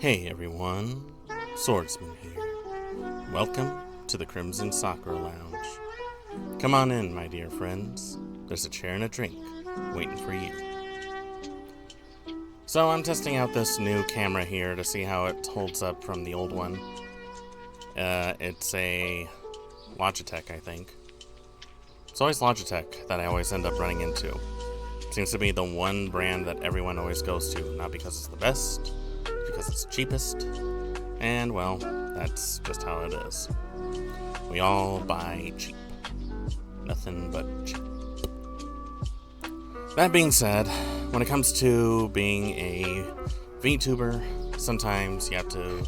Hey everyone, Swordsman here. Welcome to the Crimson Sakura Lounge. Come on in, my dear friends. There's a chair and a drink waiting for you. So I'm testing out this new camera here to see how it holds up from the old one. It's a Logitech, I think. It's always Logitech that I always end up running into. It seems to be the one brand that everyone always goes to, not because it's the best, because it's the cheapest, and well, that's just how it is. We all buy cheap. Nothing but cheap. That being said, when it comes to being a VTuber, sometimes you have to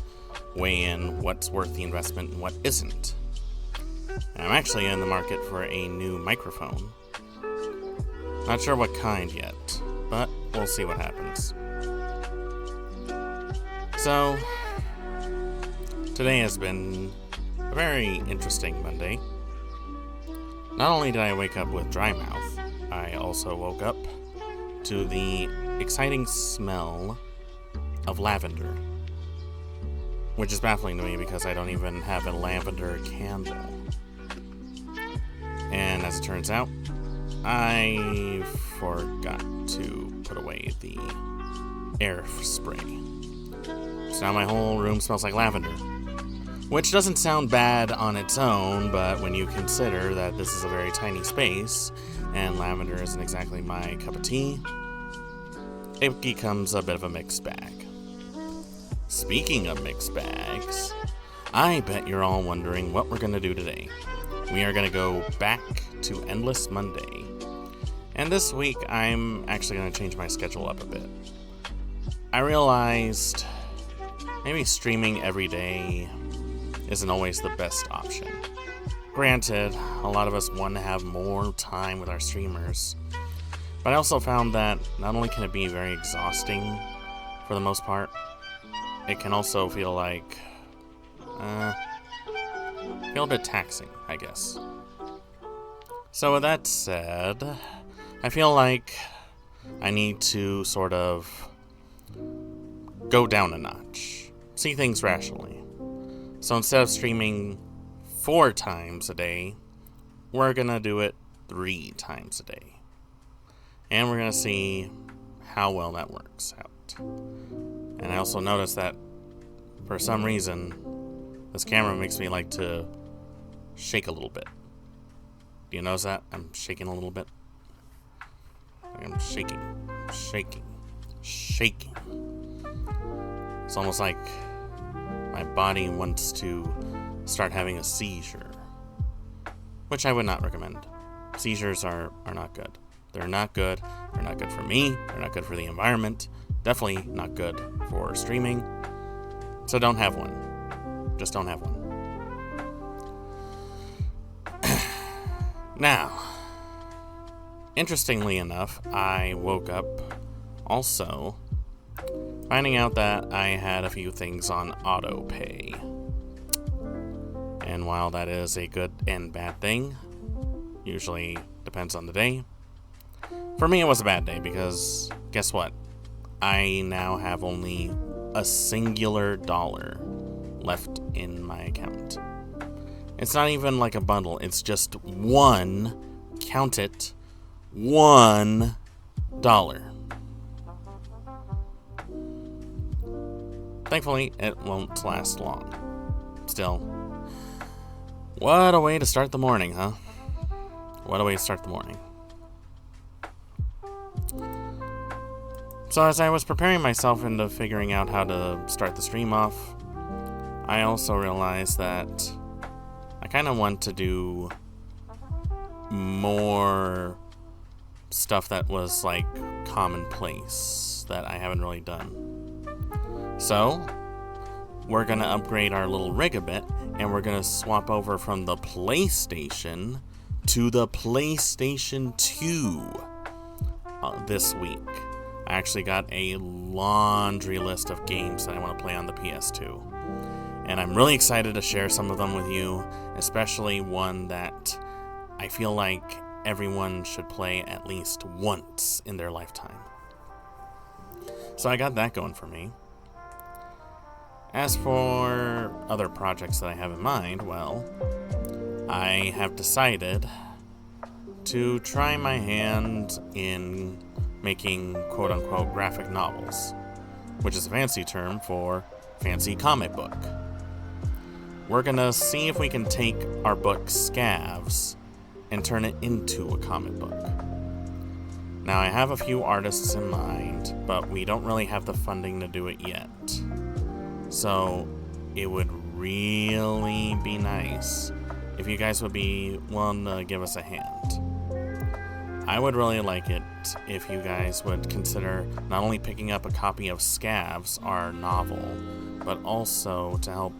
weigh in what's worth the investment and what isn't. And I'm actually in the market for a new microphone. Not sure what kind yet, but we'll see what happens. So, today has been a very interesting Monday. Not only did I wake up with dry mouth, I also woke up to the exciting smell of lavender. Which is baffling to me because I don't even have a lavender candle. And as it turns out, I forgot to put away the air spray. So now my whole room smells like lavender. Which doesn't sound bad on its own, but when you consider that this is a very tiny space, and lavender isn't exactly my cup of tea, it becomes a bit of a mixed bag. Speaking of mixed bags, I bet you're all wondering what we're going to do today. We are going to go back to Endless Monday. And this week, I'm actually going to change my schedule up a bit. I realized maybe streaming every day isn't always the best option. Granted, a lot of us want to have more time with our streamers, but I also found that not only can it be very exhausting for the most part, it can also feel like, feel a bit taxing, I guess. So with that said, I feel like I need to sort of go down a notch, see things rationally. So instead of streaming 4 times a day, we're gonna do it 3 times a day. And we're gonna see how well that works out. And I also noticed that for some reason, this camera makes me like to shake a little bit. Do you notice that? I'm shaking a little bit. I'm shaking. It's almost like my body wants to start having a seizure, which I would not recommend. Seizures are not good. They're not good. They're not good for me. They're not good for the environment. Definitely not good for streaming. So don't have one. Just don't have one. Now, interestingly enough, I woke up also finding out that I had a few things on auto pay. And while that is a good and bad thing, usually depends on the day, for me it was a bad day because guess what? I now have only a singular dollar left in my account. It's not even like a bundle, it's just one, count it, $1. Thankfully, it won't last long. Still, what a way to start the morning, huh? What a way to start the morning. So as I was preparing myself into figuring out how to start the stream off, I also realized that I kind of want to do more stuff that was like commonplace that I haven't really done. So, we're going to upgrade our little rig a bit, and we're going to swap over from the PlayStation to the PlayStation 2 this week. I actually got a laundry list of games that I want to play on the PS2. And I'm really excited to share some of them with you, especially one that I feel like everyone should play at least once in their lifetime. So I got that going for me. As for other projects that I have in mind, well, I have decided to try my hand in making quote-unquote graphic novels, which is a fancy term for fancy comic book. We're gonna see if we can take our book Scavs and turn it into a comic book. Now, I have a few artists in mind, but we don't really have the funding to do it yet. So, it would really be nice if you guys would be willing to give us a hand. I would really like it if you guys would consider not only picking up a copy of Scavs, our novel, but also to help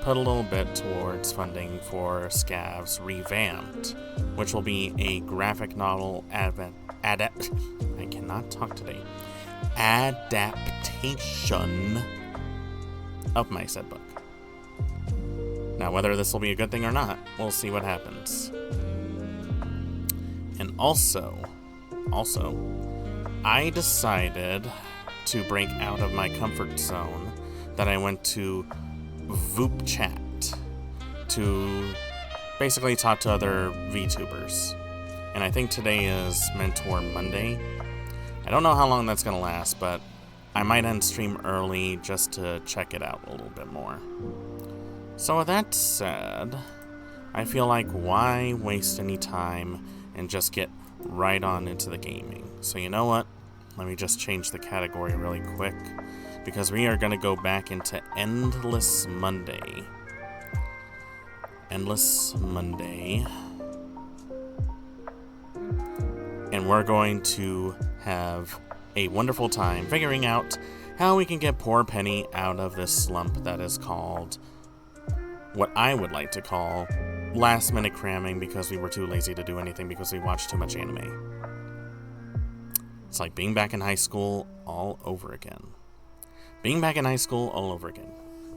put a little bit towards funding for Scavs Revamped, which will be a graphic novel I cannot talk today. Adaptation of my said book. Now, whether this will be a good thing or not, we'll see what happens. And also, I decided to break out of my comfort zone that I went to VOD chat to basically talk to other VTubers. And I think today is Mentor Monday. I don't know how long that's going to last, but I might end stream early just to check it out a little bit more. So with that said, I feel like why waste any time and just get right on into the gaming. So you know what? Let me just change the category really quick, because we are going to go back into Endless Monday. Endless Monday. And we're going to have a wonderful time figuring out how we can get poor Penny out of this slump that is called what I would like to call last minute cramming, because we were too lazy to do anything because we watched too much anime. It's like being back in high school all over again. Being back in high school all over again.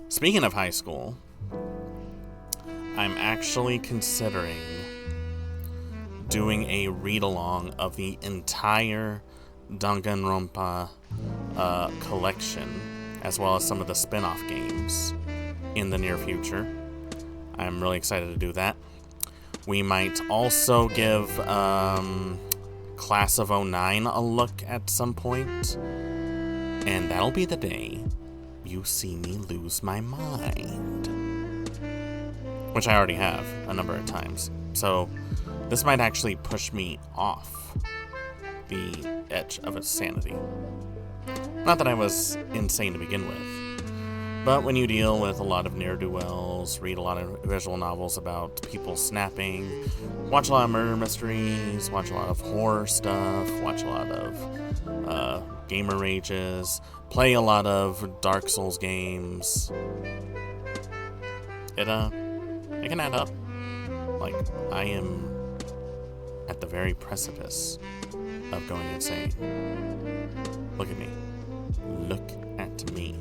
Speaking of high school, I'm actually considering doing a read-along of the entire Danganronpa collection, as well as some of the spin-off games in the near future. I'm really excited to do that. We might also give Class of 09 a look at some point, and that'll be the day you see me lose my mind. Which I already have a number of times. So this might actually push me off the edge of insanity. Not that I was insane to begin with, but when you deal with a lot of ne'er-do-wells, read a lot of visual novels about people snapping, watch a lot of murder mysteries, watch a lot of horror stuff, watch a lot of gamer rages, play a lot of Dark Souls games, it can add up. Like, I am at the very precipice of going insane. Look at me. Look at me.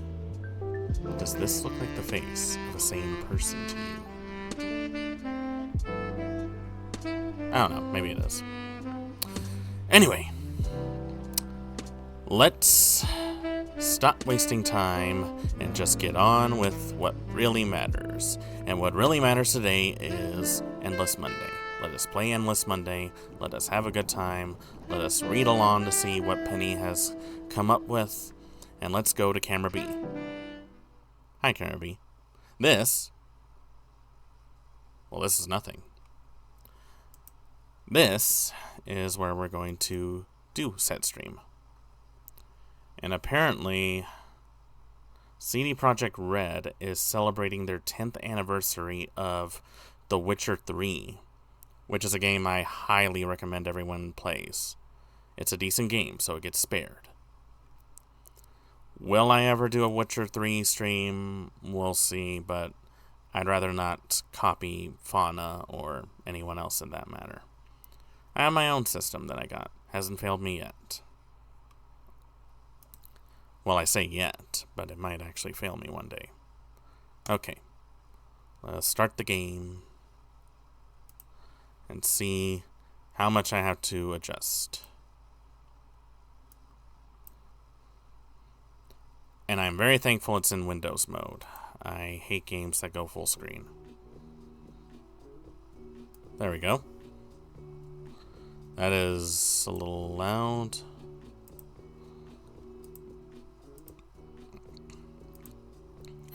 Does this look like the face of a sane person to you? I don't know. Maybe it is. Anyway. Let's stop wasting time and just get on with what really matters. And what really matters today is Endless Monday. Let us play Endless Monday. Let us have a good time. Let us read along to see what Penny has come up with. And let's go to Camera B. Hi, Camera B. This is nothing. This is where we're going to do set stream. And apparently, CD Projekt Red is celebrating their 10th anniversary of The Witcher 3, which is a game I highly recommend everyone plays. It's a decent game, so it gets spared. Will I ever do a Witcher 3 stream? We'll see, but I'd rather not copy Fauna or anyone else in that matter. I have my own system that I got. Hasn't failed me yet. Well, I say yet, but it might actually fail me one day. Okay. Let's start the game and see how much I have to adjust. And I'm very thankful it's in Windows mode. I hate games that go full screen. There we go. That is a little loud.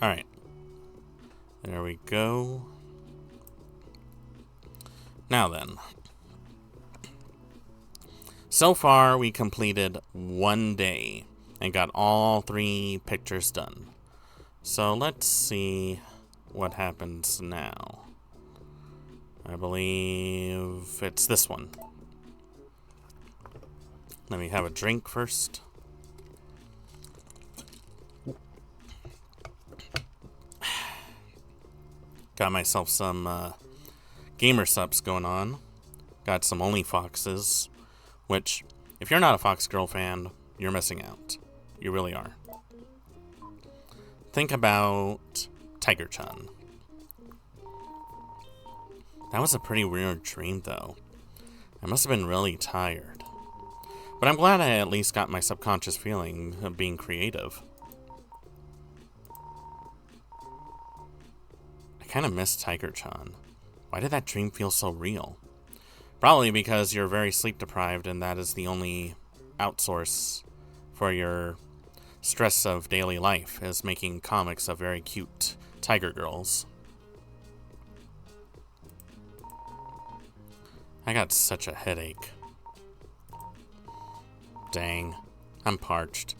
Alright. There we go. Now then. So far, we completed one day and got all 3 pictures done. So let's see what happens now. I believe it's this one. Let me have a drink first. Got myself some gamer subs going on. Got some OnlyFoxes, which, if you're not a Fox Girl fan, you're missing out. You really are. Think about Tiger-chan. That was a pretty weird dream, though. I must have been really tired. But I'm glad I at least got my subconscious feeling of being creative. I kind of miss Tiger-chan. Why did that dream feel so real? Probably because you're very sleep deprived and that is the only outsource for your stress of daily life, is making comics of very cute tiger girls. I got such a headache. Dang, I'm parched.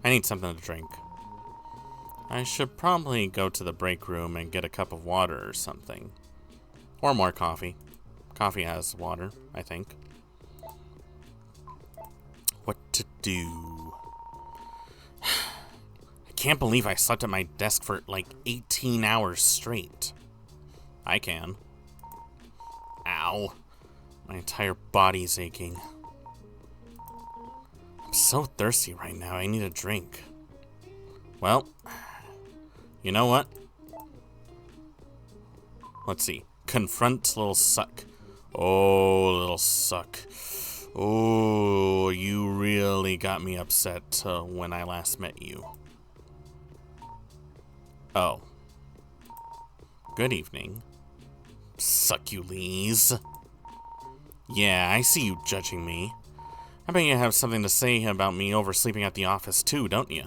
I need something to drink. I should probably go to the break room and get a cup of water or something. Or more coffee. Coffee has water, I think. What to do? I can't believe I slept at my desk for like 18 hours straight. I can. Ow. My entire body's aching. I'm so thirsty right now, I need a drink. Well, you know what? Let's see. Confront little suck. Oh, little suck. Oh, you really got me upset when I last met you. Oh. Good evening. Succules. Yeah, I see you judging me. I bet you have something to say about me oversleeping at the office too, don't you?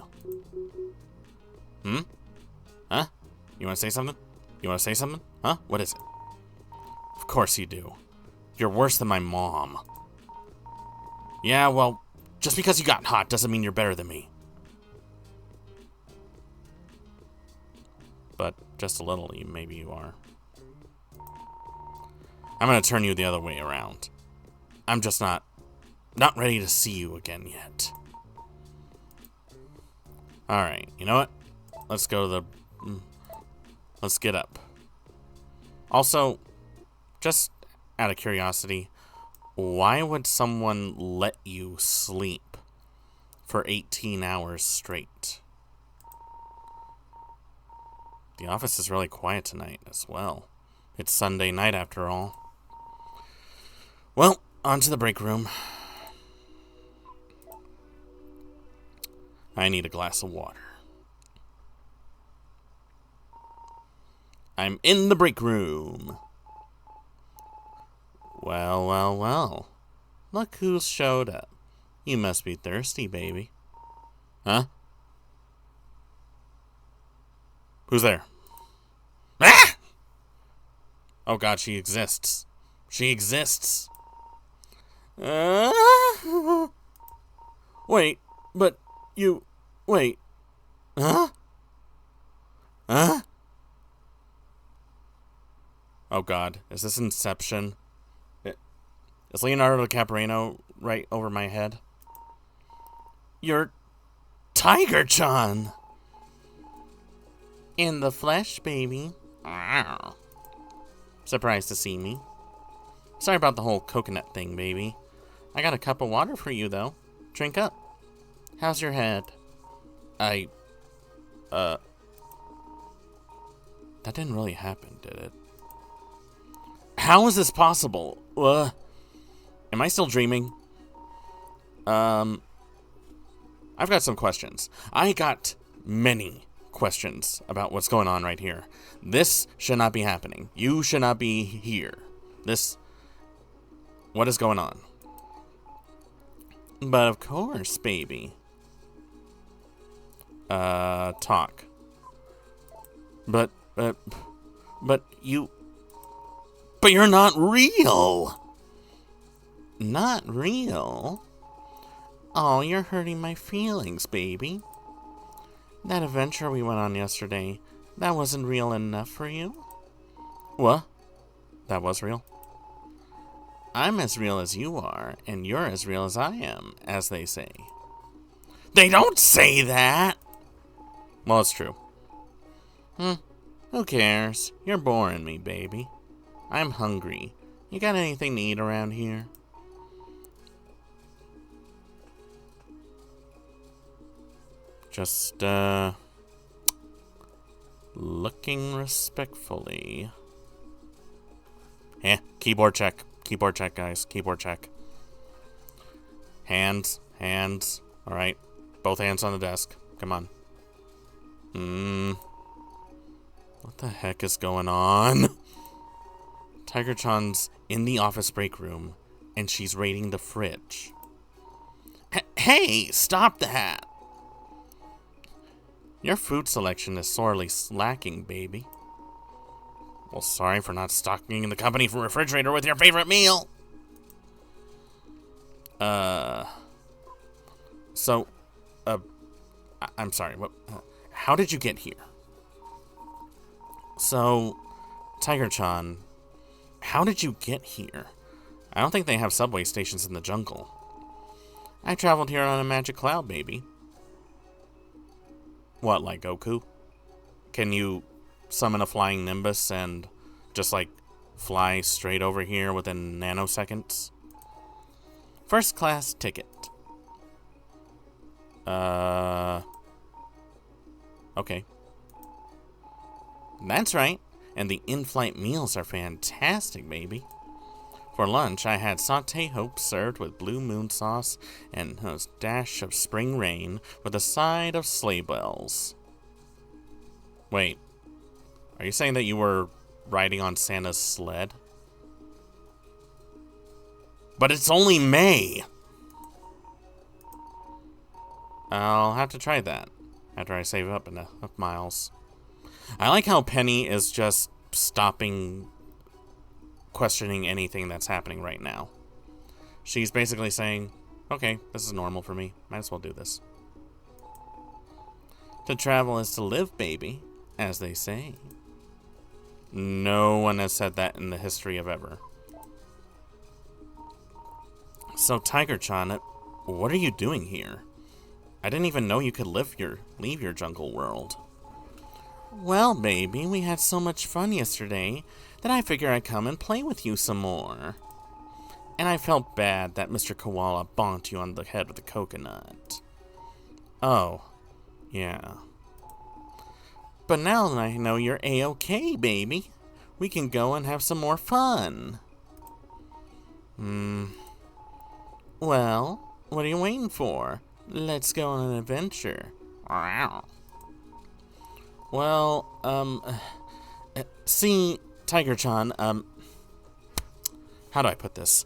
Hmm? Huh? You want to say something? You want to say something? Huh? What is it? Of course you do. You're worse than my mom. Yeah, well, just because you got hot doesn't mean you're better than me. But just a little, maybe you are. I'm gonna turn you the other way around. I'm just not ready to see you again yet. Alright, you know what? Let's go to the... Let's get up. Also, just out of curiosity, why would someone let you sleep for 18 hours straight? The office is really quiet tonight as well. It's Sunday night after all. Well, on to the break room. I need a glass of water. I'm in the break room. Well, well, well. Look who showed up. You must be thirsty, baby. Huh? Who's there? Ah! Oh god, she exists. She exists. Wait, but you... Wait. Huh? Huh? Oh god, is this Inception? Is Leonardo DiCaprio right over my head? You're Tiger-chan! In the flesh, baby. Surprised to see me. Sorry about the whole coconut thing, baby. I got a cup of water for you, though. Drink up. How's your head? That didn't really happen, did it? How is this possible? Am I still dreaming? I've got some questions. I got many questions about what's going on right here. This should not be happening. You should not be here. What is going on? But of course, baby. Talk. But you're not real. Not real? Oh, you're hurting my feelings, baby. That adventure we went on yesterday, that wasn't real enough for you? What? That was real? I'm as real as you are, and you're as real as I am, as they say. They don't say that! Well, it's true. Who cares? You're boring me, baby. I'm hungry. You got anything to eat around here? Just, looking respectfully. Keyboard check. Keyboard check, guys. Keyboard check. Hands. Alright. Both hands on the desk. Come on. What the heck is going on? Tiger-chan's in the office break room, and she's raiding the fridge. Hey, stop that! Your food selection is sorely lacking, baby. Well, sorry for not stocking the company refrigerator with your favorite meal. I'm sorry, what? How did you get here? So, Tiger-chan, how did you get here? I don't think they have subway stations in the jungle. I traveled here on a magic cloud, baby. What, like Goku? Can you summon a flying Nimbus and just, like, fly straight over here within nanoseconds? First class ticket. Okay. That's right. And the in-flight meals are fantastic, baby. For lunch, I had sauté hope served with blue moon sauce and a dash of spring rain with a side of sleigh bells. Wait, are you saying that you were riding on Santa's sled? But it's only May! I'll have to try that after I save up enough miles. I like how Penny is just stopping questioning anything that's happening right now. She's basically saying, okay, this is normal for me. Might as well do this. To travel is to live, baby, as they say. No one has said that in the history of ever. So, Tiger-chan, what are you doing here? I didn't even know you could leave your jungle world. Well, baby, we had so much fun yesterday that I figured I'd come and play with you some more. And I felt bad that Mr. Koala bonked you on the head with a coconut. Oh, yeah. But now that I know you're A-okay, baby, we can go and have some more fun. Well, what are you waiting for? Let's go on an adventure. Well, see, Tiger-chan, how do I put this?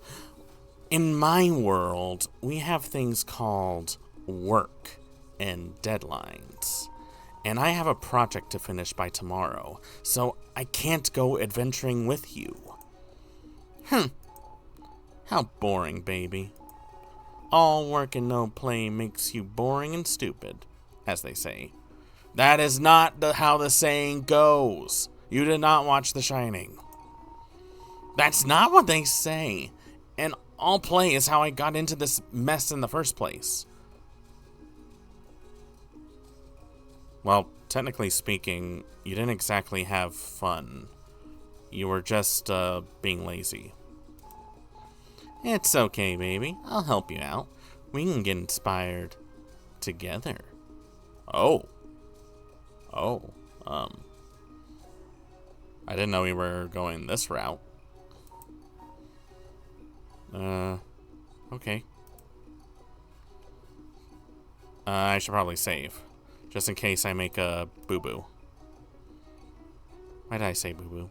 In my world, we have things called work and deadlines. And I have a project to finish by tomorrow, so I can't go adventuring with you. How boring, baby. All work and no play makes you boring and stupid, as they say. That is not how the saying goes. You did not watch The Shining. That's not what they say. And all play is how I got into this mess in the first place. Well, technically speaking, you didn't exactly have fun. You were just, being lazy. It's okay, baby. I'll help you out. We can get inspired together. Oh, I didn't know we were going this route. Okay. I should probably save. Just in case I make a boo-boo. Why did I say boo-boo?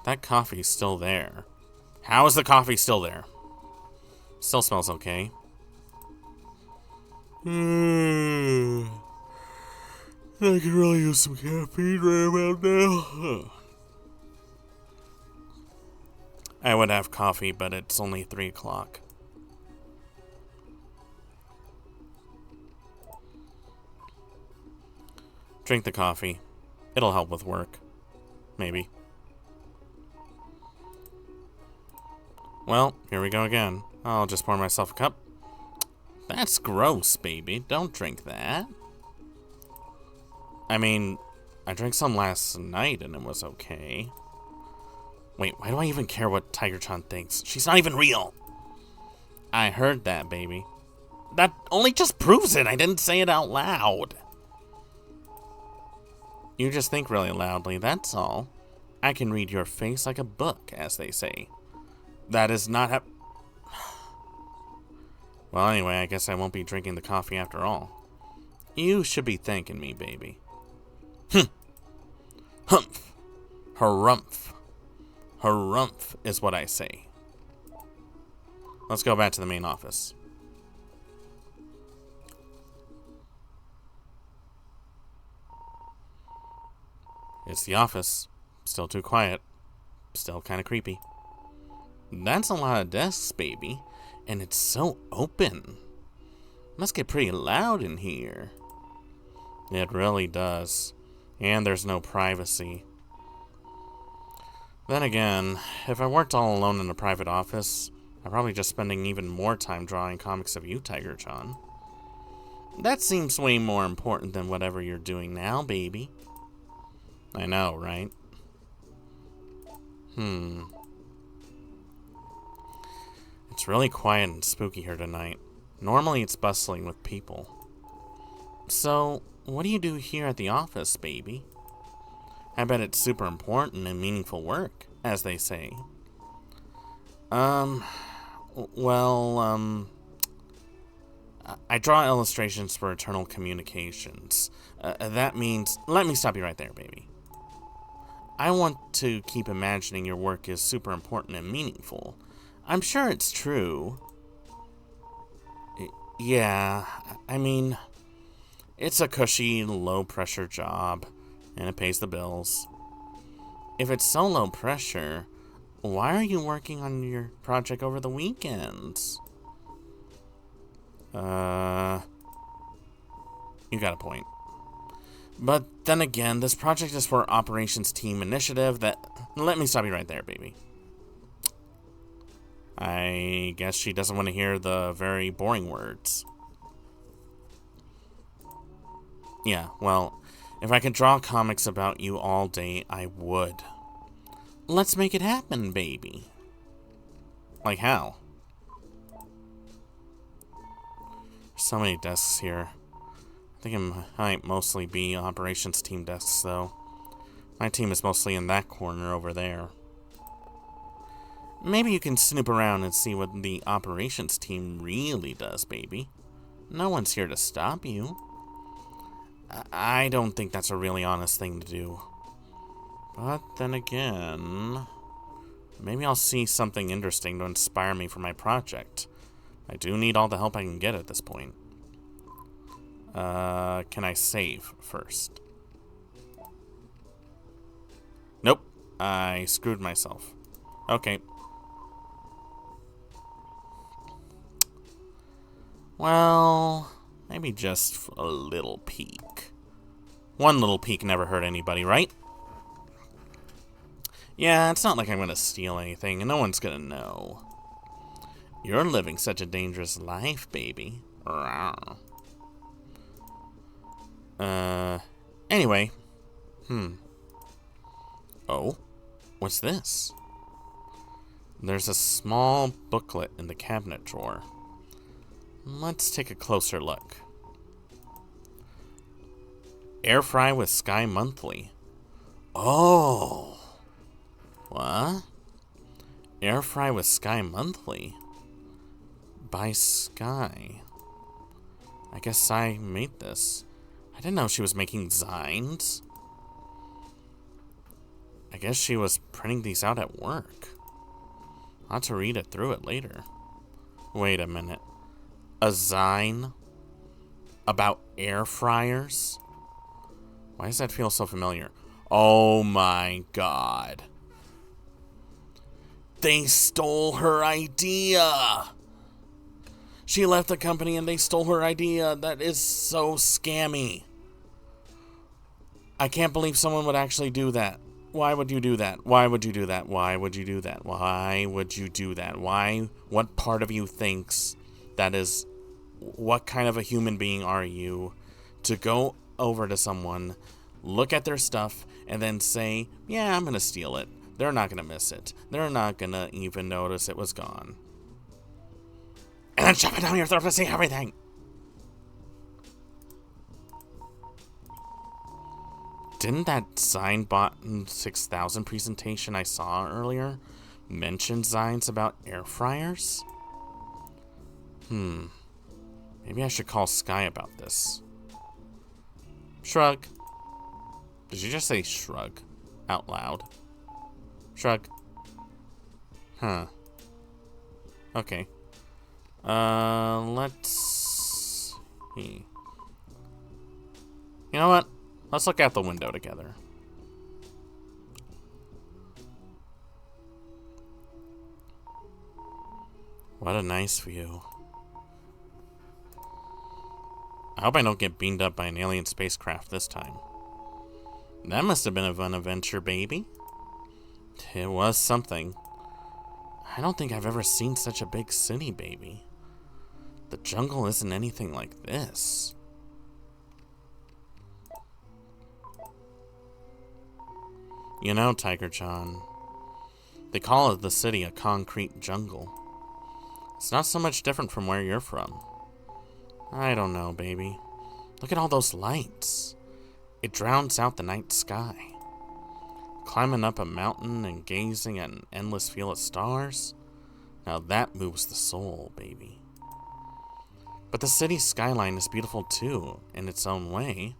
That coffee's still there. How is the coffee still there? Still smells okay. I could really use some caffeine right about now. I would have coffee, but it's only 3 o'clock. Drink the coffee. It'll help with work. Maybe. Well, here we go again. I'll just pour myself a cup. That's gross, baby. Don't drink that. I mean, I drank some last night and it was okay. Wait, why do I even care what Tiger-chan thinks? She's not even real. I heard that, baby. That only just proves it. I didn't say it out loud. You just think really loudly, that's all. I can read your face like a book, as they say. That is not how... Well, anyway, I guess I won't be drinking the coffee after all. You should be thanking me, baby. Humph. Harumph. Harumph is what I say. Let's go back to the main office. It's the office. Still too quiet. Still kind of creepy. That's a lot of desks, baby. And it's so open. Must get pretty loud in here. It really does. And there's no privacy. Then again, if I worked all alone in a private office, I'd probably just spending even more time drawing comics of you, Tiger-chan. That seems way more important than whatever you're doing now, baby. I know, right? It's really quiet and spooky here tonight. Normally it's bustling with people. So, what do you do here at the office, baby? I bet it's super important and meaningful work, as they say. I draw illustrations for Eternal Communications. That means... Let me stop you right there, baby. I want to keep imagining your work is super important and meaningful. I'm sure it's true. Yeah, I mean, it's a cushy, low-pressure job, and it pays the bills. If it's so low pressure, why are you working on your project over the weekends? You got a point. But then again, this project is for Operations Team Initiative that... Let me stop you right there, baby. I guess she doesn't want to hear the very boring words. Yeah, well, if I could draw comics about you all day, I would. Let's make it happen, baby. Like how? So many desks here. I think it might mostly be operations team desks, though. My team is mostly in that corner over there. Maybe you can snoop around and see what the operations team really does, baby. No one's here to stop you. I don't think that's a really honest thing to do. But then again, maybe I'll see something interesting to inspire me for my project. I do need all the help I can get at this point. Can I save first? Nope. I screwed myself. Okay. Well, maybe just a little peek. One little peek never hurt anybody, right? Yeah, it's not like I'm gonna steal anything, and no one's gonna know. You're living such a dangerous life, baby. Anyway. Oh, what's this? There's a small booklet in the cabinet drawer. Let's take a closer look. Air Fry with Sky Monthly. Oh. What? Air fry with Sky Monthly? By Sky. I guess Sky made this. I didn't know she was making zines. I guess she was printing these out at work. I'll have to read it through it later. Wait a minute. A zine? About air fryers? Why does that feel so familiar? Oh my god. They stole her idea! She left the company and they stole her idea. That is so scammy. I can't believe someone would actually do that. Why would you do that? Why would you do that? Why would you do that? Why would you do that? Why? What part of you thinks that is... What kind of a human being are you to go over to someone, look at their stuff, and then say, yeah, I'm going to steal it. They're not going to miss it. They're not going to even notice it was gone. And then shove it down your throat to see everything. Didn't that Zine 6000 presentation I saw earlier mention Zines about air fryers? Maybe I should call Sky about this. Shrug. Did you just say shrug out loud? Shrug. Huh. Okay. Let's see. You know what? Let's look out the window together. What a nice view. I hope I don't get beamed up by an alien spacecraft this time. That must have been a fun adventure, baby. It was something. I don't think I've ever seen such a big city, baby. The jungle isn't anything like this. You know, Tiger-chan, they call it the city a concrete jungle. It's not so much different from where you're from. I don't know, baby. Look at all those lights. It drowns out the night sky. Climbing up a mountain and gazing at an endless field of stars. Now that moves the soul, baby. But the city's skyline is beautiful too, in its own way.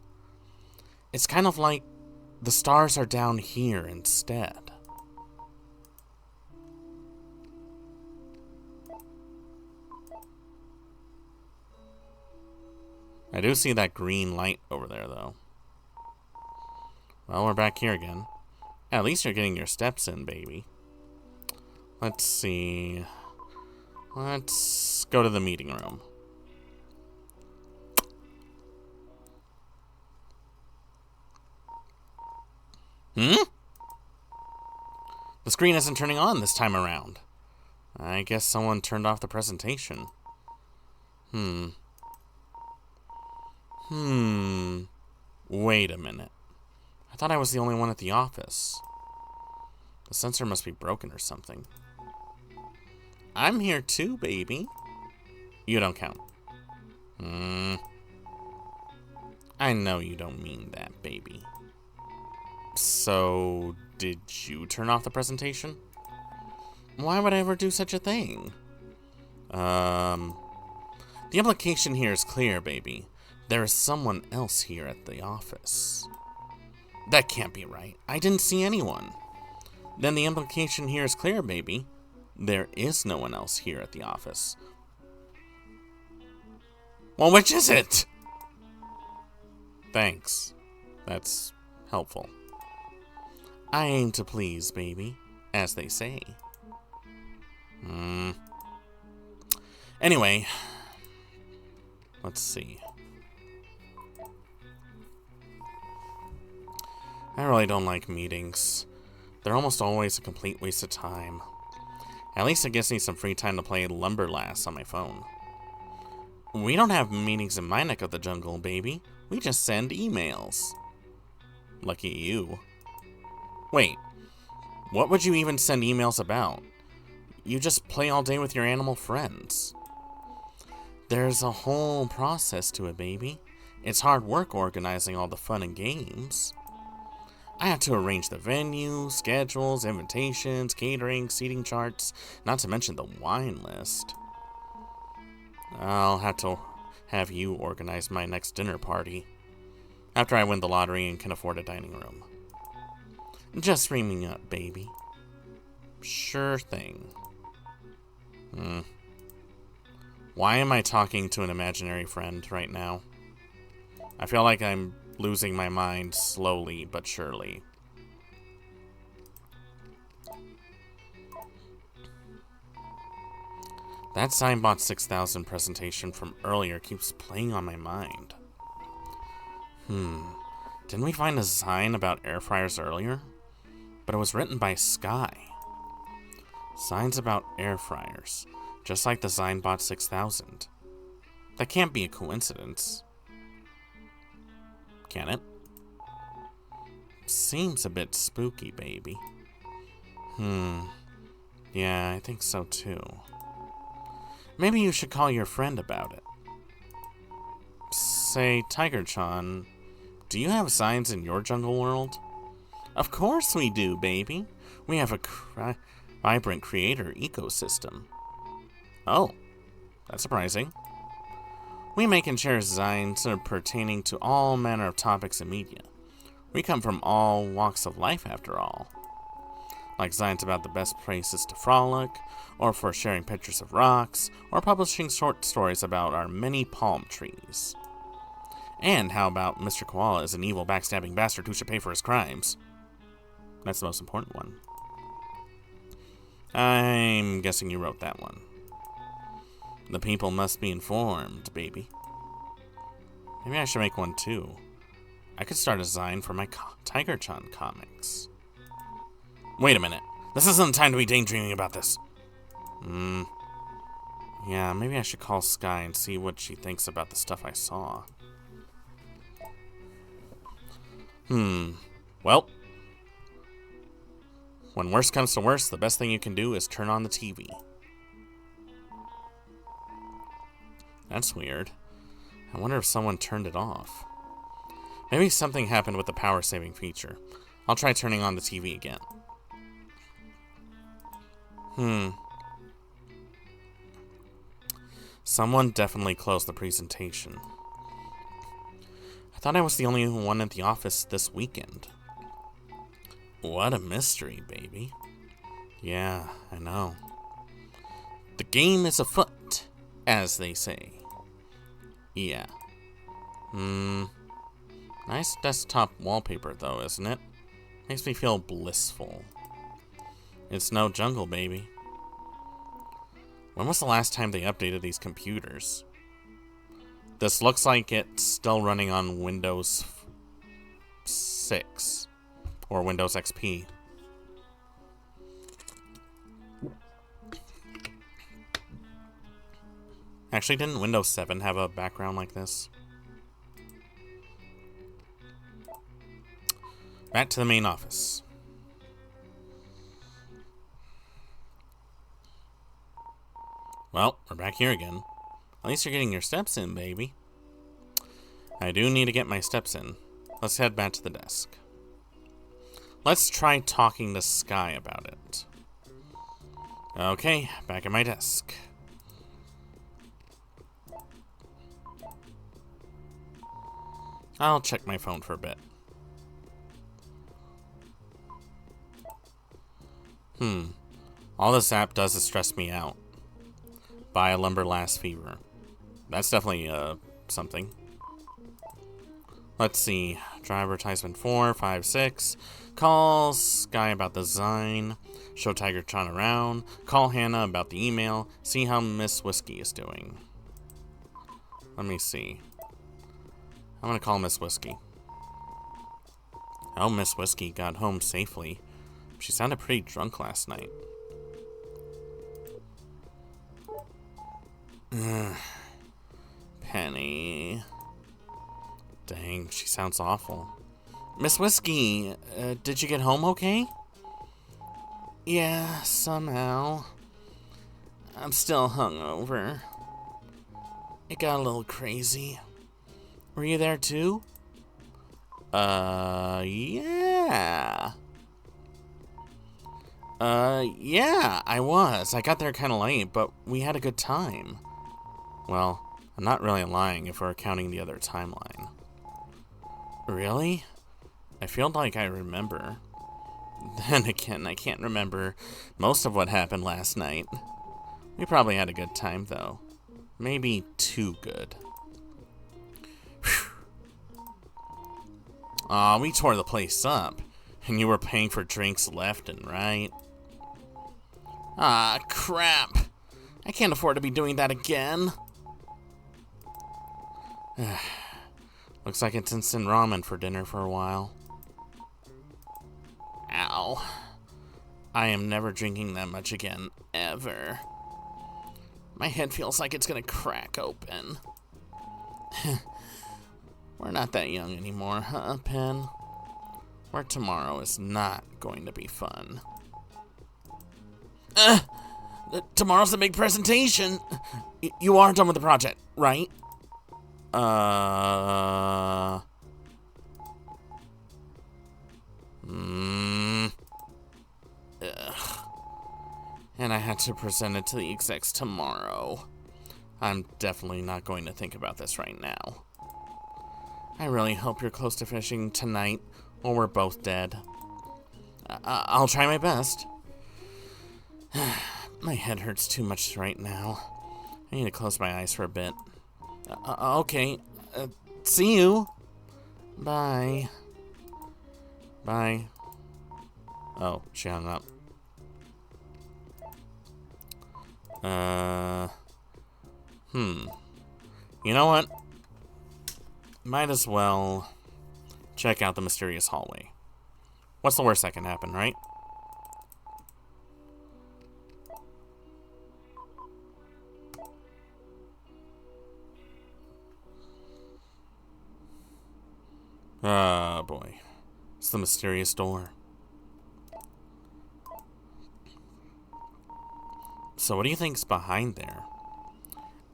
It's kind of like the stars are down here instead. I do see that green light over there, though. Well, we're back here again. At least you're getting your steps in, baby. Let's see. Let's go to the meeting room. The screen isn't turning on this time around. I guess someone turned off the presentation. Wait a minute. I thought I was the only one at the office. The sensor must be broken or something. I'm here too, baby. You don't count. I know you don't mean that, baby. So, did you turn off the presentation? Why would I ever do such a thing? The implication here is clear, baby. There is someone else here at the office. That can't be right. I didn't see anyone. Then the implication here is clear, baby. There is no one else here at the office. Well, which is it? Thanks. That's helpful. I aim to please, baby, as they say. Anyway, let's see. I really don't like meetings. They're almost always a complete waste of time. At least it gives me some free time to play Lumberlass on my phone. We don't have meetings in my neck of the jungle, baby. We just send emails. Lucky you. Wait, what would you even send emails about? You just play all day with your animal friends. There's a whole process to it, baby. It's hard work organizing all the fun and games. I have to arrange the venue, schedules, invitations, catering, seating charts, not to mention the wine list. I'll have to have you organize my next dinner party after I win the lottery and can afford a dining room. Just ring me up, baby. Sure thing. Why am I talking to an imaginary friend right now? I feel like I'm losing my mind slowly but surely. That Signbot 6000 presentation from earlier keeps playing on my mind. Didn't we find a sign about air fryers earlier? But it was written by Sky. Signs about air fryers, just like the Signbot 6000. That can't be a coincidence. Can it? Seems a bit spooky, baby. Yeah, I think so too. Maybe you should call your friend about it. Say, Tiger-chan, do you have signs in your jungle world? Of course we do, baby. We have a vibrant creator ecosystem. Oh, that's surprising. We make and share designs pertaining to all manner of topics and media. We come from all walks of life, after all. Like designs about the best places to frolic, or for sharing pictures of rocks, or publishing short stories about our many palm trees. And how about Mr. Koala is an evil, backstabbing bastard who should pay for his crimes? That's the most important one. I'm guessing you wrote that one. The people must be informed, baby. Maybe I should make one too. I could start a design for my Tiger-chan comics. Wait a minute. This isn't the time to be daydreaming about this. Yeah, maybe I should call Sky and see what she thinks about the stuff I saw. Well, when worst comes to worst, the best thing you can do is turn on the TV. That's weird. I wonder if someone turned it off. Maybe something happened with the power saving feature. I'll try turning on the TV again. Someone definitely closed the presentation. I thought I was the only one at the office this weekend. What a mystery, baby. Yeah, I know. The game is afoot, as they say. Yeah. Nice desktop wallpaper, though, isn't it? Makes me feel blissful. It's no jungle, baby. When was the last time they updated these computers? This looks like it's still running on Windows 6 or Windows XP. Actually, didn't Windows 7 have a background like this? Back to the main office. Well, we're back here again. At least you're getting your steps in, baby. I do need to get my steps in. Let's head back to the desk. Let's try talking to Sky about it. Okay, back at my desk. I'll check my phone for a bit. All this app does is stress me out. Buy a lumberlass fever. That's definitely, something. Let's see. Try advertisement 4, 5, 6. Call Sky about the design. Show Tiger-chan around. Call Hannah about the email. See how Miss Whiskey is doing. Let me see. I'm gonna call Miss Whiskey. Oh, Miss Whiskey got home safely. She sounded pretty drunk last night. Penny. Dang, she sounds awful. Miss Whiskey, did you get home okay? Yeah, somehow. I'm still hungover. It got a little crazy. Were you there too? Yeah. Yeah, I was. I got there kind of late, but we had a good time. Well, I'm not really lying if we're counting the other timeline. Really? I feel like I remember. Then again, I can't remember most of what happened last night. We probably had a good time, though. Maybe too good. Aw, we tore the place up, and you were paying for drinks left and right. Ah, crap. I can't afford to be doing that again. Looks like it's instant ramen for dinner for a while. Ow. I am never drinking that much again, ever. My head feels like it's gonna crack open. We're not that young anymore, huh, Pen? Work tomorrow is not going to be fun. Tomorrow's the big presentation. You are done with the project, right? And I had to present it to the execs tomorrow. I'm definitely not going to think about this right now. I really hope you're close to finishing tonight, or we're both dead. I'll try my best. My head hurts too much right now. I need to close my eyes for a bit. Okay. See you. Bye. Bye. Oh, she hung up. You know what? Might as well check out the mysterious hallway. What's the worst that can happen, right? Ah, boy. It's the mysterious door. So what do you think's behind there?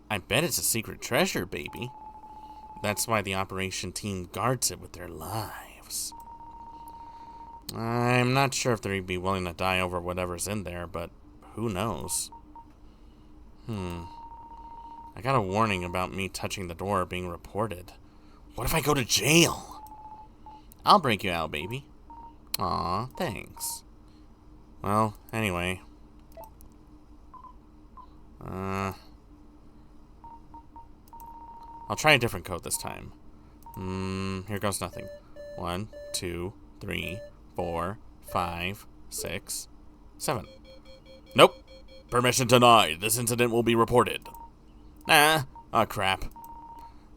I bet it's a secret treasure, baby. That's why the operation team guards it with their lives. I'm not sure if they'd be willing to die over whatever's in there, but who knows? I got a warning about me touching the door being reported. What if I go to jail? I'll break you out, baby. Aw, thanks. Well, anyway. I'll try a different code this time. Here goes nothing. 1, 2, 3, 4, 5, 6, 7. Nope. Permission denied. This incident will be reported. Ah, oh crap.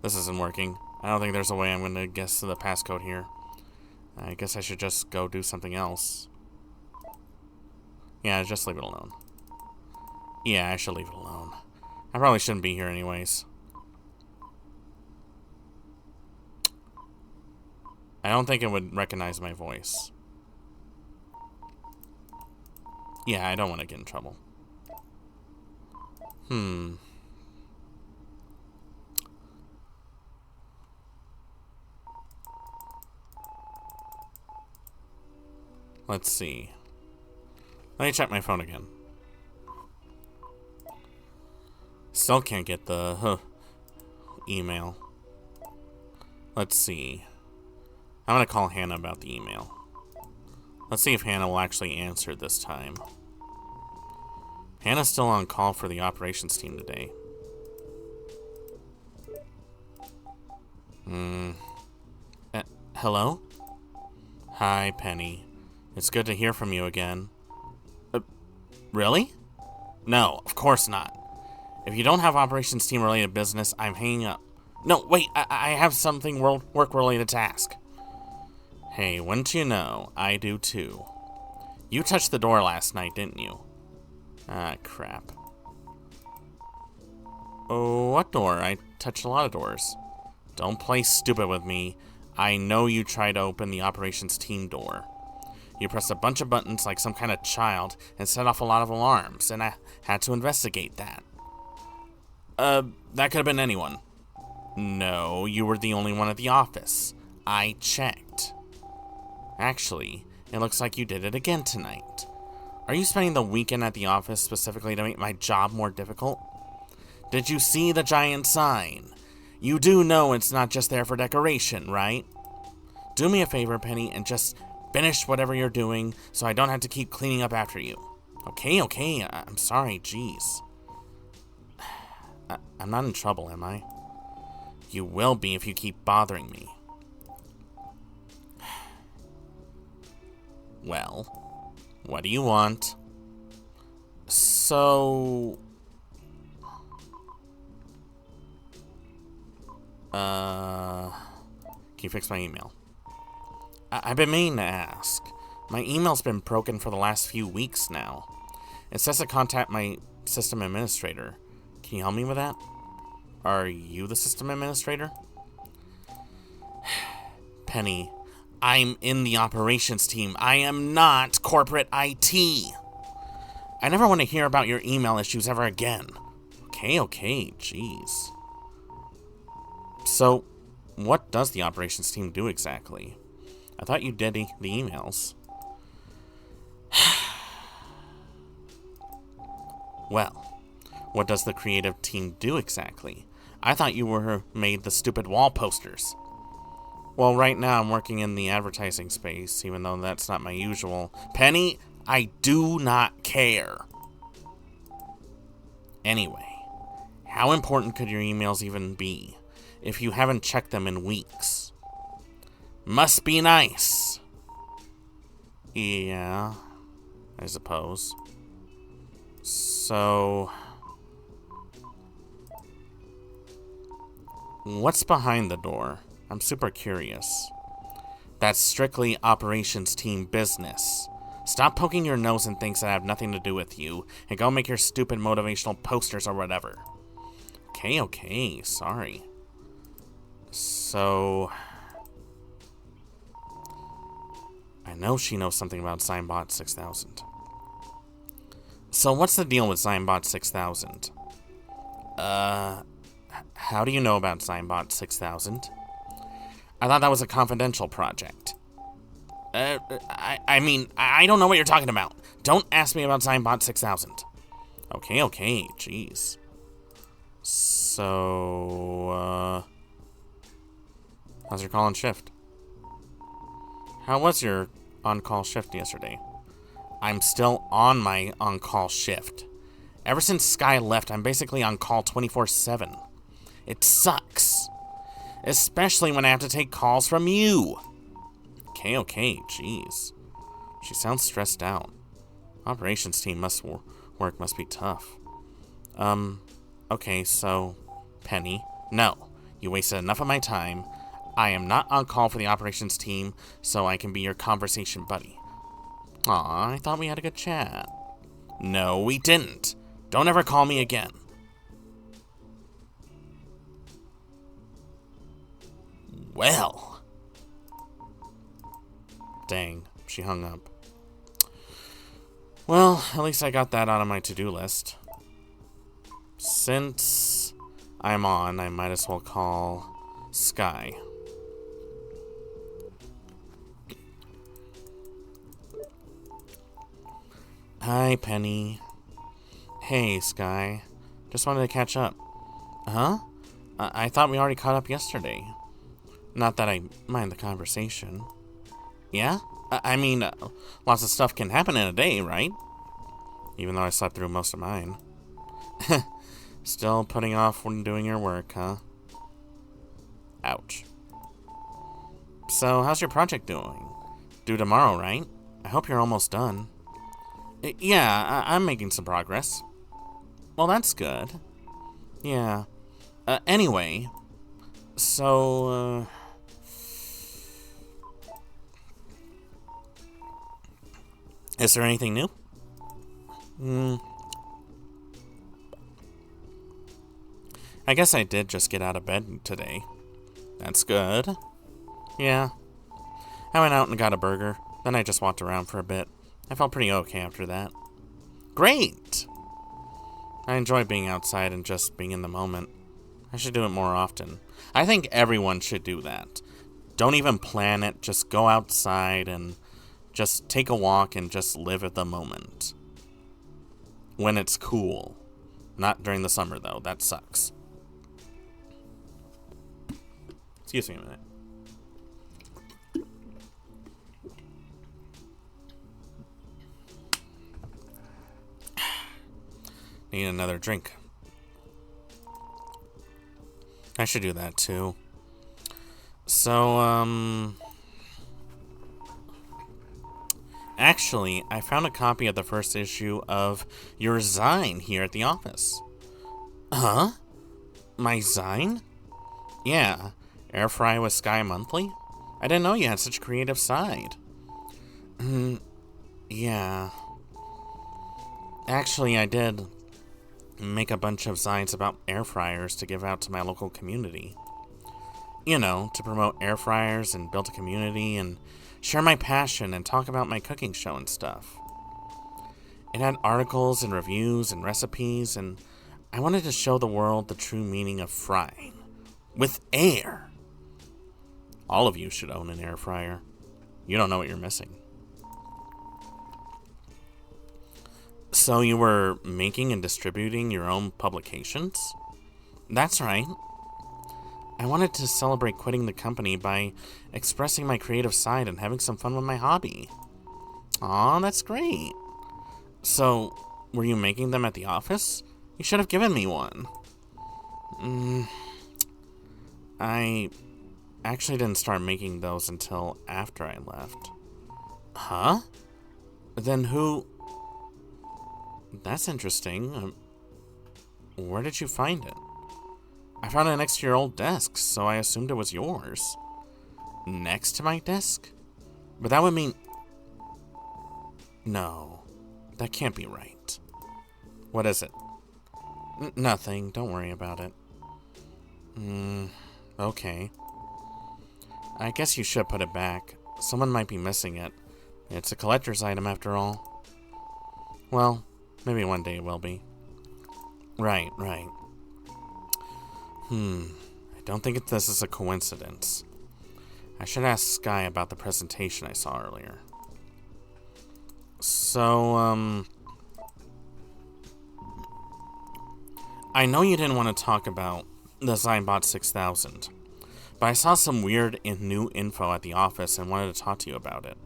This isn't working. I don't think there's a way I'm going to guess the passcode here. I guess I should just go do something else. Yeah, just leave it alone. Yeah, I should leave it alone. I probably shouldn't be here anyways. I don't think it would recognize my voice. Yeah, I don't want to get in trouble. Let's see. Let me check my phone again. Still can't get the email. Let's see. I'm gonna call Hannah about the email. Let's see if Hannah will actually answer this time. Hannah's still on call for the operations team today. Hello? Hi, Penny. It's good to hear from you again. Really? No, of course not. If you don't have operations team related business, I'm hanging up. No, wait, I have something work related to ask. Hey, wouldn't you know, I do too. You touched the door last night, didn't you? Ah, crap. Oh, what door? I touched a lot of doors. Don't play stupid with me. I know you tried to open the operations team door. You pressed a bunch of buttons like some kind of child and set off a lot of alarms, and I had to investigate that. That could have been anyone. No, you were the only one at the office. I checked. Actually, it looks like you did it again tonight. Are you spending the weekend at the office specifically to make my job more difficult? Did you see the giant sign? You do know it's not just there for decoration, right? Do me a favor, Penny, and just finish whatever you're doing so I don't have to keep cleaning up after you. Okay, I'm sorry, jeez. I'm not in trouble, am I? You will be if you keep bothering me. Well, what do you want? So... Can you fix my email? I've been meaning to ask. My email's been broken for the last few weeks now. It says to contact my system administrator. Can you help me with that? Are you the system administrator? Penny, I'm in the operations team. I am not corporate IT. I never want to hear about your email issues ever again. Okay, jeez. So, what does the operations team do exactly? I thought you did the emails. Well, what does the creative team do exactly? I thought you were made the stupid wall posters. Well, right now I'm working in the advertising space, even though that's not my usual. Penny, I do not care. Anyway, how important could your emails even be if you haven't checked them in weeks? Must be nice. Yeah, I suppose. So, what's behind the door? I'm super curious. That's strictly operations team business. Stop poking your nose in things that have nothing to do with you, and go make your stupid motivational posters or whatever. Okay, sorry. So, I know she knows something about Signbot 6000. So what's the deal with Signbot 6000? How do you know about Signbot 6000? I thought that was a confidential project. I mean, I don't know what you're talking about. Don't ask me about Signbot 6000. Okay, jeez. So, how's your call and shift? How was your on-call shift yesterday? I'm still on my on-call shift. Ever since Sky left, I'm basically on call 24/7. It sucks. Especially when I have to take calls from you. Okay, jeez. She sounds stressed out. Operations team must be tough. Okay, so, Penny, no. You wasted enough of my time. I am not on call for the operations team, so I can be your conversation buddy. Aw, I thought we had a good chat. No, we didn't. Don't ever call me again. Well. Dang, she hung up. Well, at least I got that out of my to-do list. Since I'm on, I might as well call Sky. Hi, Penny. Hey, Sky. Just wanted to catch up. Huh? I thought we already caught up yesterday. Not that I mind the conversation. Yeah? I mean, lots of stuff can happen in a day, right? Even though I slept through most of mine. Still putting off when doing your work, huh? Ouch. So, how's your project doing? Due tomorrow, right? I hope you're almost done. Yeah, I'm making some progress. Well, that's good. Yeah. Anyway, so, is there anything new? I guess I did just get out of bed today. That's good. Yeah. I went out and got a burger. Then I just walked around for a bit. I felt pretty okay after that. Great! I enjoy being outside and just being in the moment. I should do it more often. I think everyone should do that. Don't even plan it. Just go outside and Just take a walk and just live at the moment. When it's cool. Not during the summer, though. That sucks. Excuse me a minute. Need another drink. I should do that too. So, actually, I found a copy of the first issue of your Zine here at the office. Huh? My Zine? Yeah. Air Fry with Sky Monthly? I didn't know you had such a creative side. Yeah. Actually, I did make a bunch of zines about air fryers to give out to my local community. You know, to promote air fryers and build a community and share my passion and talk about my cooking show and stuff. It had articles and reviews and recipes, and I wanted to show the world the true meaning of frying. With air. All of you should own an air fryer. You don't know what you're missing. So you were making and distributing your own publications? That's right. I wanted to celebrate quitting the company by expressing my creative side and having some fun with my hobby. Aw, that's great. So, were you making them at the office? You should have given me one. I actually didn't start making those until after I left. Huh? Then who... That's interesting. Where did you find it? I found it next to your old desk, so I assumed it was yours. Next to my desk? But that would mean... No, that can't be right. What is it? Nothing, don't worry about it. Okay. I guess you should put it back. Someone might be missing it. It's a collector's item after all. Well... maybe one day it will be. Right. I don't think this is a coincidence. I should ask Sky about the presentation I saw earlier. So, I know you didn't want to talk about the Zynebot 6000, but I saw some weird and new info at the office and wanted to talk to you about it.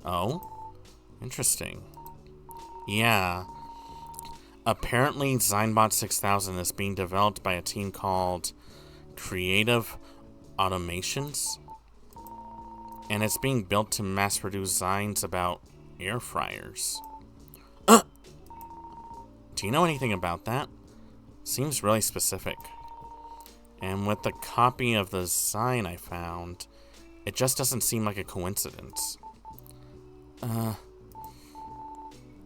Oh? Interesting. Yeah. Apparently, Zynebot 6000 is being developed by a team called Creative Automations. And it's being built to mass-produce Zines about air fryers. Do you know anything about that? Seems really specific. And with the copy of the Zine I found, it just doesn't seem like a coincidence.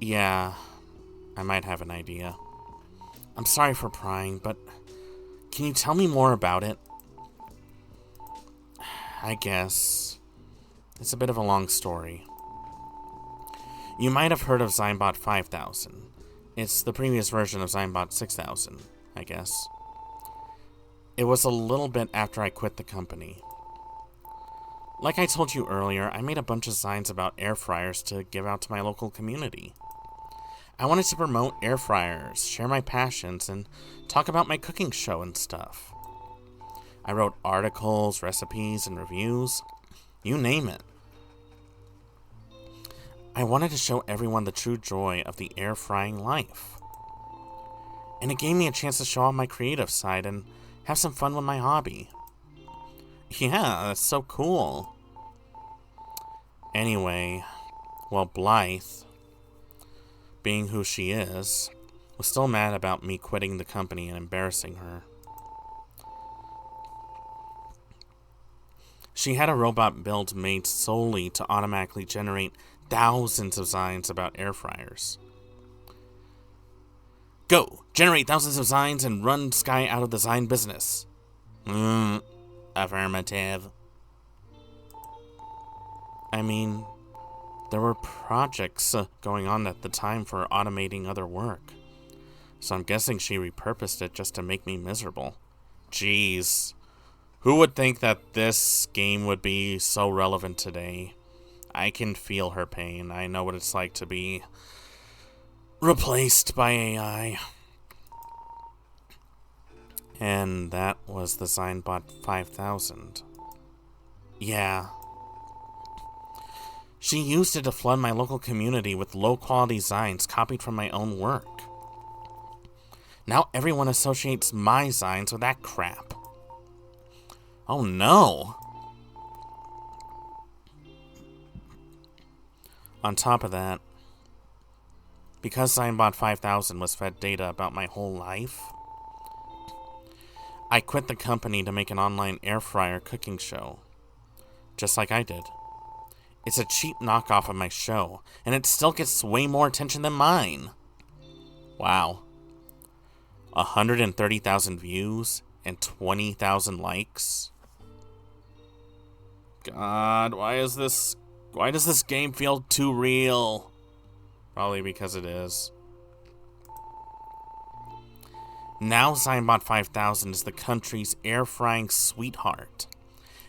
Yeah, I might have an idea. I'm sorry for prying, but can you tell me more about it? I guess. It's a bit of a long story. You might have heard of Zynebot 5000. It's the previous version of Zynebot 6000, I guess. It was a little bit after I quit the company. Like I told you earlier, I made a bunch of Zines about air fryers to give out to my local community. I wanted to promote air fryers, share my passions, and talk about my cooking show and stuff. I wrote articles, recipes, and reviews. You name it. I wanted to show everyone the true joy of the air frying life. And it gave me a chance to show off my creative side and have some fun with my hobby. Yeah, that's so cool. Anyway, well, Blythe, being who she is, was still mad about me quitting the company and embarrassing her. She had a robot build made solely to automatically generate thousands of Zines about air fryers. Go! Generate thousands of Zines and run Sky out of the Zine business. Affirmative. I mean, there were projects going on at the time for automating other work. So I'm guessing she repurposed it just to make me miserable. Jeez. Who would think that this game would be so relevant today? I can feel her pain. I know what it's like to be replaced by AI. And that was the Zynbot 5000. Yeah. She used it to flood my local community with low-quality Zines copied from my own work. Now everyone associates my Zines with that crap. Oh no! On top of that, because Zynbot 5000 was fed data about my whole life, I quit the company to make an online air fryer cooking show. Just like I did. It's a cheap knockoff of my show, and it still gets way more attention than mine. Wow. 130,000 views and 20,000 likes. God, why does this game feel too real? Probably because it is. Now Zynbot 5000 is the country's air frying sweetheart,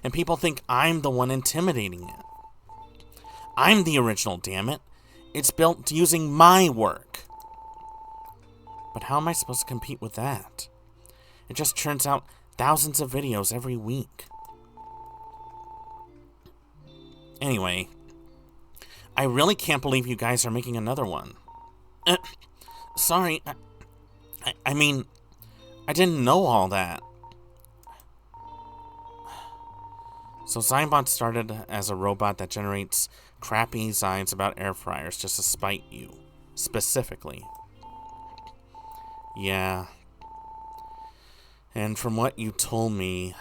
and people think I'm the one intimidating it. I'm the original, damn it. It's built using my work. But how am I supposed to compete with that? It just churns out thousands of videos every week. Anyway, I really can't believe you guys are making another one. Sorry, I mean, I didn't know all that. So Zynbot started as a robot that generates crappy Zines about air fryers just to spite you, specifically. Yeah. And from what you told me,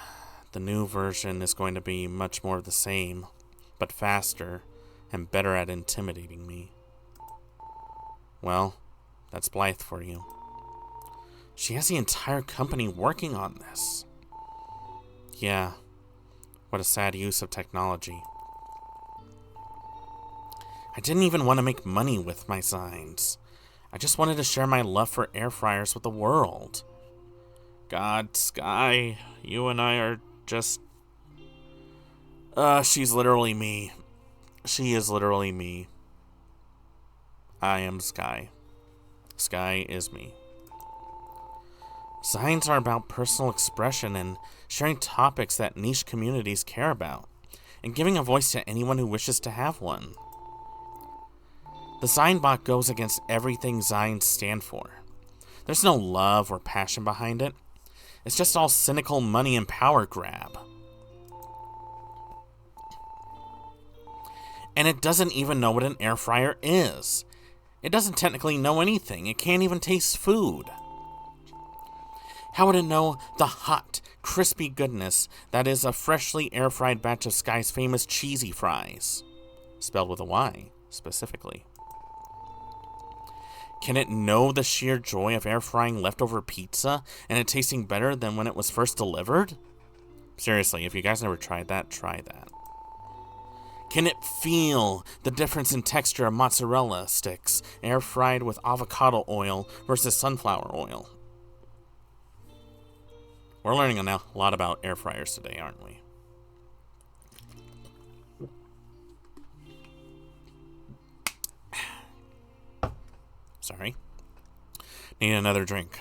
the new version is going to be much more of the same, but faster and better at intimidating me. Well, that's Blythe for you. She has the entire company working on this. Yeah. What a sad use of technology. I didn't even want to make money with my Zines. I just wanted to share my love for air fryers with the world. God, Sky, you and I are just... she's literally me. She is literally me. I am Sky. Sky is me. Zines are about personal expression and sharing topics that niche communities care about, and giving a voice to anyone who wishes to have one. The Zynebot goes against everything Zines stand for. There's no love or passion behind it. It's just all cynical money and power grab. And it doesn't even know what an air fryer is. It doesn't technically know anything. It can't even taste food. How would it know the hot, crispy goodness that is a freshly air-fried batch of Sky's famous cheesy fries? Spelled with a Y, specifically. Can it know the sheer joy of air-frying leftover pizza and it tasting better than when it was first delivered? Seriously, if you guys never tried that, try that. Can it feel the difference in texture of mozzarella sticks air-fried with avocado oil versus sunflower oil? We're learning a lot about air fryers today, aren't we? Sorry. Need another drink.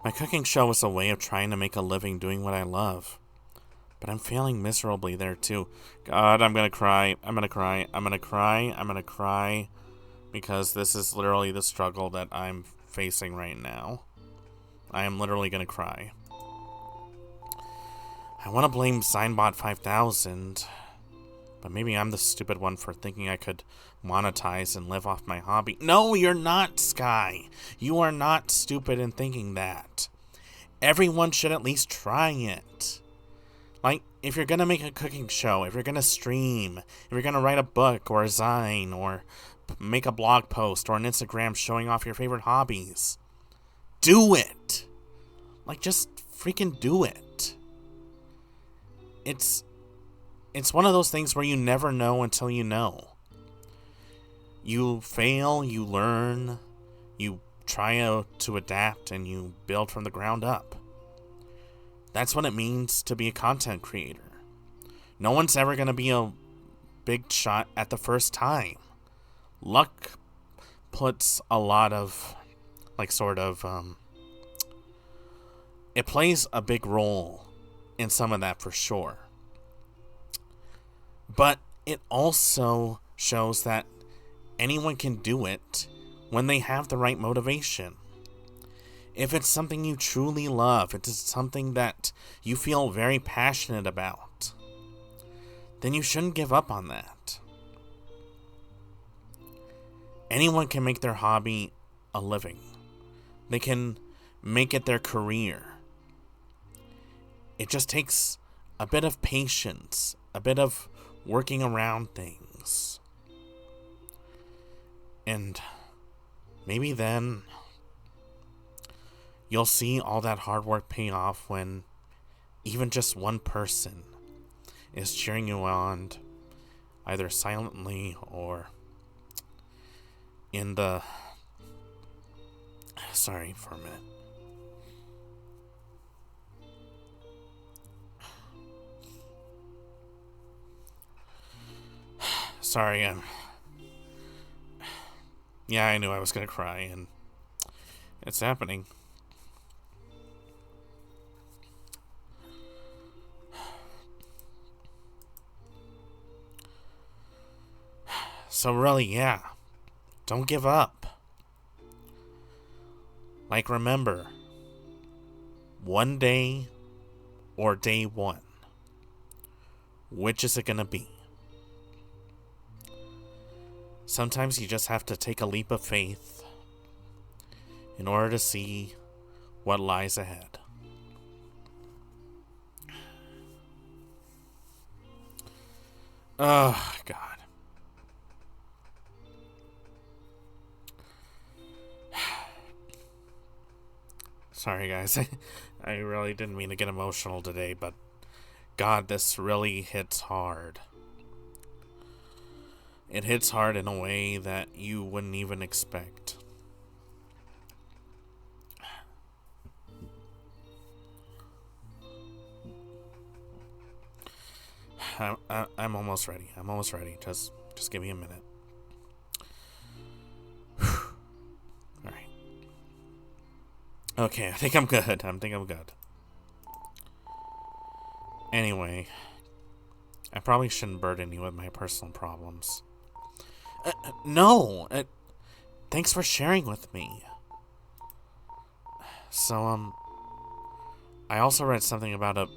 My cooking show was a way of trying to make a living doing what I love. But I'm failing miserably there too. God, I'm gonna cry. I'm gonna cry. I'm gonna cry. I'm gonna cry. Because this is literally the struggle that I'm facing right now. I am literally gonna cry. I want to blame Zynebot 5000, but maybe I'm the stupid one for thinking I could monetize and live off my hobby. No, you're not, Sky. You are not stupid in thinking that. Everyone should at least try it. Like, if you're gonna make a cooking show, if you're gonna stream, if you're gonna write a book or a Zine or make a blog post or an Instagram showing off your favorite hobbies, do it. Like, just freaking do it. It's one of those things where you never know until you know. You fail, you learn, you try to adapt, and you build from the ground up. That's what it means to be a content creator. No one's ever going to be a big shot at the first time. Luck puts a lot of, it plays a big role in some of that for sure. But it also shows that anyone can do it when they have the right motivation. If it's something you truly love, if it's something that you feel very passionate about, then you shouldn't give up on that. Anyone can make their hobby a living. They can make it their career. It just takes a bit of patience, a bit of working around things. And maybe then you'll see all that hard work pay off when even just one person is cheering you on, either silently or in the... Sorry for a minute. Sorry, yeah, I knew I was gonna cry, and it's happening. So really, yeah, don't give up. Like, remember, one day or day one, which is it gonna be? Sometimes you just have to take a leap of faith in order to see what lies ahead. Oh, God. Sorry, guys. I really didn't mean to get emotional today, but God, this really hits hard. It hits hard in a way that you wouldn't even expect. I'm almost ready. I'm almost ready. Just give me a minute. Alright. Okay, I think I'm good. Anyway, I probably shouldn't burden you with my personal problems. No! Thanks for sharing with me. So, I also read something about a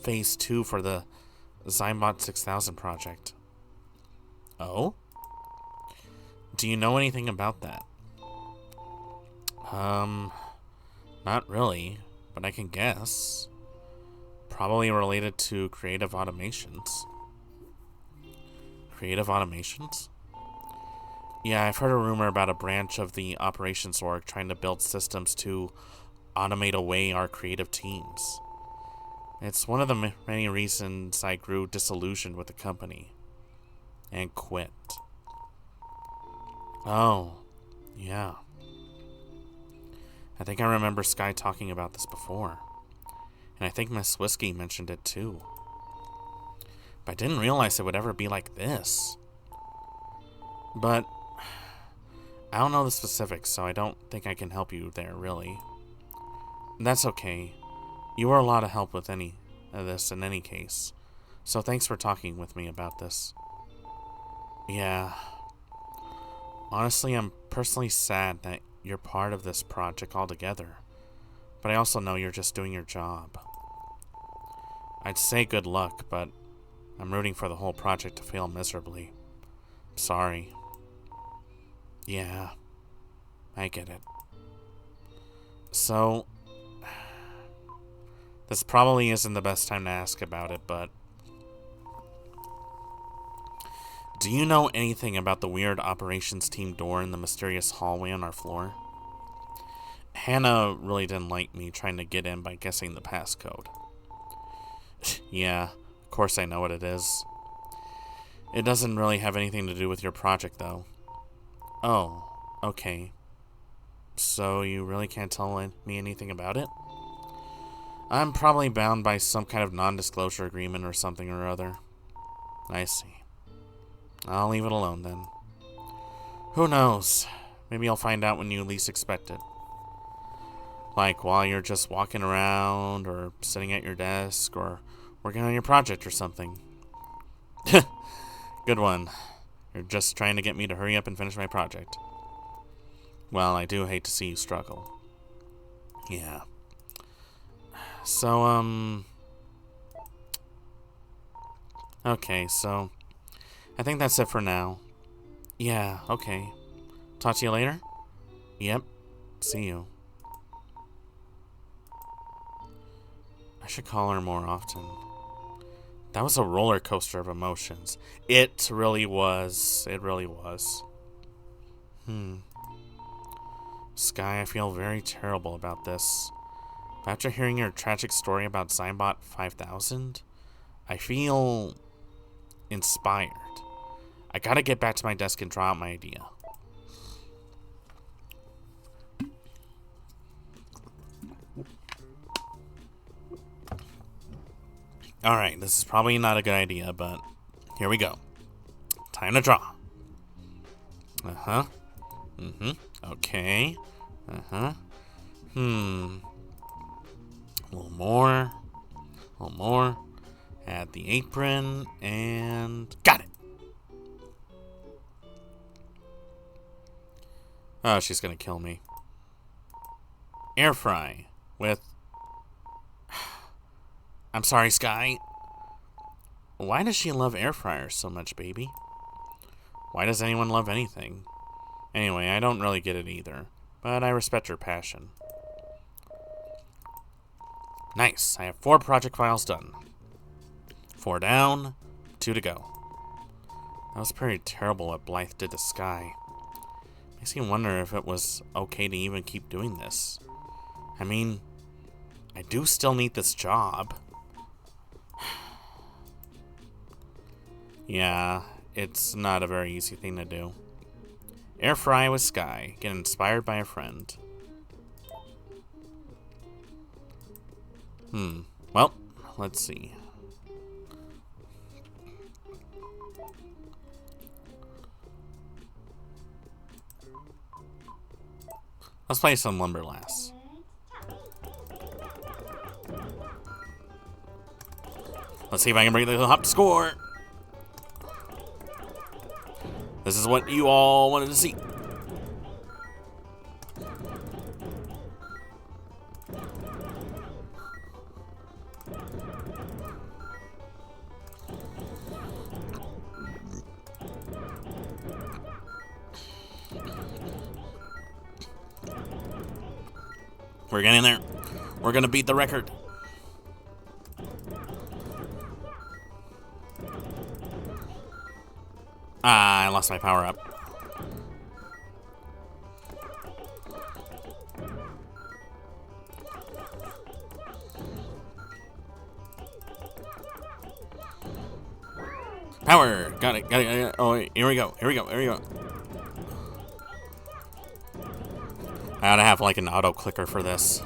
phase 2 for the Zymbot 6000 project. Oh? Do you know anything about that? Not really, but I can guess. Probably related to creative automations. Creative automations? Yeah, I've heard a rumor about a branch of the operations org trying to build systems to automate away our creative teams. It's one of the many reasons I grew disillusioned with the company and quit. Oh, yeah. I think I remember Sky talking about this before. And I think Miss Whiskey mentioned it too. But I didn't realize it would ever be like this. But I don't know the specifics, so I don't think I can help you there, really. That's okay. You were a lot of help with any of this in any case. So thanks for talking with me about this. Yeah. Honestly, I'm personally sad that you're part of this project altogether. But I also know you're just doing your job. I'd say good luck, but I'm rooting for the whole project to fail miserably. Sorry. Yeah, I get it. So, this probably isn't the best time to ask about it, but do you know anything about the weird operations team door in the mysterious hallway on our floor? Hannah really didn't like me trying to get in by guessing the passcode. Yeah, of course I know what it is. It doesn't really have anything to do with your project, though. Oh, okay. So you really can't tell me anything about it? I'm probably bound by some kind of non-disclosure agreement or something or other. I see. I'll leave it alone then. Who knows? Maybe I'll find out when you least expect it. Like while you're just walking around or sitting at your desk or working on your project or something. Good one. You're just trying to get me to hurry up and finish my project. Well, I do hate to see you struggle. Yeah. So, okay, so I think that's it for now. Yeah, okay. Talk to you later? Yep. See you. I should call her more often. That was a roller coaster of emotions. It really was. It really was. Sky, I feel very terrible about this. But after hearing your tragic story about Zybot 5000, I feel inspired. I gotta get back to my desk and draw out my idea. Alright, this is probably not a good idea, but here we go. Time to draw. Okay. A little more. A little more. Add the apron, and got it! Oh, she's gonna kill me. Air fry with... I'm sorry, Sky. Why does she love air fryers so much, baby? Why does anyone love anything? Anyway, I don't really get it either, but I respect her passion. Nice, I have 4 project files done. 4 down, 2 to go. That was pretty terrible what Blythe did to Sky. Makes me wonder if it was okay to even keep doing this. I mean, I do still need this job. Yeah, it's not a very easy thing to do. Air fry with Sky. Get inspired by a friend. Well, let's see. Let's play some Lumberlass. Let's see if I can bring the top score. This is what you all wanted to see. We're getting there. We're gonna beat the record. Ah, I lost my power up. Power! Got it, got it, got it. Oh, wait, here we go, here we go, here we go. I gotta have like an auto clicker for this.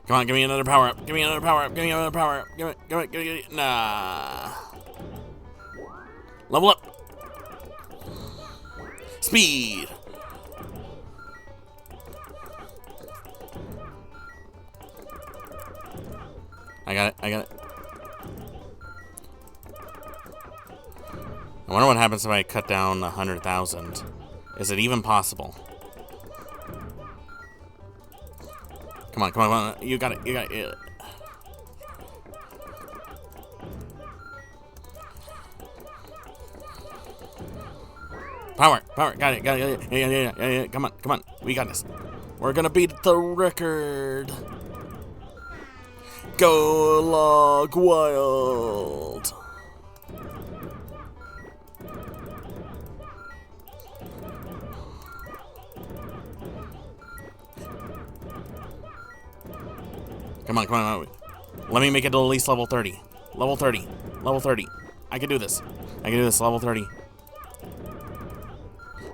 Come on, give me another power up. Give me another power up. Give me another power up. Give it, give it. Nah. Level up. Speed. I got it, I got it. I wonder what happens if I cut down 100,000. Is it even possible? Come on, come on, come on. You got it, you got it. Power, power, got it, got it, yeah. Come on, come on. We got this. We're gonna beat the record. Go Log Wild. Come on, come on. Let me make it to at least level 30. Level 30. Level 30. I can do this. I can do this. Level 30.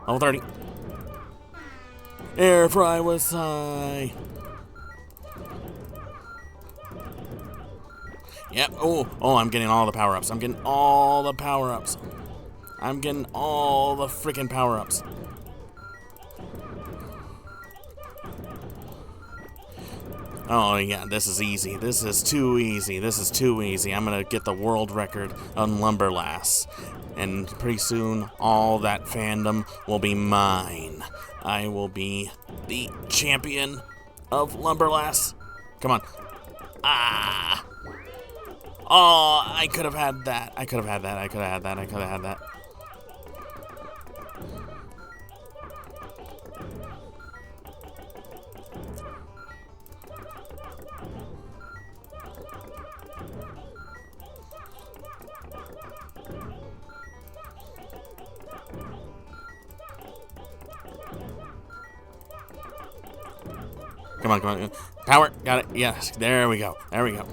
Level 30. Air fry was high. Yep. Oh, I'm getting all the power-ups. I'm getting all the power-ups. I'm getting all the freaking power-ups. Oh, yeah, this is easy. This is too easy. This is too easy. I'm gonna get the world record on Lumberlass. And pretty soon, all that fandom will be mine. I will be the champion of Lumberlass. Come on. Ah! Oh, I could have had that. I could have had that. I could have had that. I could have had that. Come on, come on. Power. Got it. Yes. There we go. There we go.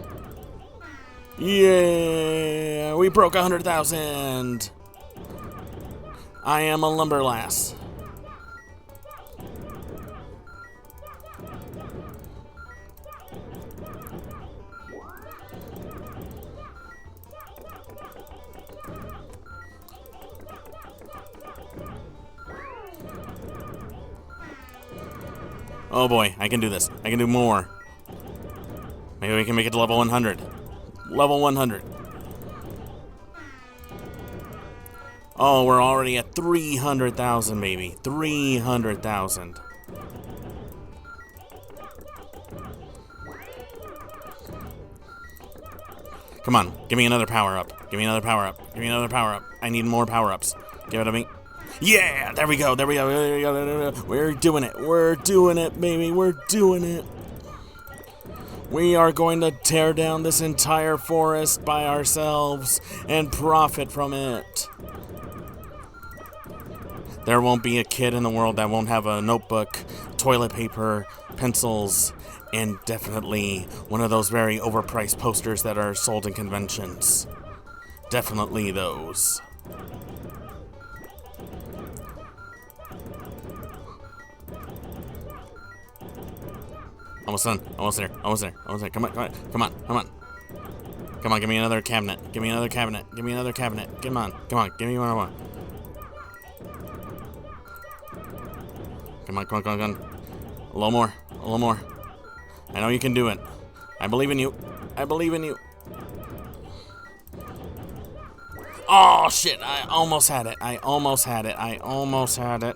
Yeah. We broke 100,000. I am a Lumberlass. Oh boy, I can do this. I can do more. Maybe we can make it to level 100. Level 100. Oh, we're already at 300,000, baby. 300,000. Come on, give me another power-up. Give me another power-up. Give me another power-up. I need more power-ups. Give it to me. Yeah, there we go, there we go, there we go, there we go. We're doing it, baby, we're doing it. We are going to tear down this entire forest by ourselves and profit from it. There won't be a kid in the world that won't have a notebook, toilet paper, pencils, and definitely one of those very overpriced posters that are sold in conventions. Definitely those. Almost done. Almost there. Almost there. Almost there. Come on. Come on. Come on. Come on. Come on. Give me another cabinet. Give me another cabinet. Give me another cabinet. Come on. Come on. Give me one more. Come on. Come on. Come on. Come on. A little more. A little more. I know you can do it. I believe in you. I believe in you. Oh, shit. I almost had it. I almost had it. I almost had it.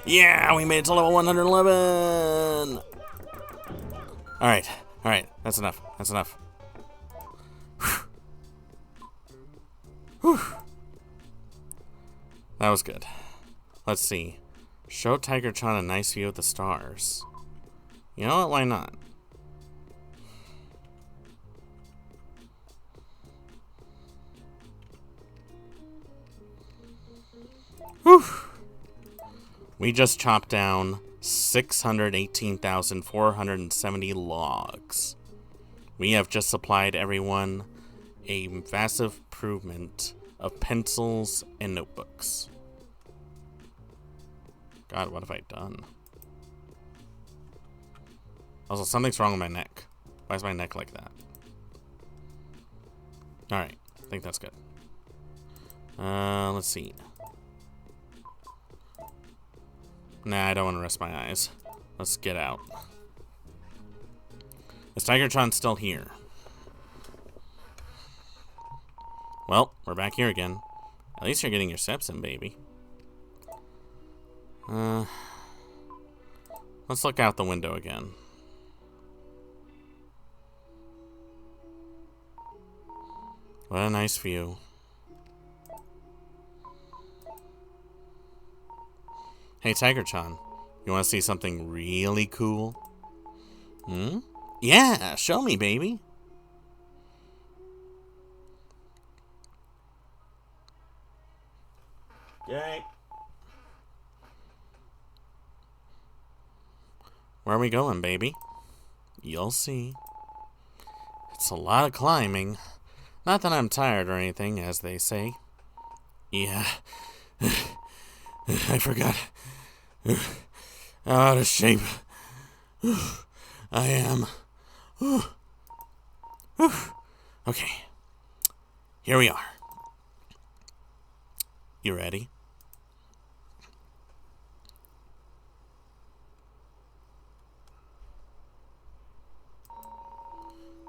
Yeah, we made it to level 111. All right. That's enough. That's enough. Whew. That was good. Let's see. Show Tiger-chan a nice view of the stars. You know what? Why not? Whew. We just chopped down 618,470 logs. We have just supplied everyone a massive improvement of pencils and notebooks. God, what have I done? Also, something's wrong with my neck. Why is my neck like that? Alright, I think that's good. Let's see. Nah, I don't want to rest my eyes. Let's get out. Is Tiger-chan still here? Well, we're back here again. At least you're getting your steps in, baby. Let's look out the window again. What a nice view. Hey, Tiger-chan, you want to see something really cool? Hmm? Yeah, show me, baby. Yay. Where are we going, baby? You'll see. It's a lot of climbing. Not that I'm tired or anything, as they say. Yeah. I forgot. How out of shape I am. Okay. Here we are. You ready?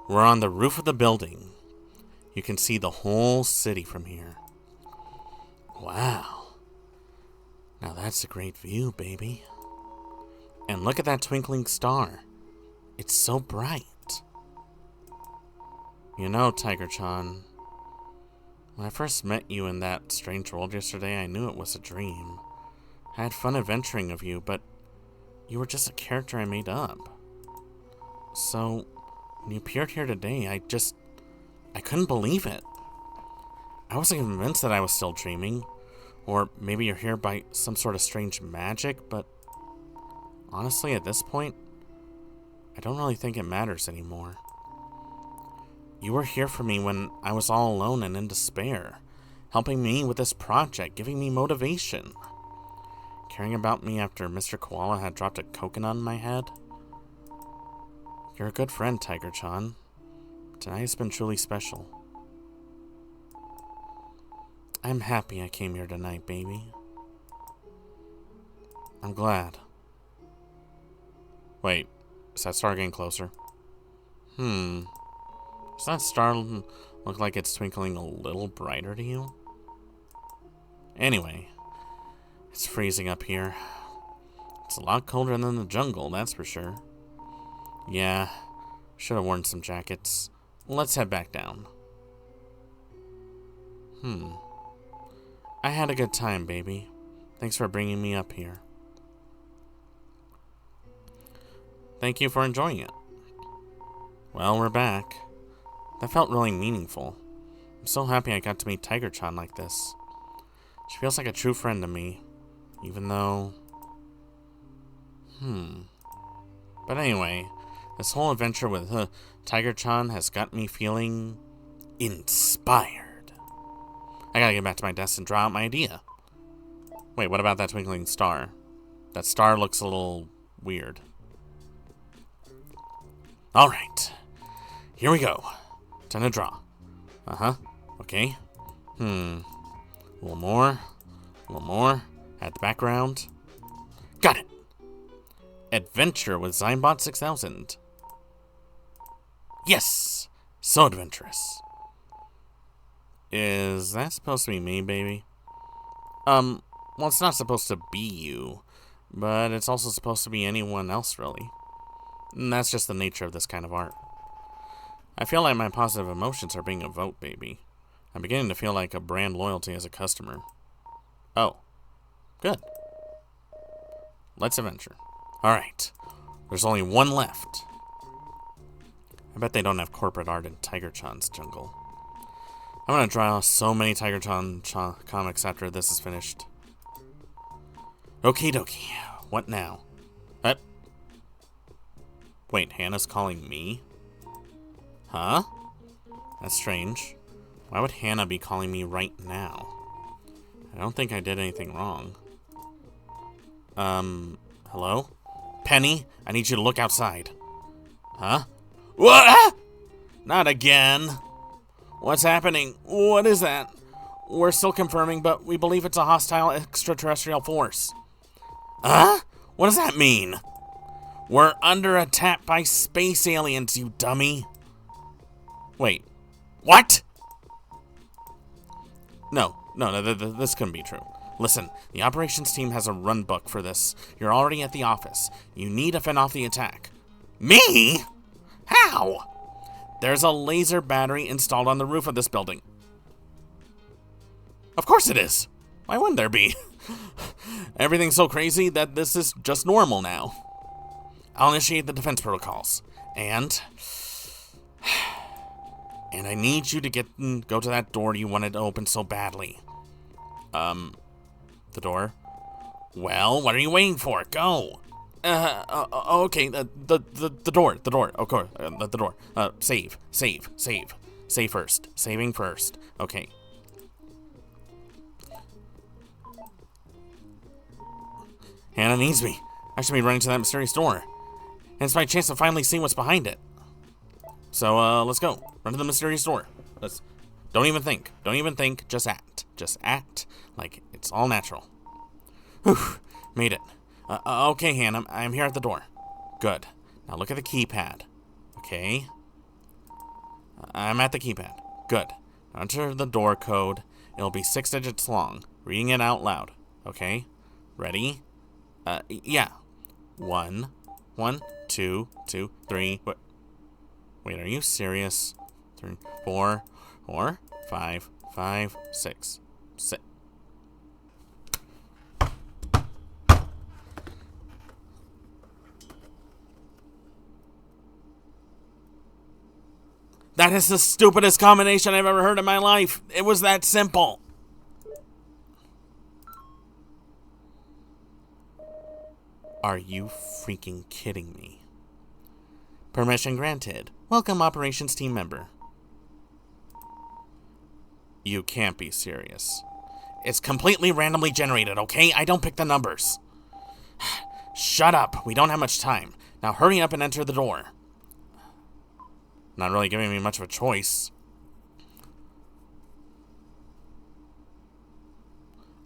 We're on the roof of the building. You can see the whole city from here. Wow. Now that's a great view, baby. And look at that twinkling star. It's so bright. You know, Tiger-chan, when I first met you in that strange world yesterday, I knew it was a dream. I had fun adventuring of you, but you were just a character I made up. So, when you appeared here today, I couldn't believe it. I wasn't convinced that I was still dreaming, or maybe you're here by some sort of strange magic, but honestly, at this point, I don't really think it matters anymore. You were here for me when I was all alone and in despair, helping me with this project, giving me motivation. Caring about me after Mr. Koala had dropped a coconut on my head. You're a good friend, Tiger-chan. Tonight has been truly special. I'm happy I came here tonight, baby. I'm glad. Wait, is that star getting closer? Does that star look like it's twinkling a little brighter to you? Anyway, it's freezing up here. It's a lot colder than the jungle, that's for sure. Yeah, should have worn some jackets. Let's head back down. I had a good time, baby. Thanks for bringing me up here. Thank you for enjoying it. Well, we're back. That felt really meaningful. I'm so happy I got to meet Tiger-chan like this. She feels like a true friend to me, even though... But anyway, this whole adventure with Tiger-chan has got me feeling inspired. I gotta get back to my desk and draw out my idea. Wait, what about that twinkling star? That star looks a little weird. Alright, here we go. Time to draw. Okay. A little more. Add the background. Got it! Adventure with Zymbot 6000. Yes! So adventurous. Is that supposed to be me, baby? Well, it's not supposed to be you, but it's also supposed to be anyone else, really. And that's just the nature of this kind of art. I feel like my positive emotions are being evoked, baby. I'm beginning to feel like a brand loyalty as a customer. Oh. Good. Let's adventure. Alright. There's only one left. I bet they don't have corporate art in Tiger-chan's jungle. I'm gonna draw so many Tiger-chan comics after this is finished. Okie dokie. What now? Wait, Hannah's calling me? Huh? That's strange. Why would Hannah be calling me right now? I don't think I did anything wrong. Hello? Penny, I need you to look outside. Huh? What? Not again. What's happening? What is that? We're still confirming, but we believe it's a hostile extraterrestrial force. Huh? What does that mean? We're under attack by space aliens, you dummy. Wait. What? No, this couldn't be true. Listen, the operations team has a run book for this. You're already at the office. You need to fend off the attack. Me? How? There's a laser battery installed on the roof of this building. Of course it is. Why wouldn't there be? Everything's so crazy that this is just normal now. I'll initiate the defense protocols. And I need you to go to that door you wanted to open so badly. The door? Well, what are you waiting for? Go! Okay, the door, of course, the door. Save. Save first. Saving first. Okay. Hannah needs me. I should be running to that mysterious door. And it's my chance to finally see what's behind it. So, let's go. Run to the mysterious door. Don't even think. Don't even think. Just act. Just act like it's all natural. Whew. Made it. Okay, Hannah. I'm here at the door. Good. Now look at the keypad. Okay. I'm at the keypad. Good. Now enter the door code. It'll be 6 digits long. Reading it out loud. Okay. Ready? Yeah. 1, 1, 2, 2, 3. Wait, are you serious? 3, 4, 4, 5, 5, 6, 6. That is the stupidest combination I've ever heard in my life. It was that simple. Are you freaking kidding me? Permission granted. Welcome, operations team member. You can't be serious. It's completely randomly generated, okay? I don't pick the numbers. Shut up. We don't have much time. Now hurry up and enter the door. Not really giving me much of a choice.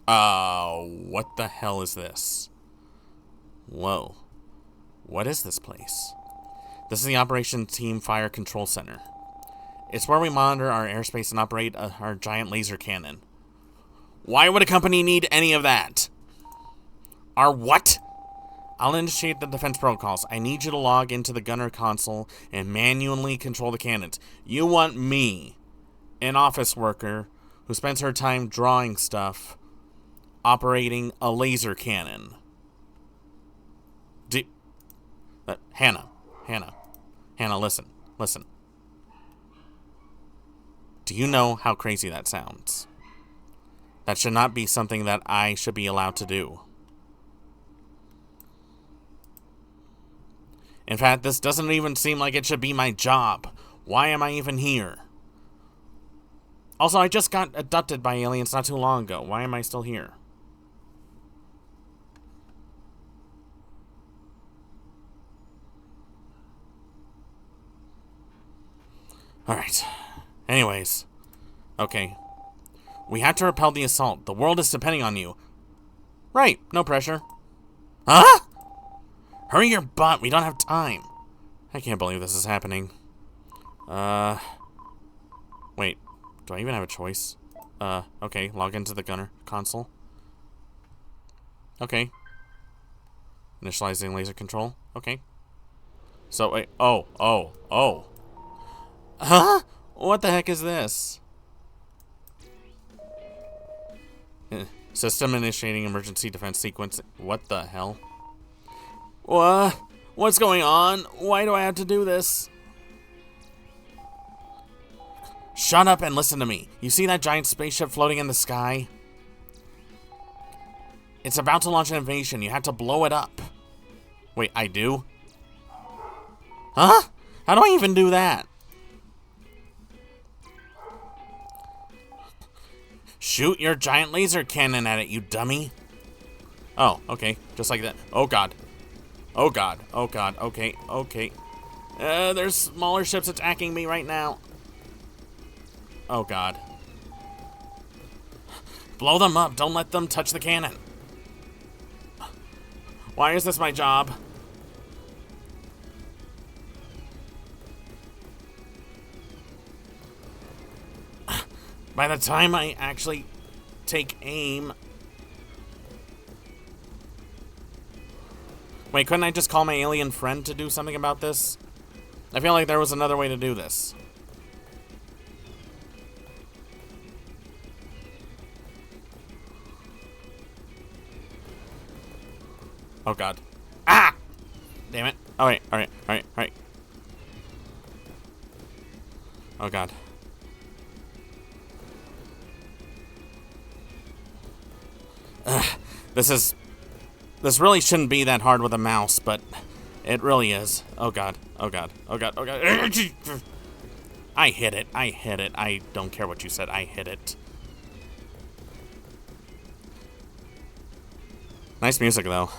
What the hell is this? Whoa. What is this place? This is the Operations Team Fire Control Center. It's where we monitor our airspace and operate our giant laser cannon. Why would a company need any of that? Our what? I'll initiate the defense protocols. I need you to log into the gunner console and manually control the cannons. You want me, an office worker who spends her time drawing stuff, operating a laser cannon. Hannah, listen. Do you know how crazy that sounds? That should not be something that I should be allowed to do. In fact, this doesn't even seem like it should be my job. Why am I even here? Also, I just got abducted by aliens not too long ago. Why am I still here? Alright. Anyways. Okay. We have to repel the assault. The world is depending on you. Right. No pressure. Huh? Hurry your butt. We don't have time. I can't believe this is happening. Wait. Do I even have a choice? Okay. Log into the gunner console. Okay. Initializing laser control. Okay. So, wait. Oh. Huh? What the heck is this? System initiating emergency defense sequence. What the hell? What's going on? Why do I have to do this? Shut up and listen to me. You see that giant spaceship floating in the sky? It's about to launch an invasion. You have to blow it up. Wait, I do? Huh? How do I even do that? Shoot your giant laser cannon at it, you dummy. Oh, okay. Just like that. Oh, God. Oh, God. Oh, God. Okay. There's smaller ships attacking me right now. Oh, God. Blow them up. Don't let them touch the cannon. Why is this my job? By the time I actually take aim... Wait, couldn't I just call my alien friend to do something about this? I feel like there was another way to do this. Oh, God. Ah! Damn it. Alright. Oh, God. This really shouldn't be that hard with a mouse, but it really is. Oh, God. I hit it. I hit it. I don't care what you said. I hit it. Nice music, though.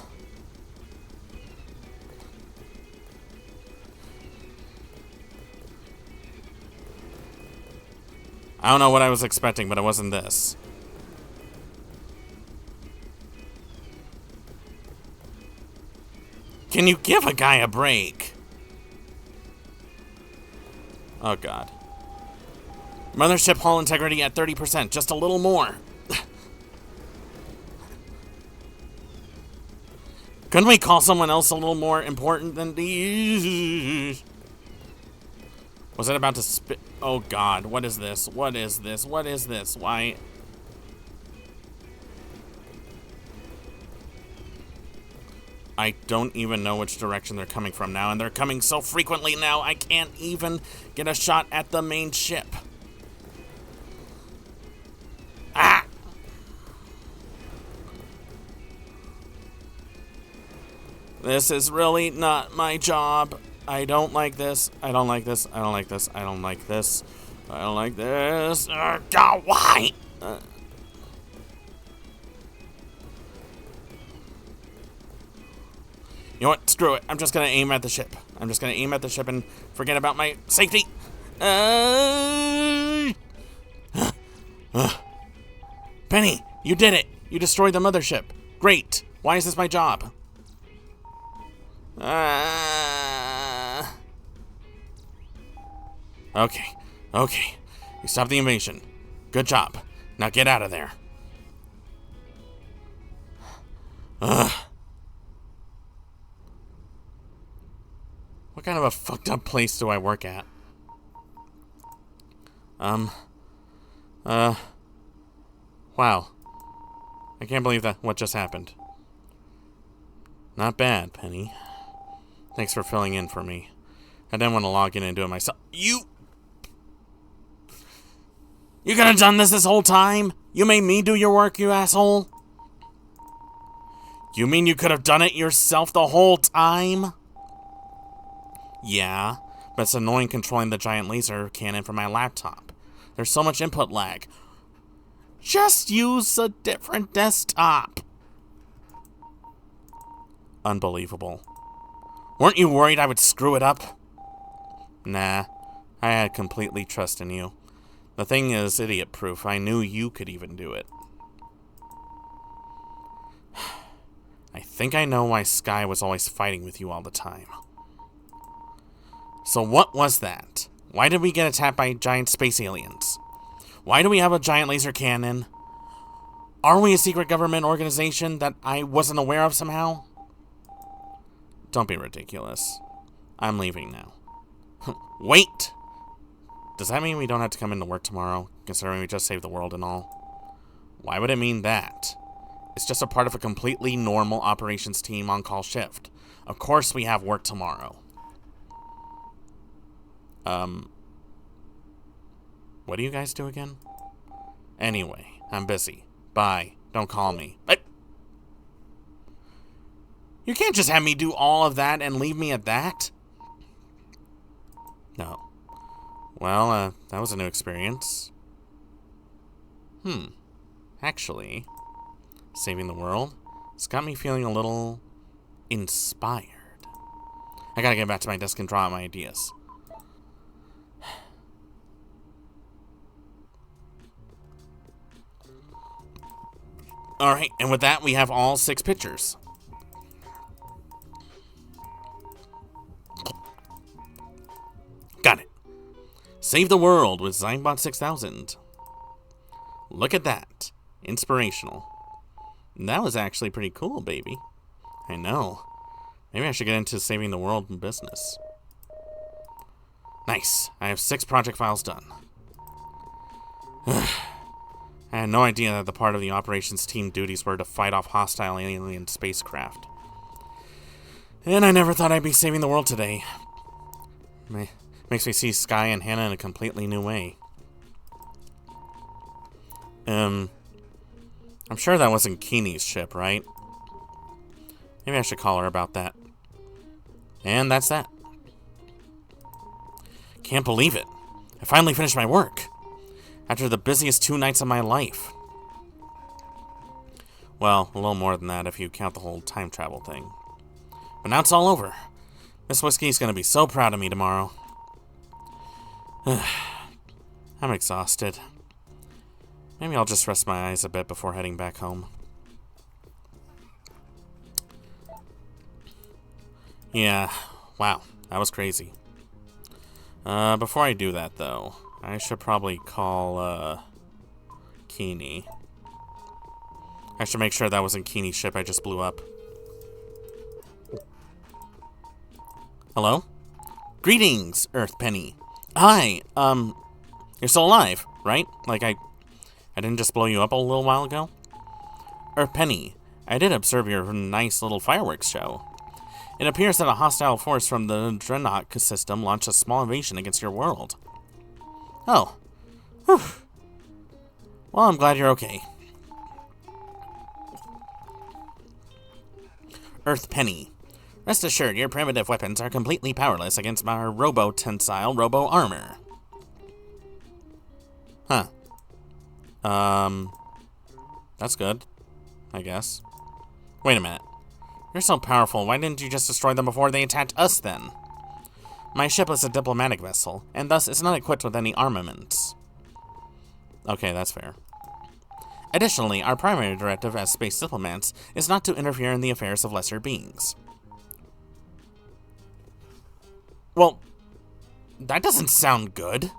I don't know what I was expecting, but it wasn't this. Can you give a guy a break? Oh, God. Mothership hull integrity at 30%. Just a little more. Couldn't we call someone else a little more important than these? Was it about to spit? Oh, God. What is this? What is this? What is this? Why? I don't even know which direction they're coming from now, and they're coming so frequently now, I can't even get a shot at the main ship. Ah! This is really not my job. I don't like this. I don't like this. I don't like this. I don't like this. I don't like this. God, why? You know what? Screw it. I'm just going to aim at the ship. I'm just going to aim at the ship and forget about my safety. Penny, you did it. You destroyed the mothership. Great. Why is this my job? Okay. Okay. You stopped the invasion. Good job. Now get out of there. What kind of a fucked up place do I work at? Wow. I can't believe that what just happened. Not bad, Penny. Thanks for filling in for me. I didn't want to log in and do it myself. You could have done this whole time? You made me do your work, you asshole? You mean you could have done it yourself the whole time? Yeah, but it's annoying controlling the giant laser cannon from my laptop. There's so much input lag. Just use a different desktop. Unbelievable. Weren't you worried I would screw it up? Nah, I had completely trust in you. The thing is idiot-proof. I knew you could even do it. I think I know why Sky was always fighting with you all the time. So what was that? Why did we get attacked by giant space aliens? Why do we have a giant laser cannon? Are we a secret government organization that I wasn't aware of somehow? Don't be ridiculous. I'm leaving now. Wait! Does that mean we don't have to come into work tomorrow, considering we just saved the world and all? Why would it mean that? It's just a part of a completely normal operations team on-call shift. Of course we have work tomorrow. What do you guys do again? Anyway, I'm busy. Bye. Don't call me. But you can't just have me do all of that and leave me at that. No. Well, that was a new experience. Actually, saving the world, it's got me feeling a little inspired. I gotta get back to my desk and draw out my ideas. Alright, and with that, we have all 6 pictures. Got it. Save the world with Zynbot 6000. Look at that. Inspirational. That was actually pretty cool, baby. I know. Maybe I should get into saving the world in business. Nice. I have 6 project files done. I had no idea that the part of the operations team duties were to fight off hostile alien spacecraft. And I never thought I'd be saving the world today. Makes me see Sky and Hannah in a completely new way. I'm sure that wasn't Keeney's ship, right? Maybe I should call her about that. And that's that. Can't believe it. I finally finished my work. After the busiest 2 nights of my life. Well, a little more than that if you count the whole time travel thing. But now it's all over. Miss Whiskey's gonna be so proud of me tomorrow. I'm exhausted. Maybe I'll just rest my eyes a bit before heading back home. Yeah, wow, that was crazy. Before I do that, though, I should probably call, Keeney. I should make sure that wasn't Keeney's ship I just blew up. Hello? Greetings, Earth Penny. Hi, you're still alive, right? Like, I didn't just blow you up a little while ago? Earth Penny, I did observe your nice little fireworks show. It appears that a hostile force from the Dreadnought system launched a small invasion against your world. Oh. Whew. Well, I'm glad you're okay. Earth Penny. Rest assured, your primitive weapons are completely powerless against our robo-tensile robo-armor. Huh. That's good, I guess. Wait a minute. You're so powerful, why didn't you just destroy them before they attacked us then? My ship is a diplomatic vessel, and thus is not equipped with any armaments. Okay, that's fair. Additionally, our primary directive as space diplomats is not to interfere in the affairs of lesser beings. Well, that doesn't sound good.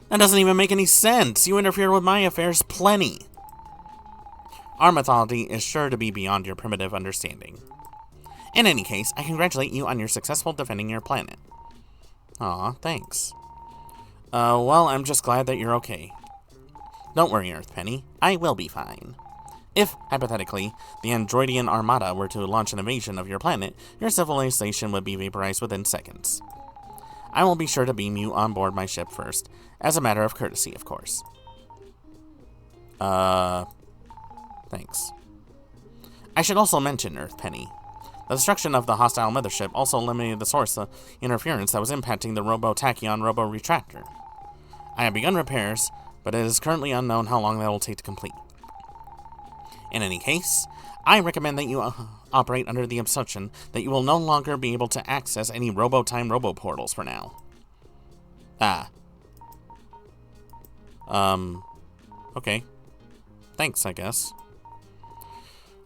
That doesn't even make any sense. You interfere with my affairs plenty. Our mythology is sure to be beyond your primitive understanding. In any case, I congratulate you on your successful defending your planet. Aw, thanks. Well, I'm just glad that you're okay. Don't worry, Earth Penny. I will be fine. If, hypothetically, the Androidian Armada were to launch an invasion of your planet, your civilization would be vaporized within seconds. I will be sure to beam you on board my ship first, as a matter of courtesy, of course. Thanks. I should also mention, Earth Penny. The destruction of the hostile mothership also eliminated the source of interference that was impacting the Robo-Tachyon Robo-Retractor. I have begun repairs, but it is currently unknown how long that will take to complete. In any case, I recommend that you operate under the assumption that you will no longer be able to access any Robo-Time Robo-Portals for now. Okay. Thanks, I guess.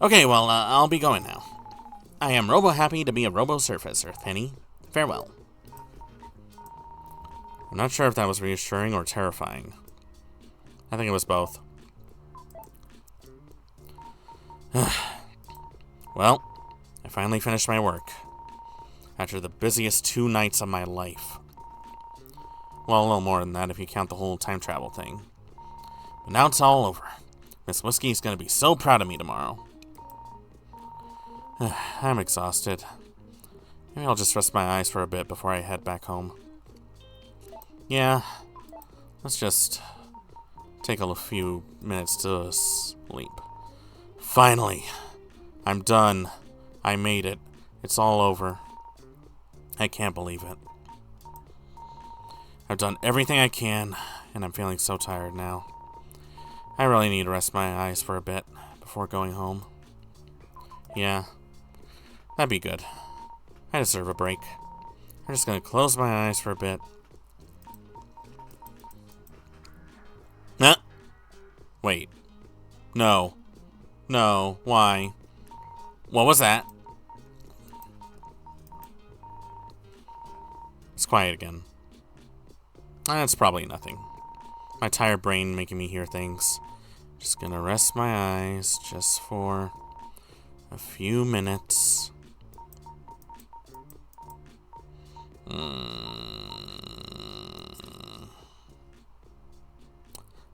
Okay, well, I'll be going now. I am robo-happy to be a robo-surface, Earth Penny. Farewell. I'm not sure if that was reassuring or terrifying. I think it was both. Well, I finally finished my work. After the busiest 2 nights of my life. Well, a little more than that if you count the whole time travel thing. But now it's all over. Miss Whiskey's gonna be so proud of me tomorrow. I'm exhausted. Maybe I'll just rest my eyes for a bit before I head back home. Yeah, let's just take a few minutes to sleep. Finally, I'm done. I made it. It's all over. I can't believe it. I've done everything I can, and I'm feeling so tired now. I really need to rest my eyes for a bit before going home. Yeah, that'd be good. I deserve a break. I'm just gonna close my eyes for a bit. Nah. Wait. No. No. Why? What was that? It's quiet again. That's probably nothing. My tired brain making me hear things. Just gonna rest my eyes just for a few minutes.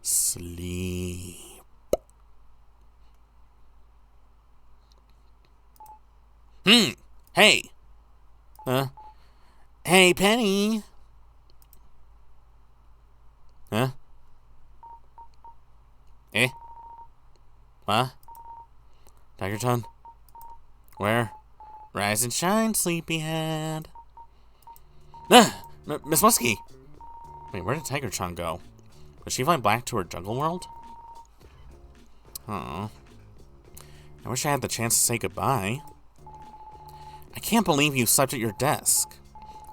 Sleep. Hey. Hey, Penny. Huh? Eh? What? Tiger Ton? Where? Rise and shine, sleepyhead. Miss Whiskey! Wait, where did Tiger-chan go? Did she fly back to her jungle world? Oh. I wish I had the chance to say goodbye. I can't believe you slept at your desk.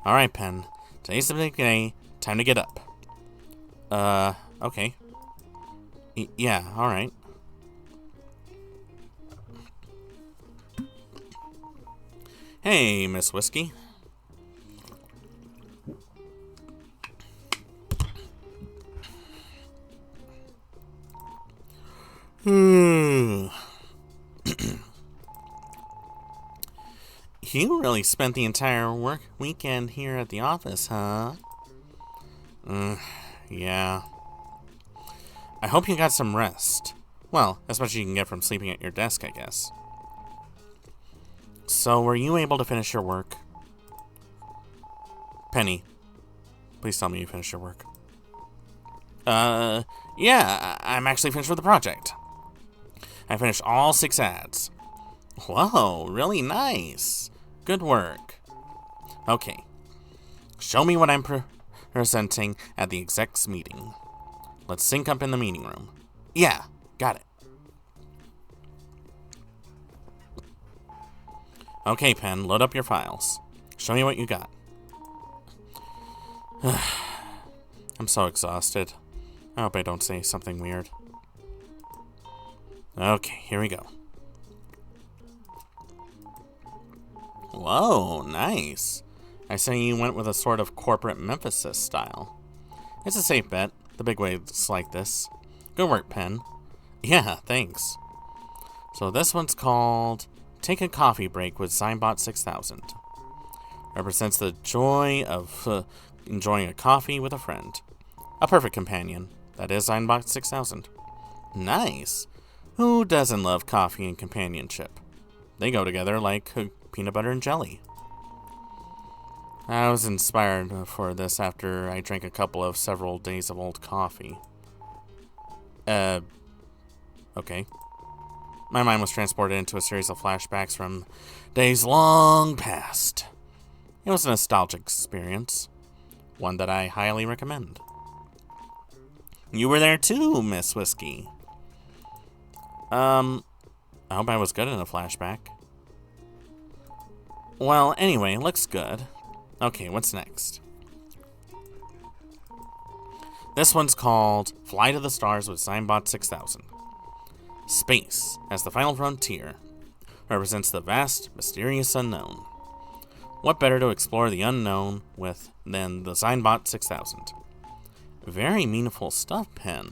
Alright, Pen. Today's the big day. Time to get up. Okay. Yeah, alright. Hey, Miss Whiskey. You really spent the entire work weekend here at the office, huh? Yeah. I hope you got some rest. Well, as much as you can get from sleeping at your desk, I guess. So, were you able to finish your work? Penny, please tell me you finished your work. Yeah, I'm actually finished with the project. I finished all 6 ads. Whoa, really nice. Good work. Okay. Show me what I'm presenting at the execs meeting. Let's sync up in the meeting room. Yeah, got it. Okay, Pen, load up your files. Show me what you got. I'm so exhausted. I hope I don't say something weird. Okay, here we go. Whoa, nice. I say you went with a sort of corporate Memphis style. It's a safe bet. The big waves like this. Good work, Pen. Yeah, thanks. So this one's called Take a Coffee Break with Zymbot 6000. Represents the joy of enjoying a coffee with a friend. A perfect companion. That is Zymbot 6000. Nice. Who doesn't love coffee and companionship? They go together like peanut butter and jelly. I was inspired for this after I drank a couple of several days of old coffee. Okay. My mind was transported into a series of flashbacks from days long past. It was a nostalgic experience. One that I highly recommend. You were there too, Miss Whiskey. I hope I was good in a flashback. Well, anyway, looks good. Okay, what's next? This one's called Fly to the Stars with Zymbot 6000. Space, as the final frontier, represents the vast, mysterious unknown. What better to explore the unknown with than the Zymbot 6000? Very meaningful stuff, Pen.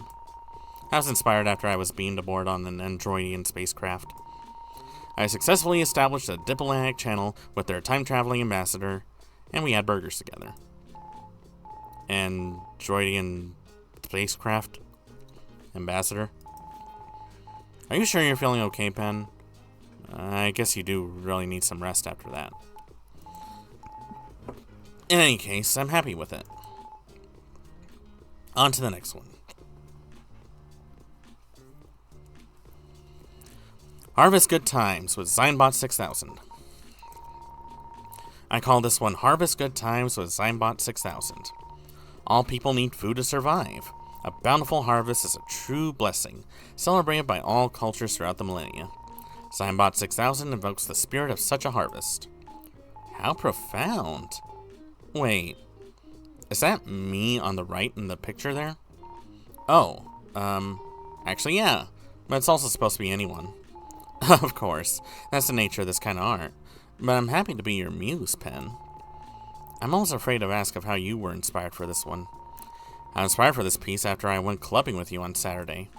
I was inspired after I was beamed aboard on an Androidian spacecraft. I successfully established a diplomatic channel with their time-traveling ambassador, and we had burgers together. Androidian spacecraft ambassador? Are you sure you're feeling okay, Pen? I guess you do really need some rest after that. In any case, I'm happy with it. On to the next one. Harvest Good Times with Zymbot 6000. I call this one Harvest Good Times with Zymbot 6000. All people need food to survive. A bountiful harvest is a true blessing, celebrated by all cultures throughout the millennia. Zymbot 6000 invokes the spirit of such a harvest. How profound. Wait, is that me on the right in the picture there? Oh, actually yeah, but it's also supposed to be anyone. Of course, that's the nature of this kind of art, but I'm happy to be your muse, Pen. I'm almost afraid to ask of how you were inspired for this one. I was inspired for this piece after I went clubbing with you on Saturday.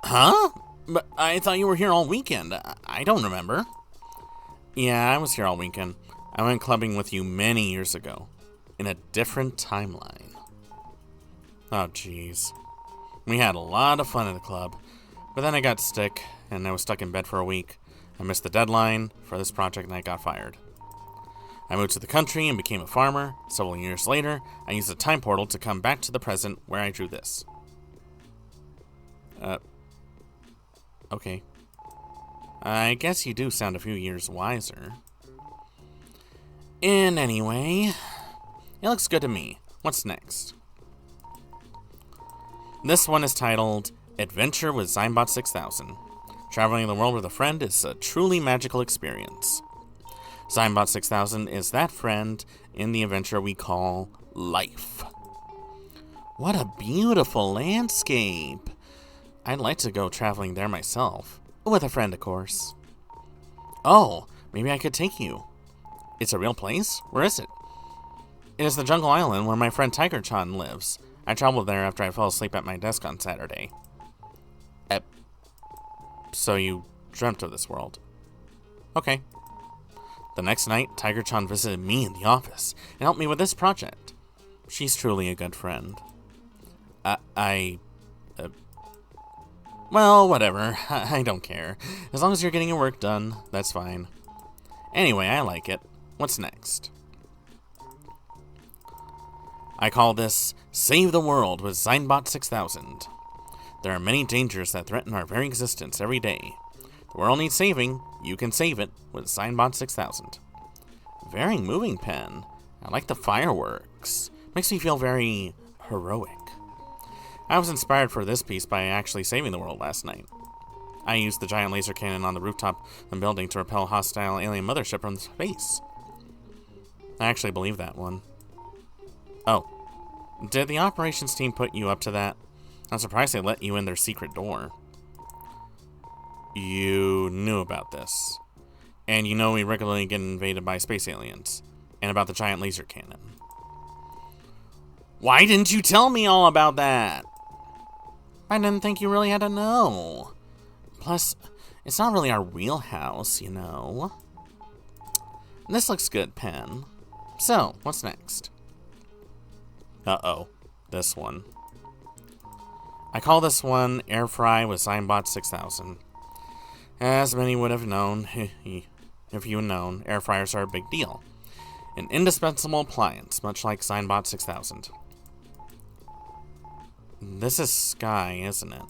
Huh? But I thought you were here all weekend. I don't remember. Yeah, I was here all weekend. I went clubbing with you many years ago, in a different timeline. Oh, jeez. We had a lot of fun at the club, but then I got sick, and I was stuck in bed for a week. I missed the deadline for this project, and I got fired. I moved to the country and became a farmer. Several years later, I used a time portal to come back to the present, where I drew this. Okay. I guess you do sound a few years wiser. In any way, It looks good to me. What's next? This one is titled Adventure with Zymbot 6000. Traveling the world with a friend is a truly magical experience. Zymbot 6000 is that friend in the adventure we call life. What a beautiful landscape. I'd like to go traveling there myself. With a friend, of course. Oh, maybe I could take you. It's a real place? Where is it? It is the jungle island where my friend Tiger-chan lives. I traveled there after I fell asleep at my desk on Saturday. So you dreamt of this world. Okay. The next night, Tiger-chan visited me in the office and helped me with this project. She's truly a good friend. Well, whatever. I don't care. As long as you're getting your work done, that's fine. Anyway, I like it. What's next? I call this Save the World with Zymbot 6000. There are many dangers that threaten our very existence every day. The world needs saving. You can save it with Zymbot 6000. Very moving pen. I like the fireworks. Makes me feel very heroic. I was inspired for this piece by actually saving the world last night. I used the giant laser cannon on the rooftop of the building to repel a hostile alien mothership from space. I actually believe that one. Oh. Did the operations team put you up to that? I'm surprised they let you in their secret door. You knew about this. And you know we regularly get invaded by space aliens. And about the giant laser cannon. Why didn't you tell me all about that? I didn't think you really had to know. Plus, it's not really our wheelhouse, you know. This looks good, Pen. So, what's next? Uh-oh. This one. I call this one Air Fry with Zymbot 6000. As many would have known, if you had known, air fryers are a big deal. An indispensable appliance, much like Zymbot 6000. This is Sky, isn't it?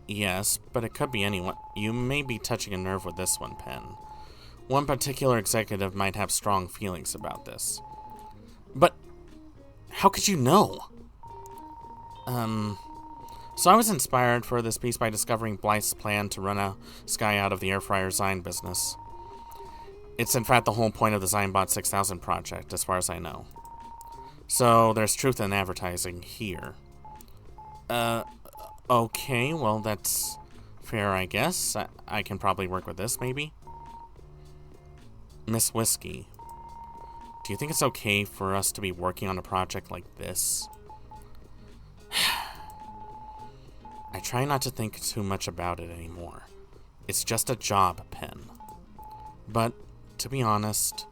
Yes, but it could be anyone. You may be touching a nerve with this one, Pen. One particular executive might have strong feelings about this. But how could you know? So I was inspired for this piece by discovering Blythe's plan to run Sky out of the air fryer Zyme business. It's in fact the whole point of the Zymbot 6000 project, as far as I know. So there's truth in advertising here. Okay, well that's fair, I guess. I can probably work with this, maybe? Miss Whiskey, do you think it's okay for us to be working on a project like this? I try not to think too much about it anymore. It's just a job, Pen. But, to be honest...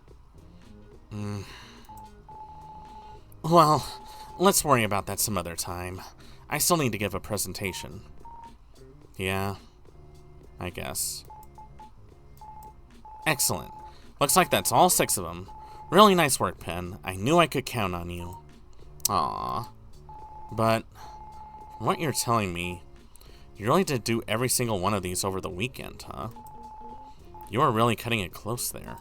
Well, let's worry about that some other time. I still need to give a presentation. Yeah, I guess. Excellent. Looks like that's all 6 of them. Really nice work, Pen. I knew I could count on you. Aww. But, from what you're telling me, you really did do every single one of these over the weekend, huh? You were really cutting it close there.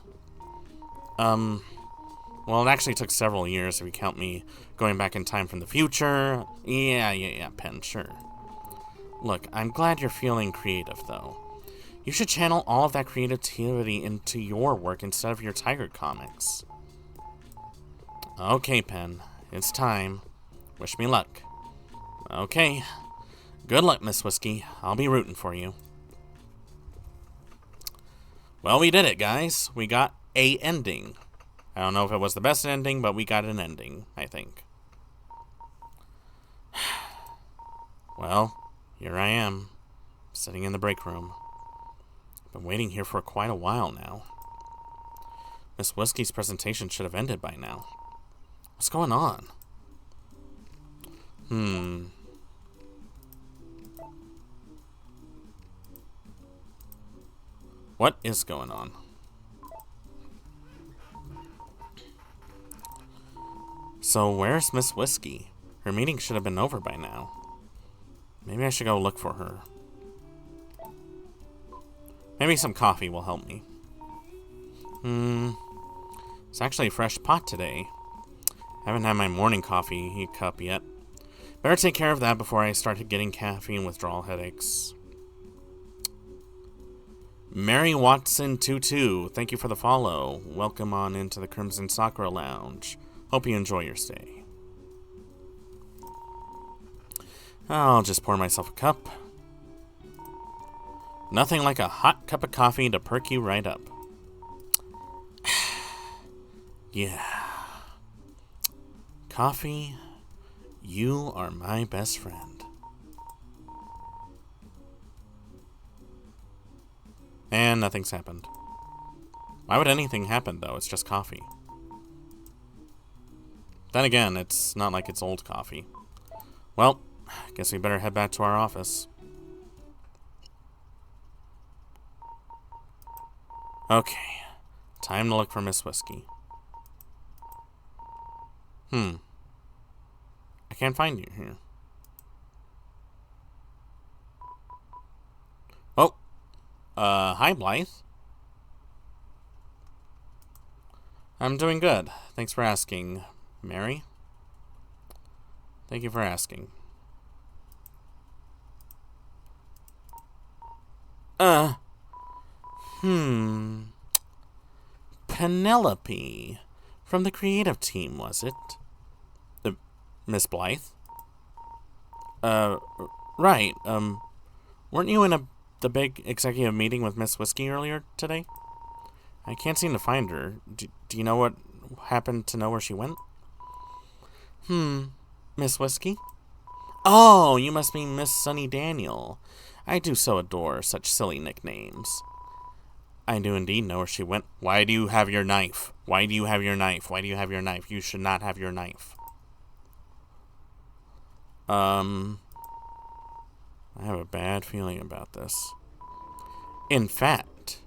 Well, it actually took several years if you count me going back in time from the future. Yeah, Pen, sure. Look, I'm glad you're feeling creative, though. You should channel all of that creativity into your work instead of your Tiger comics. Okay, Pen, it's time. Wish me luck. Okay. Good luck, Miss Whiskey. I'll be rooting for you. Well, we did it, guys. We got a ending. I don't know if it was the best ending, but we got an ending, I think. Well, here I am, sitting in the break room. Been waiting here for quite a while now. Miss Whiskey's presentation should have ended by now. What's going on? What is going on? So where's Miss Whiskey? Her meeting should have been over by now. Maybe I should go look for her. Maybe some coffee will help me. It's actually a fresh pot today. Haven't had my morning coffee cup yet. Better take care of that before I start getting caffeine withdrawal headaches. Mary Watson 22, thank you for the follow. Welcome on into the Crimson Sakura Lounge. Hope you enjoy your stay. I'll just pour myself a cup. Nothing like a hot cup of coffee to perk you right up. Yeah. Coffee, you are my best friend. And nothing's happened. Why would anything happen, though? It's just coffee. Then again, it's not like it's old coffee. Well, guess we better head back to our office. Okay, time to look for Miss Whiskey. I can't find you here. Oh, hi Blythe. I'm doing good. Thanks for asking, Mary. Thank you for asking. Penelope. From the creative team, was it? Miss Blythe? Right. Weren't you in the big executive meeting with Miss Whiskey earlier today? I can't seem to find her. Do you know what happened to know where she went? Miss Whiskey? Oh, you must be Miss Sunny Daniel. I do so adore such silly nicknames. I do indeed know where she went. Why do you have your knife? Why do you have your knife? Why do you have your knife? You should not have your knife. I have a bad feeling about this. In fact,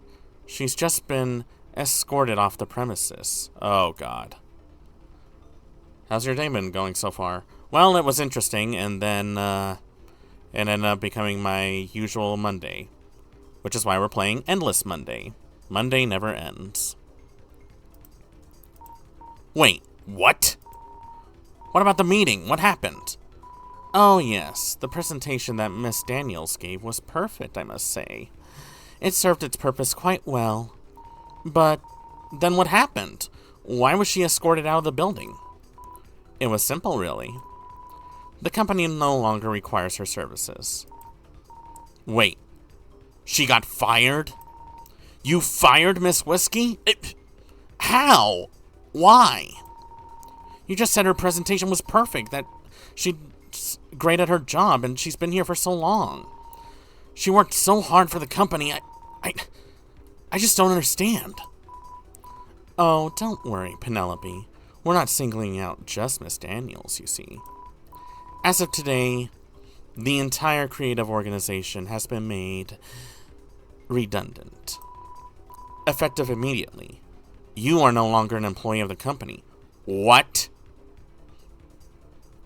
she's just been escorted off the premises. Oh, God. How's your day been going so far? Well, it was interesting, and then, it ended up becoming my usual Monday. Which is why we're playing Endless Monday. Monday never ends. Wait, what? What about the meeting? What happened? Oh, yes. The presentation that Miss Daniels gave was perfect, I must say. It served its purpose quite well. But then what happened? Why was she escorted out of the building? It was simple, really. The company no longer requires her services. Wait. She got fired? You fired Miss Whiskey? How? Why? You just said her presentation was perfect, that she's great at her job, and she's been here for so long. She worked so hard for the company, I just don't understand. Oh, don't worry, Penelope. We're not singling out just Miss Daniels, you see. As of today, the entire creative organization has been made redundant. Effective immediately. You are no longer an employee of the company. What?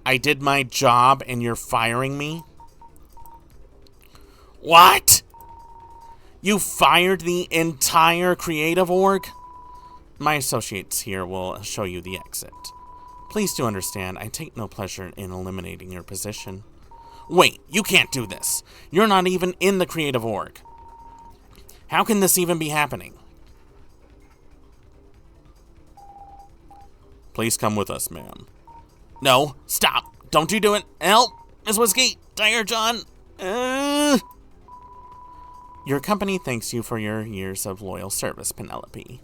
I did my job and you're firing me? What? You fired the entire creative org? My associates here will show you the exit. Please do understand, I take no pleasure in eliminating your position. Wait, you can't do this. You're not even in the creative org. How can this even be happening? Please come with us, ma'am. No, stop. Don't you do it. Help, Miss Whiskey. Tiger John. Your company thanks you for your years of loyal service, Penelope.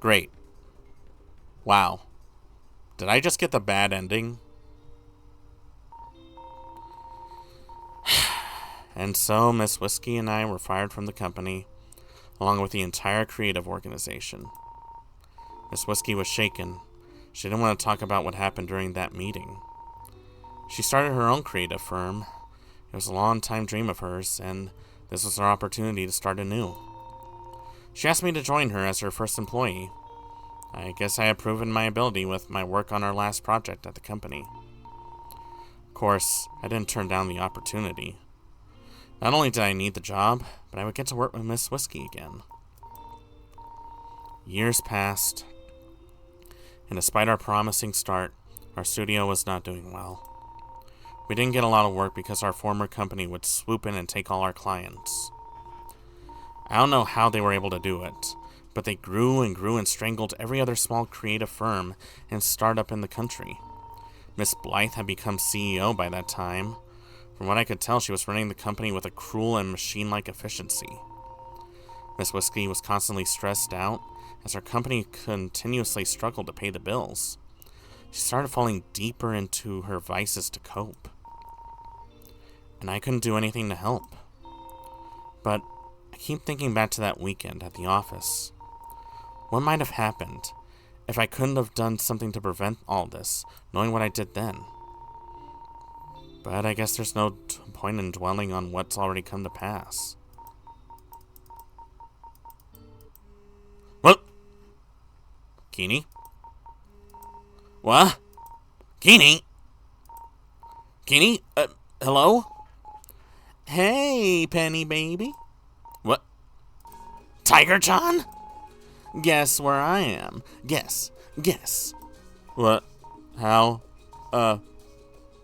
Great. Wow. Did I just get the bad ending? And so Miss Whiskey and I were fired from the company, along with the entire creative organization. Miss Whiskey was shaken. She didn't want to talk about what happened during that meeting. She started her own creative firm. It was a long-time dream of hers, and this was her opportunity to start anew. She asked me to join her as her first employee. I guess I have proven my ability with my work on our last project at the company. Of course, I didn't turn down the opportunity. Not only did I need the job, but I would get to work with Miss Whiskey again. Years passed, and despite our promising start, our studio was not doing well. We didn't get a lot of work because our former company would swoop in and take all our clients. I don't know how they were able to do it, but they grew and grew and strangled every other small creative firm and startup in the country. Miss Blythe had become CEO by that time. From what I could tell, she was running the company with a cruel and machine-like efficiency. Miss Whiskey was constantly stressed out as her company continuously struggled to pay the bills. She started falling deeper into her vices to cope. And I couldn't do anything to help. But I keep thinking back to that weekend at the office. What might have happened if I couldn't have done something to prevent all this, knowing what I did then? But I guess there's no point in dwelling on what's already come to pass. What? Keeney? What? Keeney? Keeney? Hello? Hey, Penny baby. What? Tiger-chan? Guess where I am. Guess. What? How?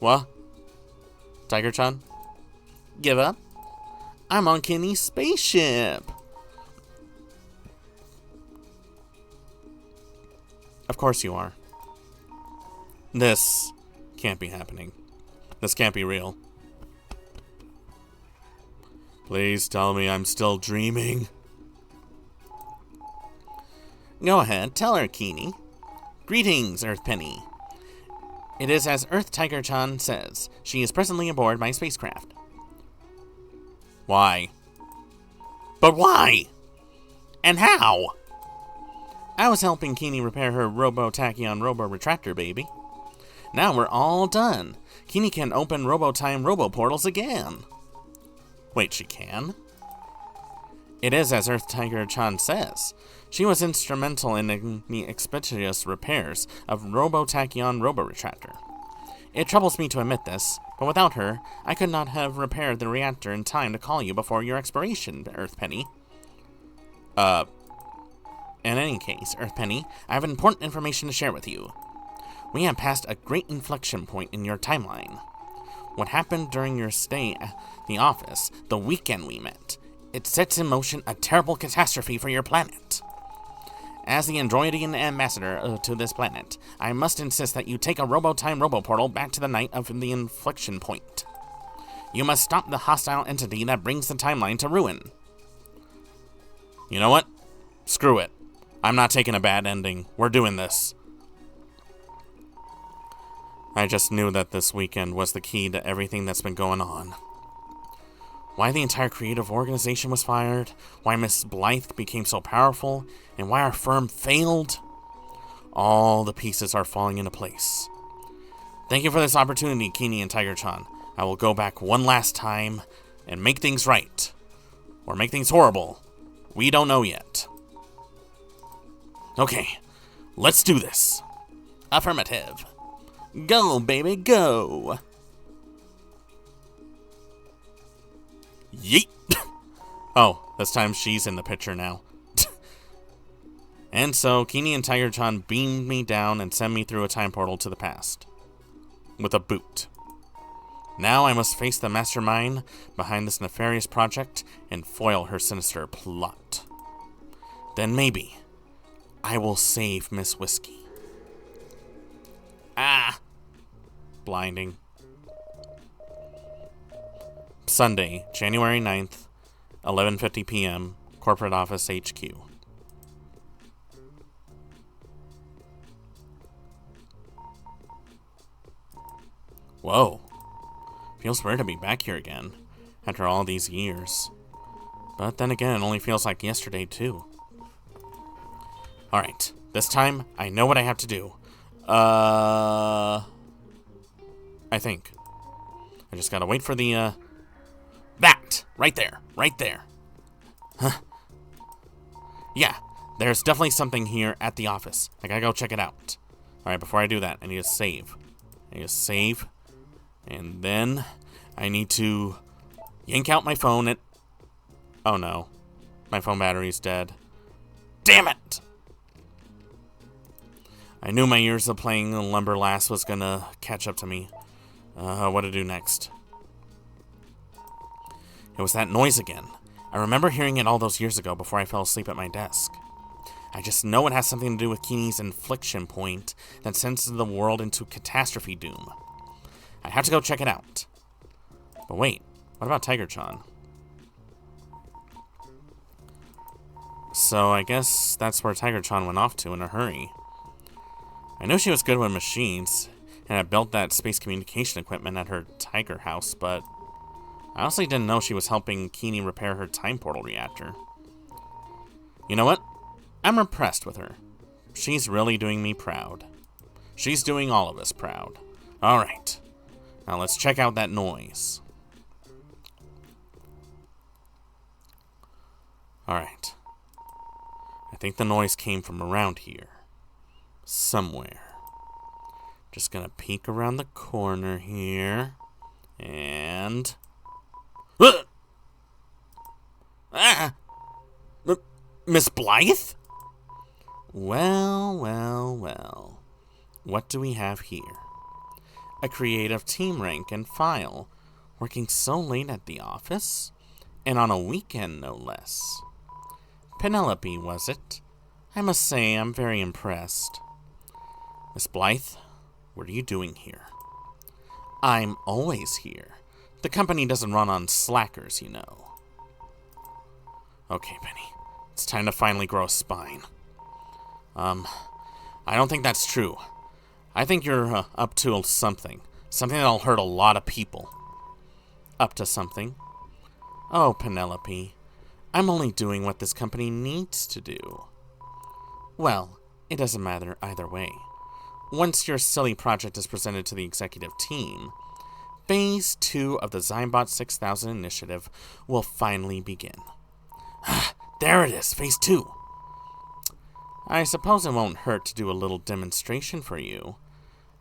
What? Tiger-chan? Give up? I'm on Kenny's spaceship. Of course you are. This can't be happening. This can't be real. Please tell me I'm still dreaming. Go ahead, tell her, Keeney. Greetings, Earth Penny. It is as Earth Tiger-chan says. She is presently aboard my spacecraft. Why? But why? And how? I was helping Keeney repair her Robo-Tachyon Robo-Retractor, baby. Now we're all done. Keeney can open Robo-Time Robo-Portals again. Wait, she can? It is as Earth Tiger-chan says. She was instrumental in the expeditious repairs of Robo-Tachyon Robo-Retractor. It troubles me to admit this, but without her, I could not have repaired the reactor in time to call you before your expiration, Earth Penny. In any case, Earth Penny, I have important information to share with you. We have passed a great inflection point in your timeline. What happened during your stay at the office, the weekend we met, it sets in motion a terrible catastrophe for your planet. As the Androidian ambassador to this planet, I must insist that you take a Robo-Time Robo-Portal back to the night of the inflection point. You must stop the hostile entity that brings the timeline to ruin. You know what? Screw it. I'm not taking a bad ending. We're doing this. I just knew that this weekend was the key to everything that's been going on. Why the entire creative organization was fired, why Miss Blythe became so powerful, and why our firm failed. All the pieces are falling into place. Thank you for this opportunity, Keeney and Tiger-chan. I will go back one last time and make things right. Or make things horrible. We don't know yet. Okay, let's do this. Affirmative. Go, baby, go. Yeet. Oh, this time she's in the picture now. And so, Keeney and Tiger-chan beamed me down and sent me through a time portal to the past. With a boot. Now I must face the mastermind behind this nefarious project and foil her sinister plot. Then maybe I will save Miss Whiskey. Ah! Blinding. Sunday, January 9th, 11:50 p.m., Corporate Office HQ. Whoa. Feels weird to be back here again, after all these years. But then again, it only feels like yesterday, too. Alright, this time, I know what I have to do. I think. I just gotta wait for the, that! Right there. Right there. Huh. Yeah, there's definitely something here at the office. I gotta go check it out. Alright, before I do that, I need to save. I need to save. And then I need to yank out my phone and... Oh no. My phone battery's dead. Damn it! I knew my years of playing Lumberlass was gonna catch up to me. What to do next? It was that noise again. I remember hearing it all those years ago before I fell asleep at my desk. I just know it has something to do with Keeney's infliction point that sends the world into catastrophe doom. I have to go check it out. But wait, what about Tiger-chan? So I guess that's where Tiger-chan went off to in a hurry. I knew she was good with machines, and had built that space communication equipment at her Tiger house, but I honestly didn't know she was helping Keeney repair her time portal reactor. You know what? I'm impressed with her. She's really doing me proud. She's doing all of us proud. Alright. Now let's check out that noise. Alright. I think the noise came from around here. Somewhere. Just gonna peek around the corner here. And... Miss Blythe? Well, well, well. What do we have here? A creative team rank and file, working so late at the office, and on a weekend no less. Penelope, was it? I must say I'm very impressed. Miss Blythe, what are you doing here? I'm always here. The company doesn't run on slackers, you know. Okay, Penny. It's time to finally grow a spine. I don't think that's true. I think you're up to something. Something that'll hurt a lot of people. Up to something? Oh, Penelope. I'm only doing what this company needs to do. Well, it doesn't matter either way. Once your silly project is presented to the executive team, Phase 2 of the Zymbot 6000 initiative will finally begin. There it is, Phase 2. I suppose it won't hurt to do a little demonstration for you.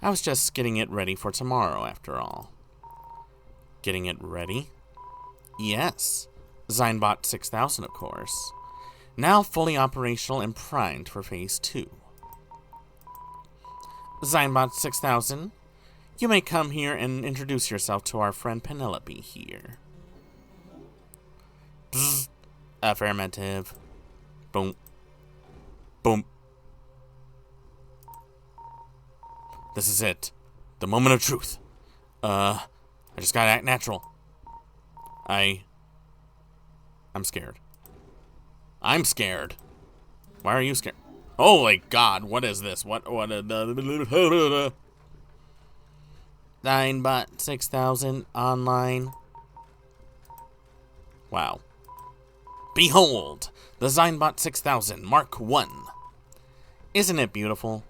I was just getting it ready for tomorrow, after all. Getting it ready? Yes. Zymbot 6000, of course. Now fully operational and primed for Phase 2. Zymbot 6000, you may come here and introduce yourself to our friend Penelope here. Bzz. Affirmative. Boom. Boom. This is it. The moment of truth. I just gotta act natural. I'm scared. I'm scared. Why are you scared? Oh my god, what is this? Zymbot 6000 online. Wow. Behold, the Zymbot 6000 Mark 1. Isn't it beautiful?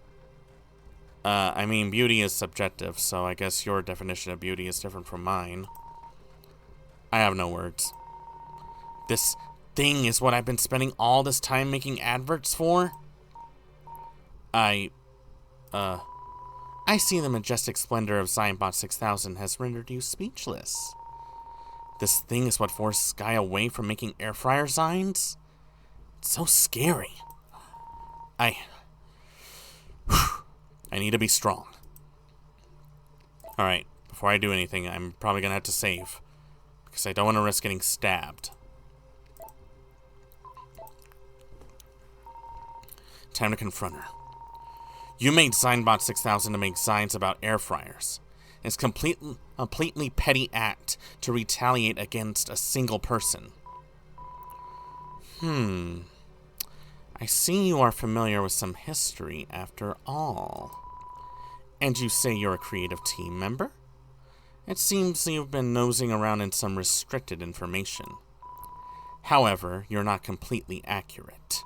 I mean, beauty is subjective, so I guess your definition of beauty is different from mine. I have no words. This thing is what I've been spending all this time making adverts for? I see the majestic splendor of Zymbot 6000 has rendered you speechless. This thing is what forced Sky away from making air fryer signs? It's so scary. I need to be strong. Alright, before I do anything, I'm probably gonna have to save. Because I don't want to risk getting stabbed. Time to confront her. You made Zymbot 6000 to make signs about air fryers. It's completely petty act to retaliate against a single person. I see you are familiar with some history after all. And you say you're a creative team member? It seems you've been nosing around in some restricted information. However, you're not completely accurate.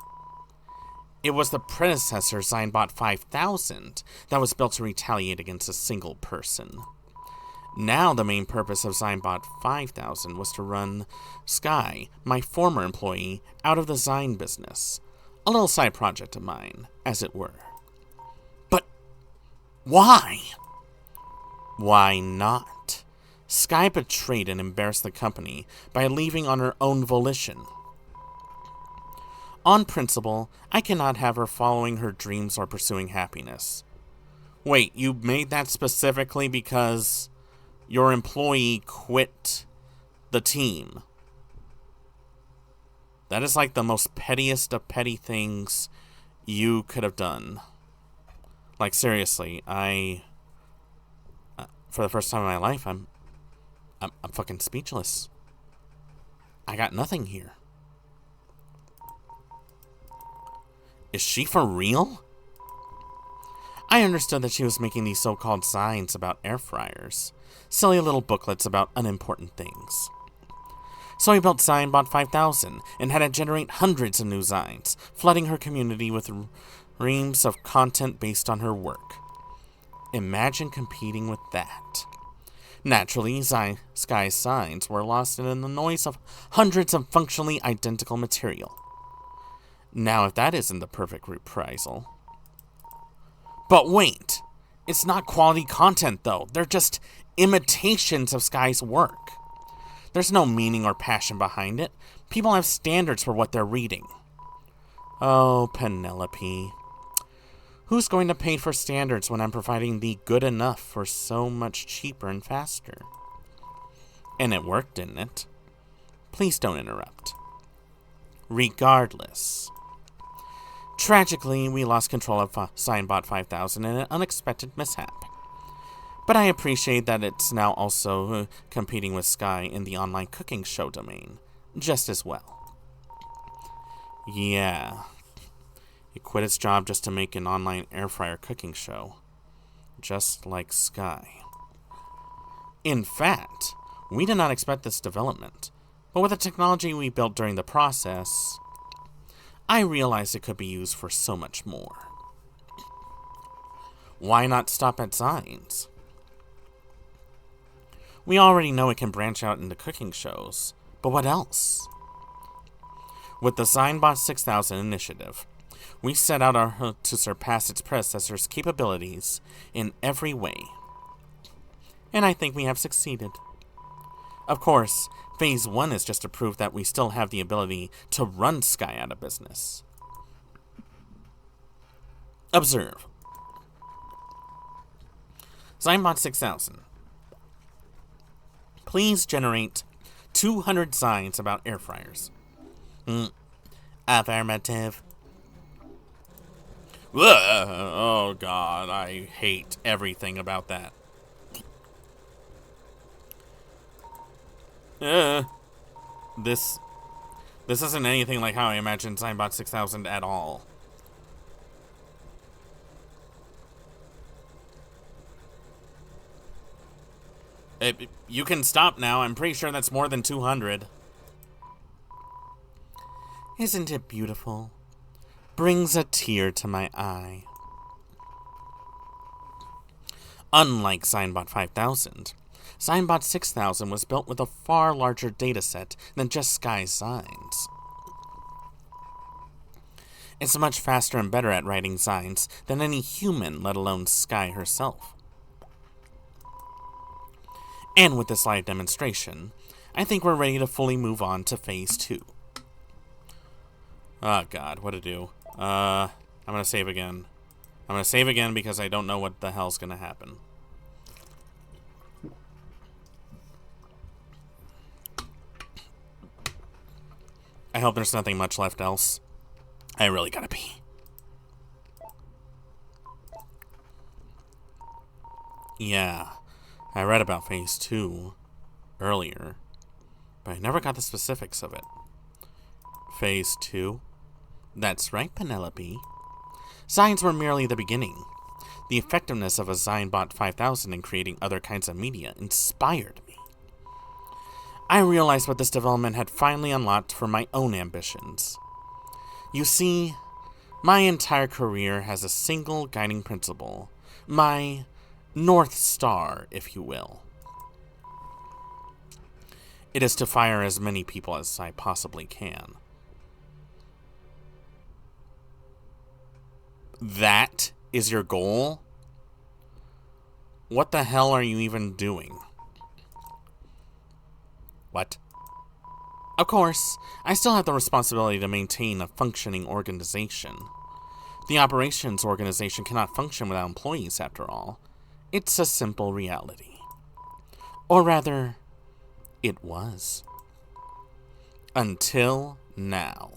It was the predecessor Zymbot 5000 that was built to retaliate against a single person. Now the main purpose of Zymbot 5000 was to run Sky, my former employee, out of the Zyne business. A little side project of mine, as it were. But why? Why not? Sky betrayed and embarrassed the company by leaving on her own volition. On principle, I cannot have her following her dreams or pursuing happiness. Wait, you made that specifically because your employee quit the team? That is like the most pettiest of petty things you could have done. Like, seriously, for the first time in my life, I'm fucking speechless. I got nothing here. Is she for real? I understood that she was making these so-called signs about air fryers. Silly little booklets about unimportant things. So I built Sci-Bot 5000 and had it generate hundreds of new signs, flooding her community with reams of content based on her work. Imagine competing with that. Naturally, Sky's signs were lost in the noise of hundreds of functionally identical material. Now, if that isn't the perfect reprisal. But wait! It's not quality content, though. They're just imitations of Sky's work. There's no meaning or passion behind it. People have standards for what they're reading. Oh, Penelope. Who's going to pay for standards when I'm providing the good enough for so much cheaper and faster? And it worked, didn't it? Please don't interrupt. Regardless. Tragically, we lost control of Sci-Bot 5000 in an unexpected mishap. But I appreciate that it's now also competing with Sky in the online cooking show domain, just as well. Yeah. It quit its job just to make an online air fryer cooking show. Just like Sky. In fact, we did not expect this development, but with the technology we built during the process, I realized it could be used for so much more. Why not stop at signs? We already know it can branch out into cooking shows, but what else? With the Sci-Bot 6000 initiative, we set out to surpass its predecessor's capabilities in every way. And I think we have succeeded. Of course, Phase 1 is just a proof that we still have the ability to run Sky out of business. Observe. Sci-Bot 6000. Please generate 200 signs about air fryers. Affirmative. Oh god, I hate everything about that. This isn't anything like how I imagined Sci-Bot 6000 at all. You can stop now. I'm pretty sure that's more than 200. Isn't it beautiful? Brings a tear to my eye. Unlike Sci-Bot 5000, Sci-Bot 6000 was built with a far larger dataset than just Sky's signs. It's much faster and better at writing signs than any human, let alone Sky herself. And with this live demonstration, I think we're ready to fully move on to Phase 2. Oh god, what to do? I'm gonna save again. I'm gonna save again because I don't know what the hell's gonna happen. I hope there's nothing much left else. I really gotta pee. Yeah, I read about Phase 2 earlier, but I never got the specifics of it. Phase 2? That's right, Penelope. Signs were merely the beginning. The effectiveness of a Sci-Bot 5000 in creating other kinds of media inspired me. I realized what this development had finally unlocked for my own ambitions. You see, my entire career has a single guiding principle. My North Star, if you will. It is to fire as many people as I possibly can. That is your goal? What the hell are you even doing? What? Of course, I still have the responsibility to maintain a functioning organization. The operations organization cannot function without employees, after all. It's a simple reality. Or rather, it was. Until now.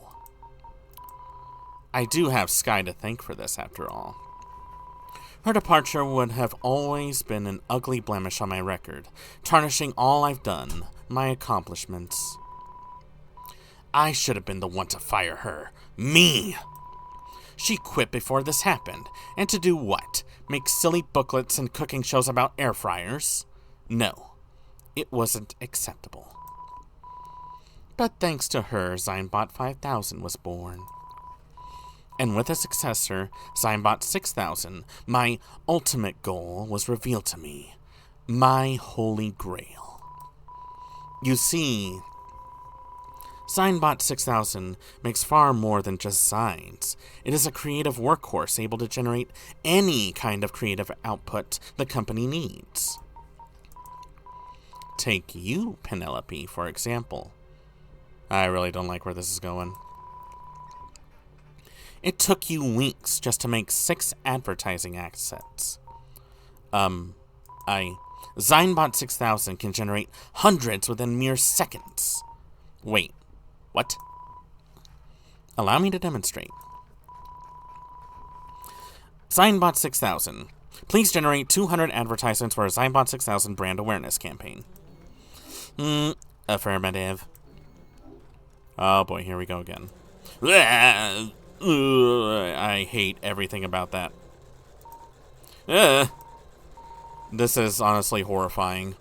I do have Sky to thank for this, after all. Her departure would have always been an ugly blemish on my record, tarnishing all I've done, my accomplishments. I should have been the one to fire her. Me! She quit before this happened, and to do what? Make silly booklets and cooking shows about air fryers? No, it wasn't acceptable. But thanks to her, Zynbot 5000 was born. And with a successor, Zynbot 6000, my ultimate goal was revealed to me. My holy grail. You see, Zynbot 6000 makes far more than just Zynes. It is a creative workhorse able to generate any kind of creative output the company needs. Take you, Penelope, for example. I really don't like where this is going. It took you weeks just to make 6 advertising assets. Zynbot 6000 can generate hundreds within mere seconds. Wait, what? Allow me to demonstrate. Zynbot 6000. Please generate 200 advertisements for a Zynbot 6000 brand awareness campaign. Affirmative. Oh boy, here we go again. I hate everything about that. This is honestly horrifying.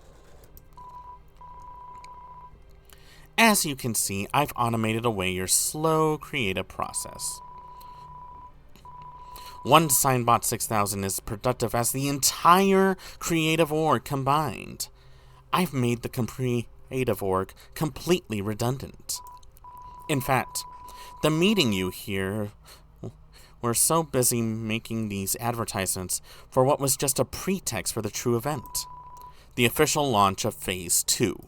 As you can see, I've automated away your slow creative process. One Zynbot 6000 is productive as the entire creative org combined. I've made the creative org completely redundant. In fact, the meeting you hear were so busy making these advertisements for what was just a pretext for the true event, the official launch of Phase 2.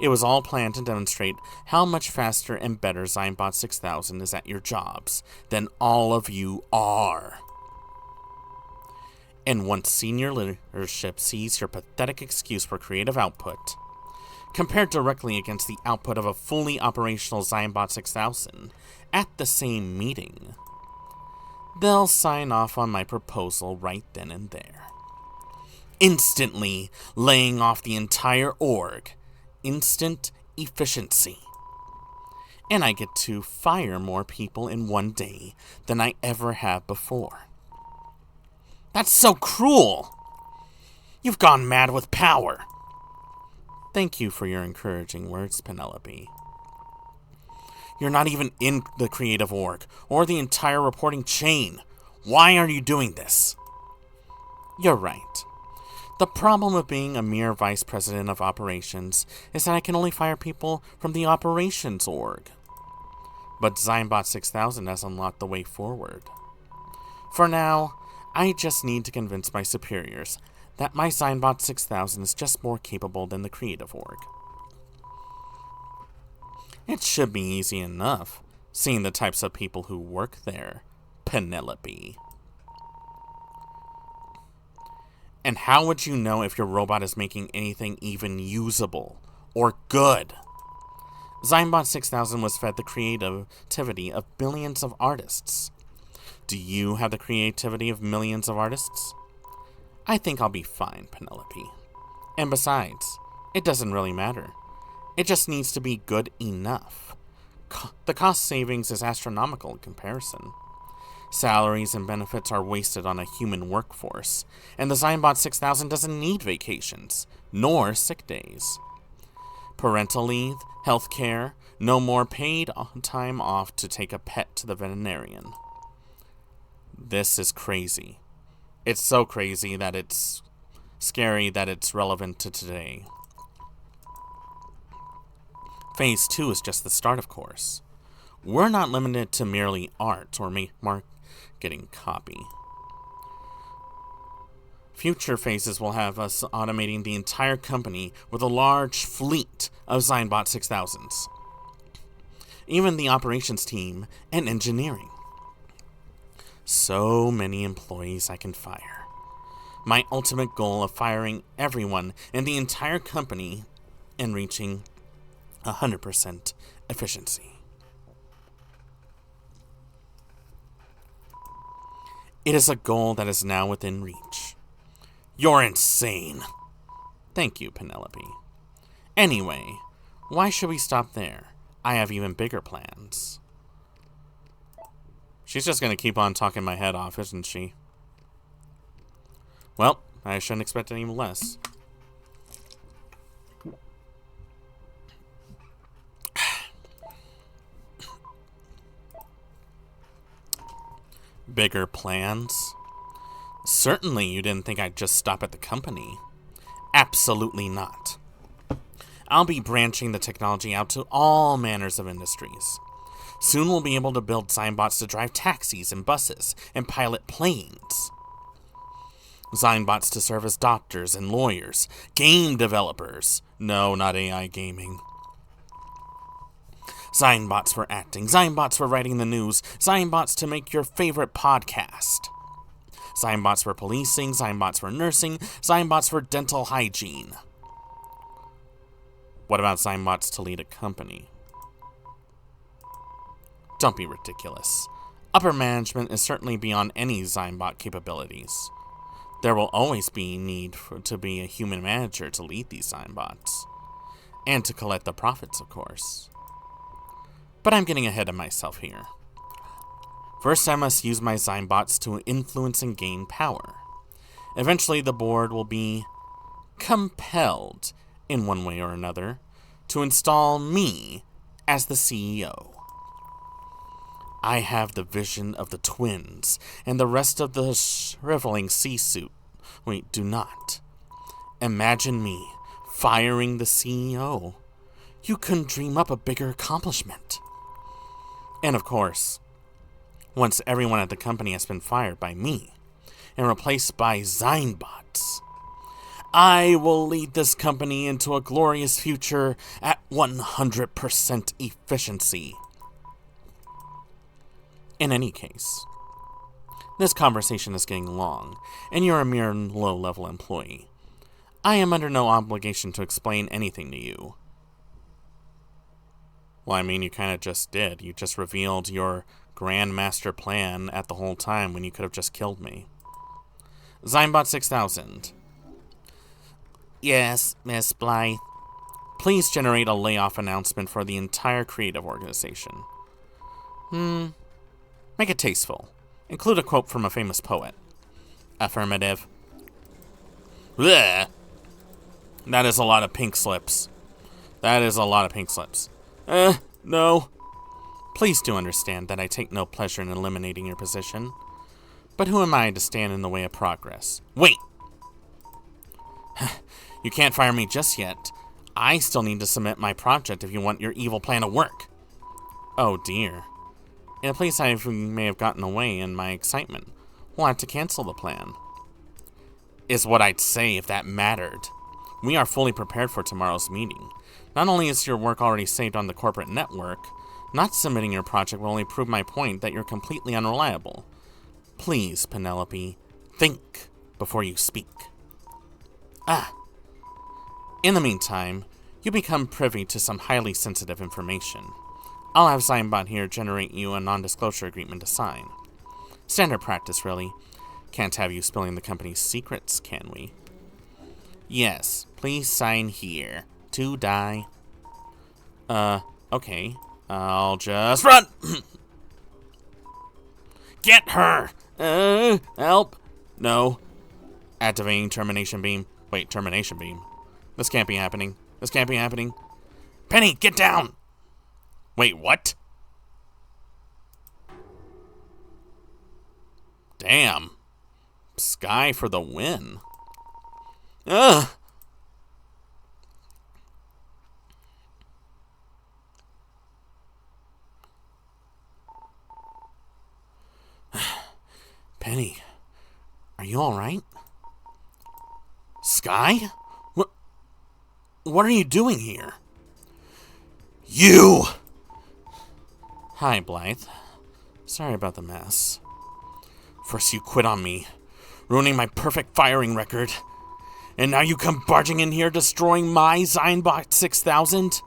It was all planned to demonstrate how much faster and better Zynbot 6000 is at your jobs than all of you are. And once senior leadership sees your pathetic excuse for creative output, compared directly against the output of a fully operational Zynbot 6000 at the same meeting, they'll sign off on my proposal right then and there, instantly laying off the entire org. Instant efficiency. And I get to fire more people in one day than I ever have before. That's so cruel! You've gone mad with power! Thank you for your encouraging words, Penelope. You're not even in the creative org, or the entire reporting chain. Why are you doing this? You're right. The problem of being a mere vice president of operations is that I can only fire people from the operations org. But Zynbot 6000 has unlocked the way forward. For now, I just need to convince my superiors that my Zynbot 6000 is just more capable than the creative org. It should be easy enough, seeing the types of people who work there, Penelope. And how would you know if your robot is making anything even usable or good? Zynbot 6000 was fed the creativity of billions of artists. Do you have the creativity of millions of artists? I think I'll be fine, Penelope. And besides, it doesn't really matter. It just needs to be good enough. The cost savings is astronomical in comparison. Salaries and benefits are wasted on a human workforce, and the Zynbot 6000 doesn't need vacations, nor sick days. Parental leave, health care, no more paid time off to take a pet to the veterinarian. This is crazy. It's so crazy that it's scary that it's relevant to today. Phase 2 is just the start, of course. We're not limited to merely art or marketing copy. Future phases will have us automating the entire company with a large fleet of Zynbot 6000s. Even the operations team and engineering. So many employees I can fire. My ultimate goal of firing everyone in the entire company and reaching 100% efficiency. It is a goal that is now within reach. You're insane. Thank you, Penelope. Anyway, why should we stop there? I have even bigger plans. She's just gonna keep on talking my head off, isn't she? Well, I shouldn't expect any less. Bigger plans? Certainly you didn't think I'd just stop at the company. Absolutely not. I'll be branching the technology out to all manners of industries. Soon we'll be able to build Zynbots to drive taxis and buses and pilot planes. Zynbots to serve as doctors and lawyers, game developers. No, not AI gaming. Zynbots for acting, Zynbots for writing the news, Zynbots to make your favorite podcast. Zynbots for policing, Zynbots for nursing, Zynbots for dental hygiene. What about Zynbots to lead a company? Don't be ridiculous. Upper management is certainly beyond any Zynbot capabilities. There will always be need to be a human manager to lead these Zynbots. And to collect the profits, of course. But I'm getting ahead of myself here. First, I must use my Zynbots to influence and gain power. Eventually, the board will be compelled, in one way or another, to install me as the CEO. I have the vision of the twins and the rest of the shriveling sea-suit. Wait, do not. Imagine me firing the CEO. You couldn't dream up a bigger accomplishment. And of course, once everyone at the company has been fired by me and replaced by Zynbots, I will lead this company into a glorious future at 100% efficiency. In any case, this conversation is getting long, and you're a mere low-level employee. I am under no obligation to explain anything to you. Well, I mean, you kind of just did. You just revealed your grand master plan at the whole time when you could have just killed me. Zynbot 6000. Yes, Miss Blythe. Please generate a layoff announcement for the entire creative organization. Make it tasteful. Include a quote from a famous poet. Affirmative. Blech. That is a lot of pink slips. That is a lot of pink slips. No. Please do understand that I take no pleasure in eliminating your position. But who am I to stand in the way of progress? Wait! You can't fire me just yet. I still need to submit my project if you want your evil plan to work. Oh dear. In a place I may have gotten away in my excitement, we'll have to cancel the plan. Is what I'd say if that mattered. We are fully prepared for tomorrow's meeting. Not only is your work already saved on the corporate network, not submitting your project will only prove my point that you're completely unreliable. Please, Penelope, think before you speak. In the meantime, you become privy to some highly sensitive information. I'll have Zynbot here generate you a non-disclosure agreement to sign. Standard practice, really. Can't have you spilling the company's secrets, can we? Yes, please sign here. To die. Okay. I'll just run! Get her! Help! No. Activating termination beam. Wait, termination beam. This can't be happening. This can't be happening. Penny, get down! Wait, what? Damn. Sky for the win. Ugh! Penny, are you alright? Sky? What are you doing here? You! Hi, Blythe. Sorry about the mess. First you quit on me, ruining my perfect firing record. And now you come barging in here destroying my Zionbot 6000?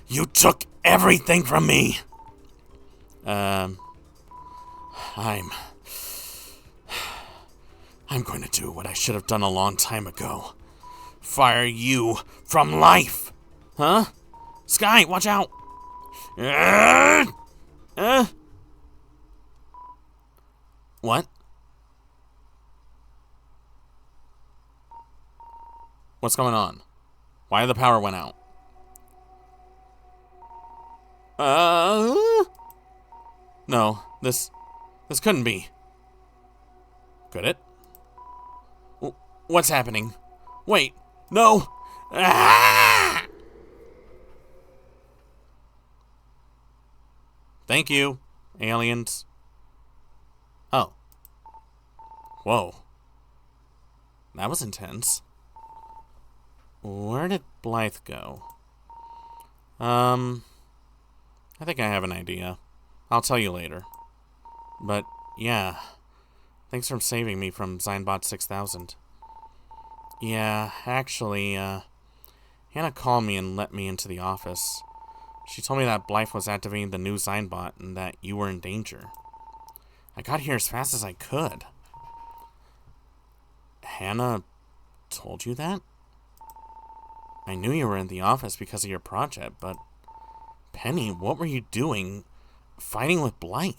You took everything from me! I'm going to do what I should have done a long time ago. Fire you from life! Huh? Sky, watch out! What? What's going on? Why the power went out? No, this couldn't be. Could it? What's happening? Wait, no! Ah! Thank you, aliens. Oh. Whoa. That was intense. Where did Blythe go? I think I have an idea. I'll tell you later. But, yeah. Thanks for saving me from Zionbot 6000. Yeah, actually, Hannah called me and let me into the office. She told me that Blythe was activating the new Zionbot and that you were in danger. I got here as fast as I could. Hannah told you that? I knew you were in the office because of your project, but... Penny, what were you doing fighting with Blythe?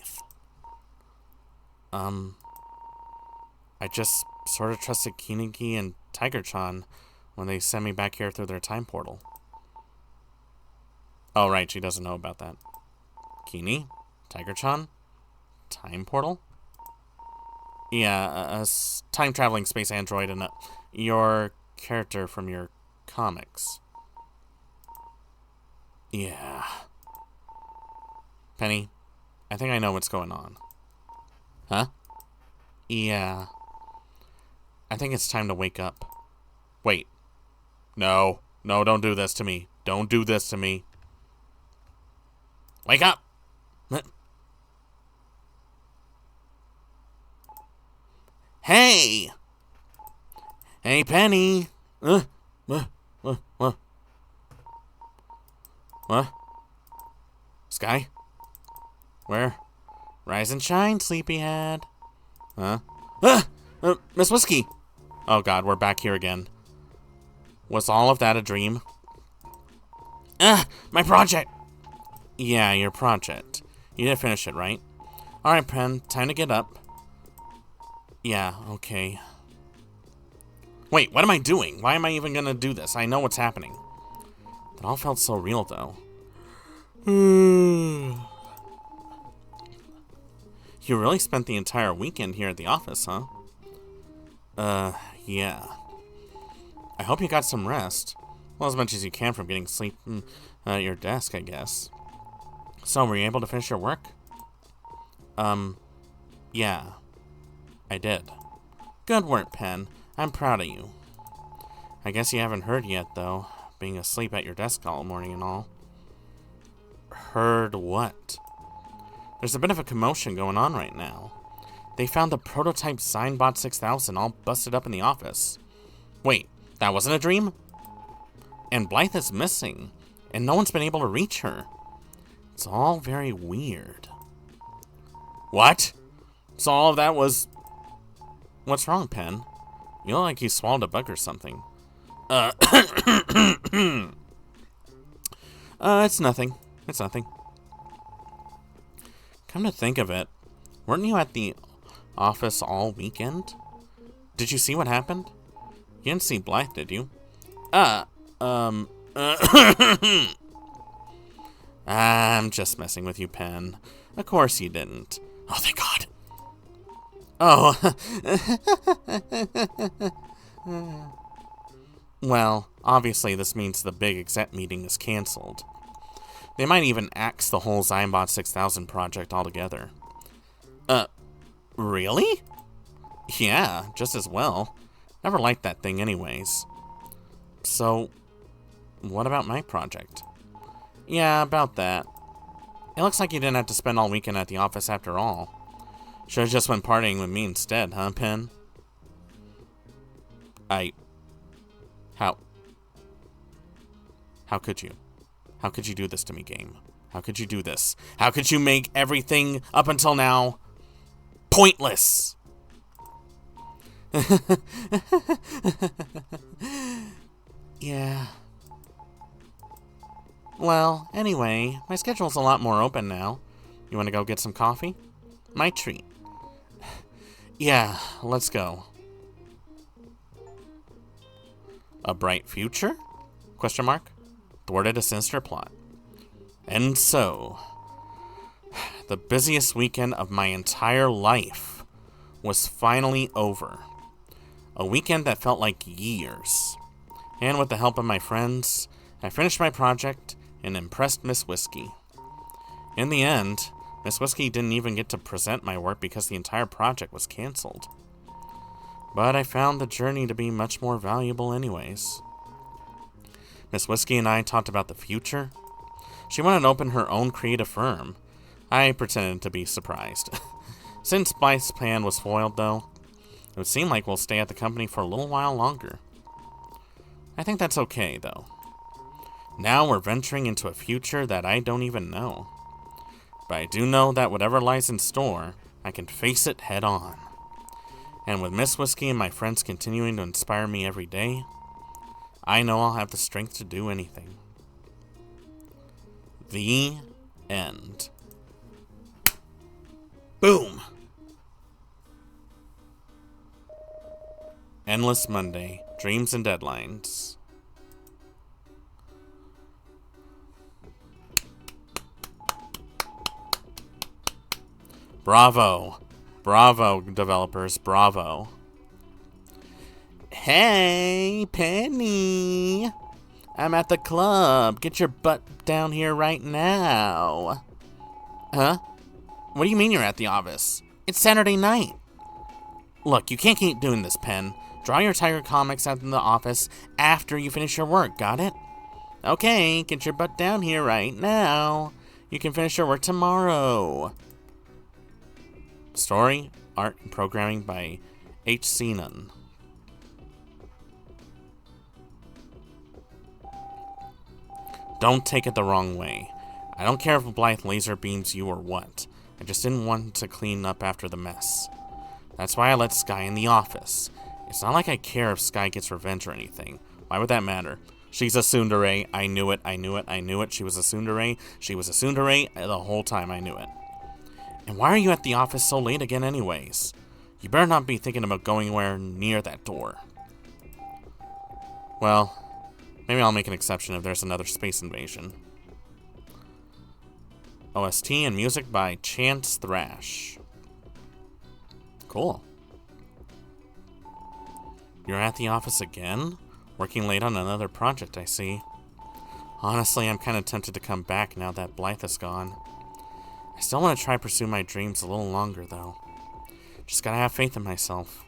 I just sort of trusted Kinigi and Tiger-chan when they sent me back here through their time portal. Oh, right, she doesn't know about that. Kini? Tiger-chan? Time portal? Yeah, a time-traveling space android and your character from your comics. Yeah. Penny, I think I know what's going on. Huh? Yeah. I think it's time to wake up. Wait. No. No, don't do this to me. Don't do this to me. Wake up! Hey! Hey, Penny! What? Sky? Where? Rise and shine, sleepyhead. Huh? Miss Whiskey! Oh god, we're back here again. Was all of that a dream? My project! Yeah, your project. You didn't finish it, right? Alright, Pen, time to get up. Yeah, okay. Wait, what am I doing? Why am I even gonna do this? I know what's happening. It all felt so real, though. You really spent the entire weekend here at the office, huh? Yeah. I hope you got some rest. Well, as much as you can from getting sleep at your desk, I guess. So, were you able to finish your work? Yeah. I did. Good work, Pen. I'm proud of you. I guess you haven't heard yet, though, being asleep at your desk all morning and all. Heard what? There's a bit of a commotion going on right now. They found the prototype Zionbot 6000 all busted up in the office. Wait, that wasn't a dream? And Blythe is missing, and no one's been able to reach her. It's all very weird. What? So all of that was... What's wrong, Pen? You look like you swallowed a bug or something. It's nothing. It's nothing. Come to think of it, weren't you at the office all weekend? Did you see what happened? You didn't see Blythe, did you? I'm just messing with you, Pen. Of course you didn't. Oh, thank God. Oh. Well, obviously this means the big exec meeting is cancelled. They might even axe the whole Zionbot 6000 project altogether. Really? Yeah, just as well. Never liked that thing anyways. So, what about my project? Yeah, about that. It looks like you didn't have to spend all weekend at the office after all. Should've just went partying with me instead, huh, Pen? How could you? How could you do this to me, game? How could you do this? How could you make everything up until now pointless? Yeah. Well, anyway, my schedule's a lot more open now. You want to go get some coffee? My treat. Yeah, let's go. A bright future? Question mark? Thwarted a sinister plot. And so, the busiest weekend of my entire life was finally over. A weekend that felt like years. And with the help of my friends, I finished my project and impressed Miss Whiskey. In the end, Miss Whiskey didn't even get to present my work because the entire project was canceled. But I found the journey to be much more valuable anyways. Miss Whiskey and I talked about the future. She wanted to open her own creative firm. I pretended to be surprised. Since Blythe's plan was foiled, though, it would seem like we'll stay at the company for a little while longer. I think that's okay, though. Now we're venturing into a future that I don't even know. But I do know that whatever lies in store, I can face it head on. And with Miss Whiskey and my friends continuing to inspire me every day, I know I'll have the strength to do anything. The end. Boom! Endless Monday, Dreams and Deadlines. Bravo. Bravo, developers, bravo. Hey, Penny. I'm at the club. Get your butt down here right now. Huh? What do you mean you're at the office? It's Saturday night. Look, you can't keep doing this, Pen. Draw your Tiger comics out in the office after you finish your work, got it? Okay, get your butt down here right now. You can finish your work tomorrow. Story, art, and programming by H.C. Nunn. Don't take it the wrong way. I don't care if Blythe laser beams you or what. I just didn't want to clean up after the mess. That's why I let Sky in the office. It's not like I care if Sky gets revenge or anything. Why would that matter? She's a tsundere. I knew it, I knew it, I knew it. She was a tsundere. She was a tsundere the whole time. I knew it. And why are you at the office so late again anyways? You better not be thinking about going anywhere near that door. Well, maybe I'll make an exception if there's another space invasion. OST and music by Chance Thrash. Cool. You're at the office again? Working late on another project, I see. Honestly, I'm kind of tempted to come back now that Blythe is gone. I still want to try pursue my dreams a little longer, though. Just gotta have faith in myself.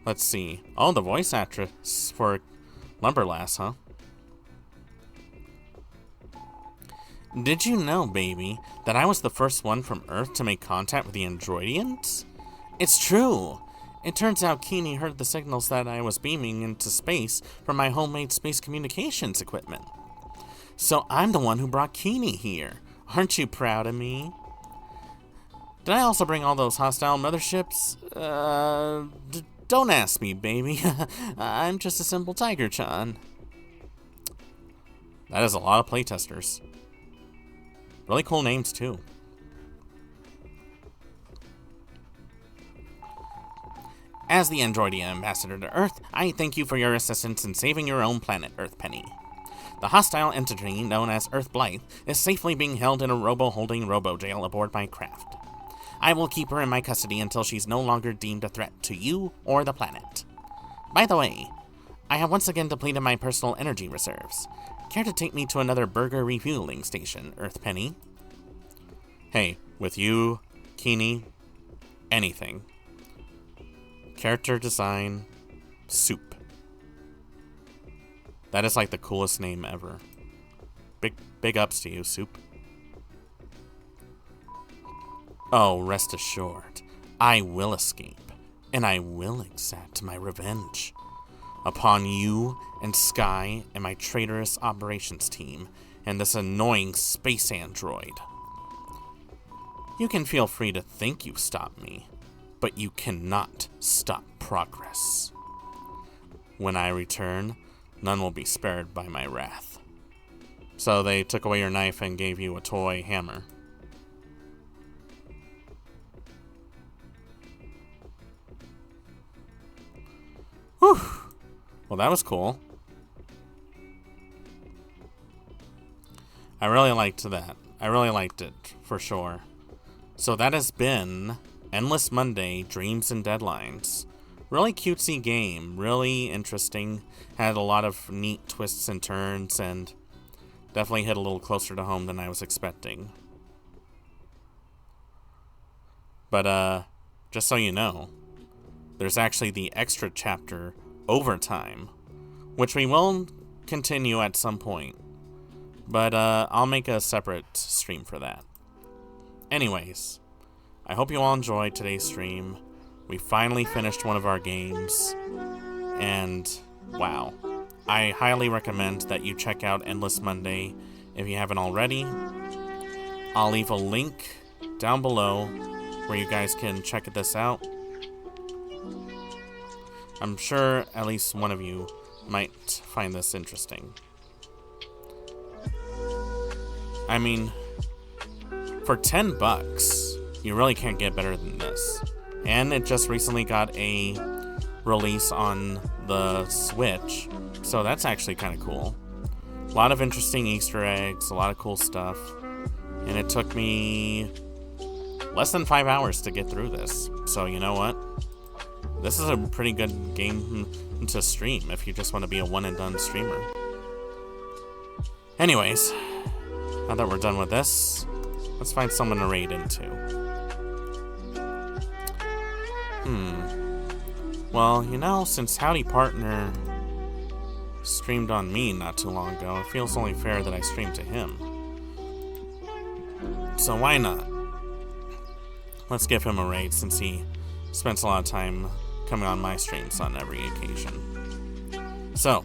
Let's see. Oh, the voice actress for Lumberlass, huh? Did you know, baby, that I was the first one from Earth to make contact with the Androidians? It's true! It turns out Keeney heard the signals that I was beaming into space from my homemade space communications equipment. So I'm the one who brought Keeney here. Aren't you proud of me? Did I also bring all those hostile motherships? Don't ask me, baby. I'm just a simple Tiger-chan. That is a lot of playtesters. Really cool names, too. As the Androidia ambassador to Earth, I thank you for your assistance in saving your own planet, Earth Penny. The hostile entity known as Earth Blythe is safely being held in a robo-holding robo-jail aboard my craft. I will keep her in my custody until she's no longer deemed a threat to you or the planet. By the way, I have once again depleted my personal energy reserves. Care to take me to another burger refueling station, Earth Penny? Hey, with you, Keeney, anything. Character design, Soup. That is like the coolest name ever. Big ups to you, Soup. Oh, rest assured, I will escape, and I will exact my revenge upon you and Sky and my traitorous operations team and this annoying space android. You can feel free to think you've stopped me, but you cannot stop progress. When I return, none will be spared by my wrath. So they took away your knife and gave you a toy hammer. Whew. Well, that was cool. I really liked that. I really liked it, for sure. So that has been Endless Monday, Dreams and Deadlines. Really cutesy game, really interesting. Had a lot of neat twists and turns, and definitely hit a little closer to home than I was expecting. But, just so you know, there's actually the extra chapter, Overtime, which we will continue at some point. But, I'll make a separate stream for that. Anyways, I hope you all enjoyed today's stream. We finally finished one of our games, and wow. I highly recommend that you check out Endless Monday if you haven't already. I'll leave a link down below where you guys can check this out. I'm sure at least one of you might find this interesting. I mean, for $10, you really can't get better than this. And it just recently got a release on the Switch, so that's actually kind of cool. A lot of interesting Easter eggs, a lot of cool stuff, and it took me less than 5 hours to get through this. So you know what? This is a pretty good game to stream if you just want to be a one-and-done streamer. Anyways, now that we're done with this, let's find someone to raid into. Well, you know, since Howdy Partner streamed on me not too long ago, it feels only fair that I stream to him. So why not? Let's give him a raid since he spends a lot of time coming on my streams on every occasion. So,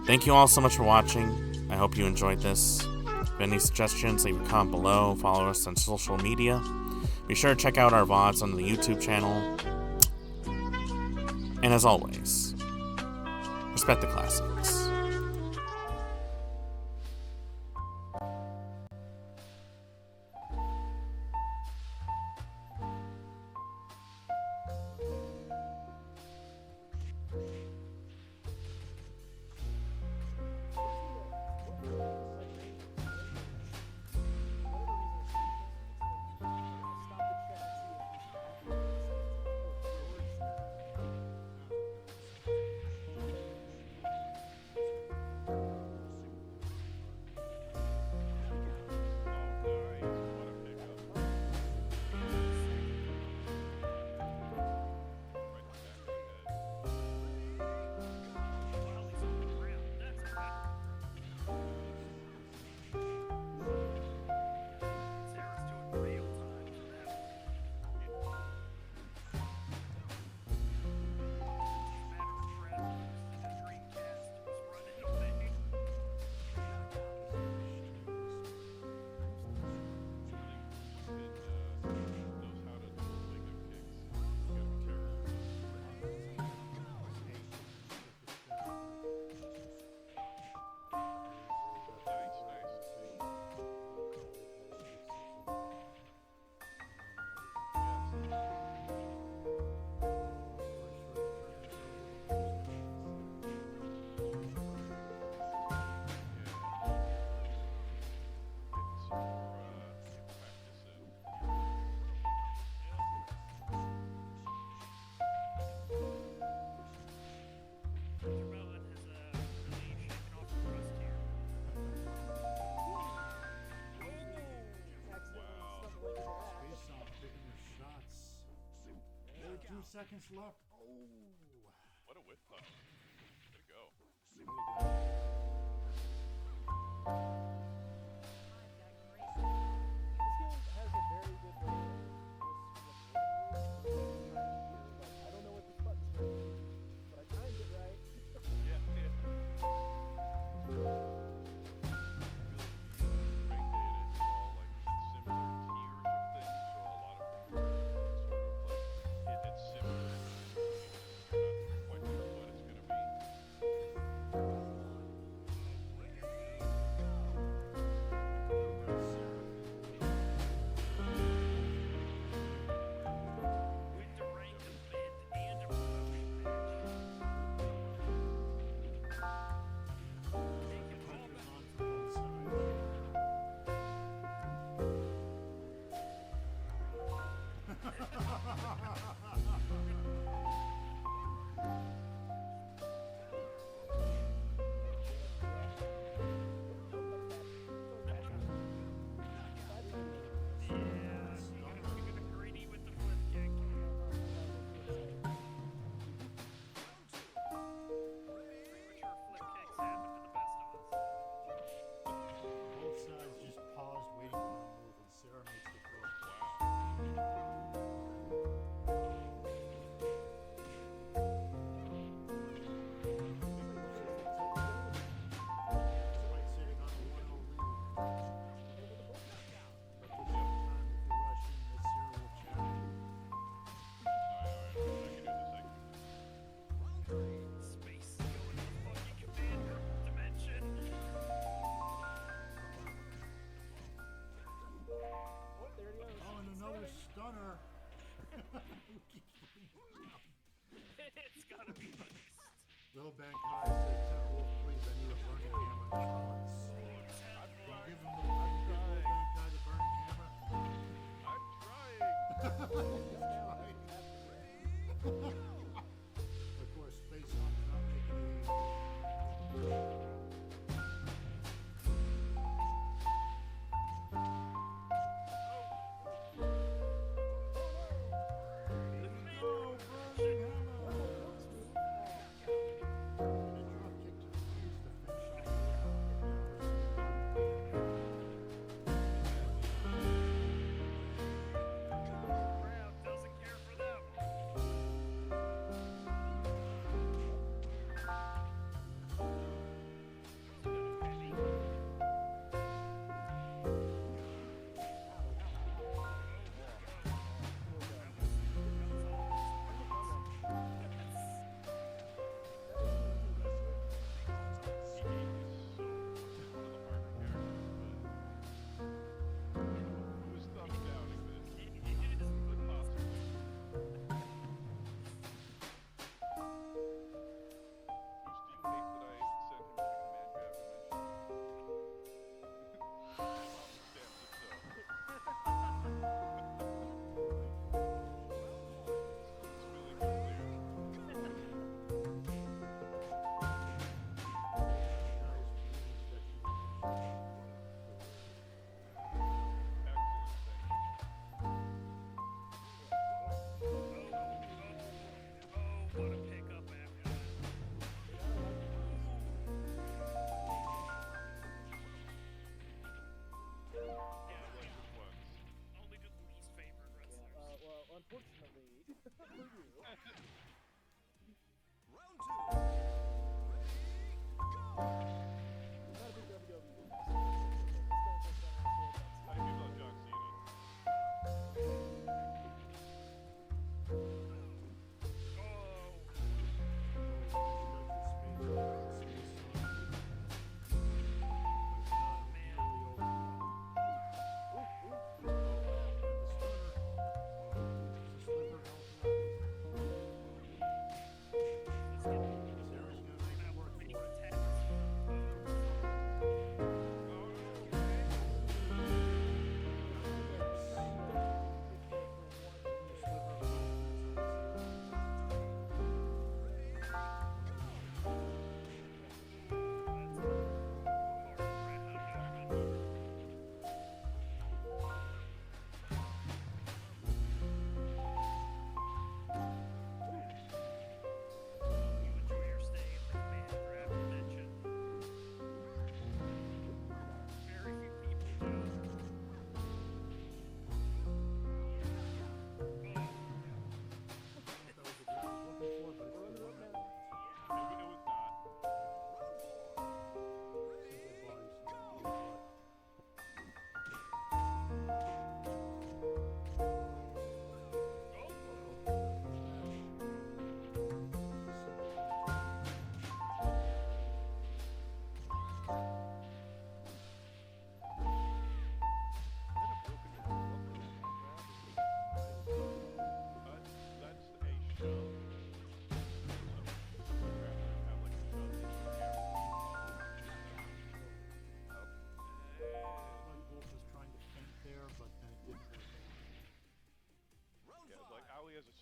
thank you all so much for watching. I hope you enjoyed this. If you have any suggestions, leave a comment below. Follow us on social media. Be sure to check out our VODs on the YouTube channel. And as always, respect the classics. Seconds left. Oh. There you go. This game has a very good way of I don't know what this button's going to do, but I timed it right. Yeah. Break data is all like similar tiers of things, so a lot of them sort of like it's similar. You're not quite sure what it's going to be. Stunner. It's gotta be beast. Little Bank High said, "Temple, please, I need a burning hammer once." I'll give him Little Bank High the burning hammer. I'm trying. Of course, Space Hunt's not making it easy. Unfortunately, for you. Round 2. Ready, go! Not a big WWE. I do love John Cena. Stunner.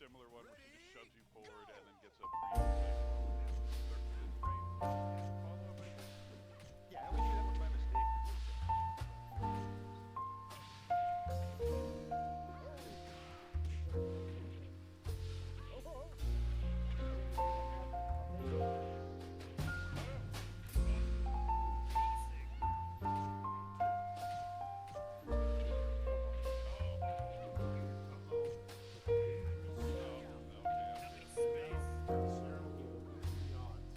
similar one where she just shoves you forward and then gets a circulated frame follow-up, I think. Yeah, I always do that one by mistake. Space. Sarah will be the odds.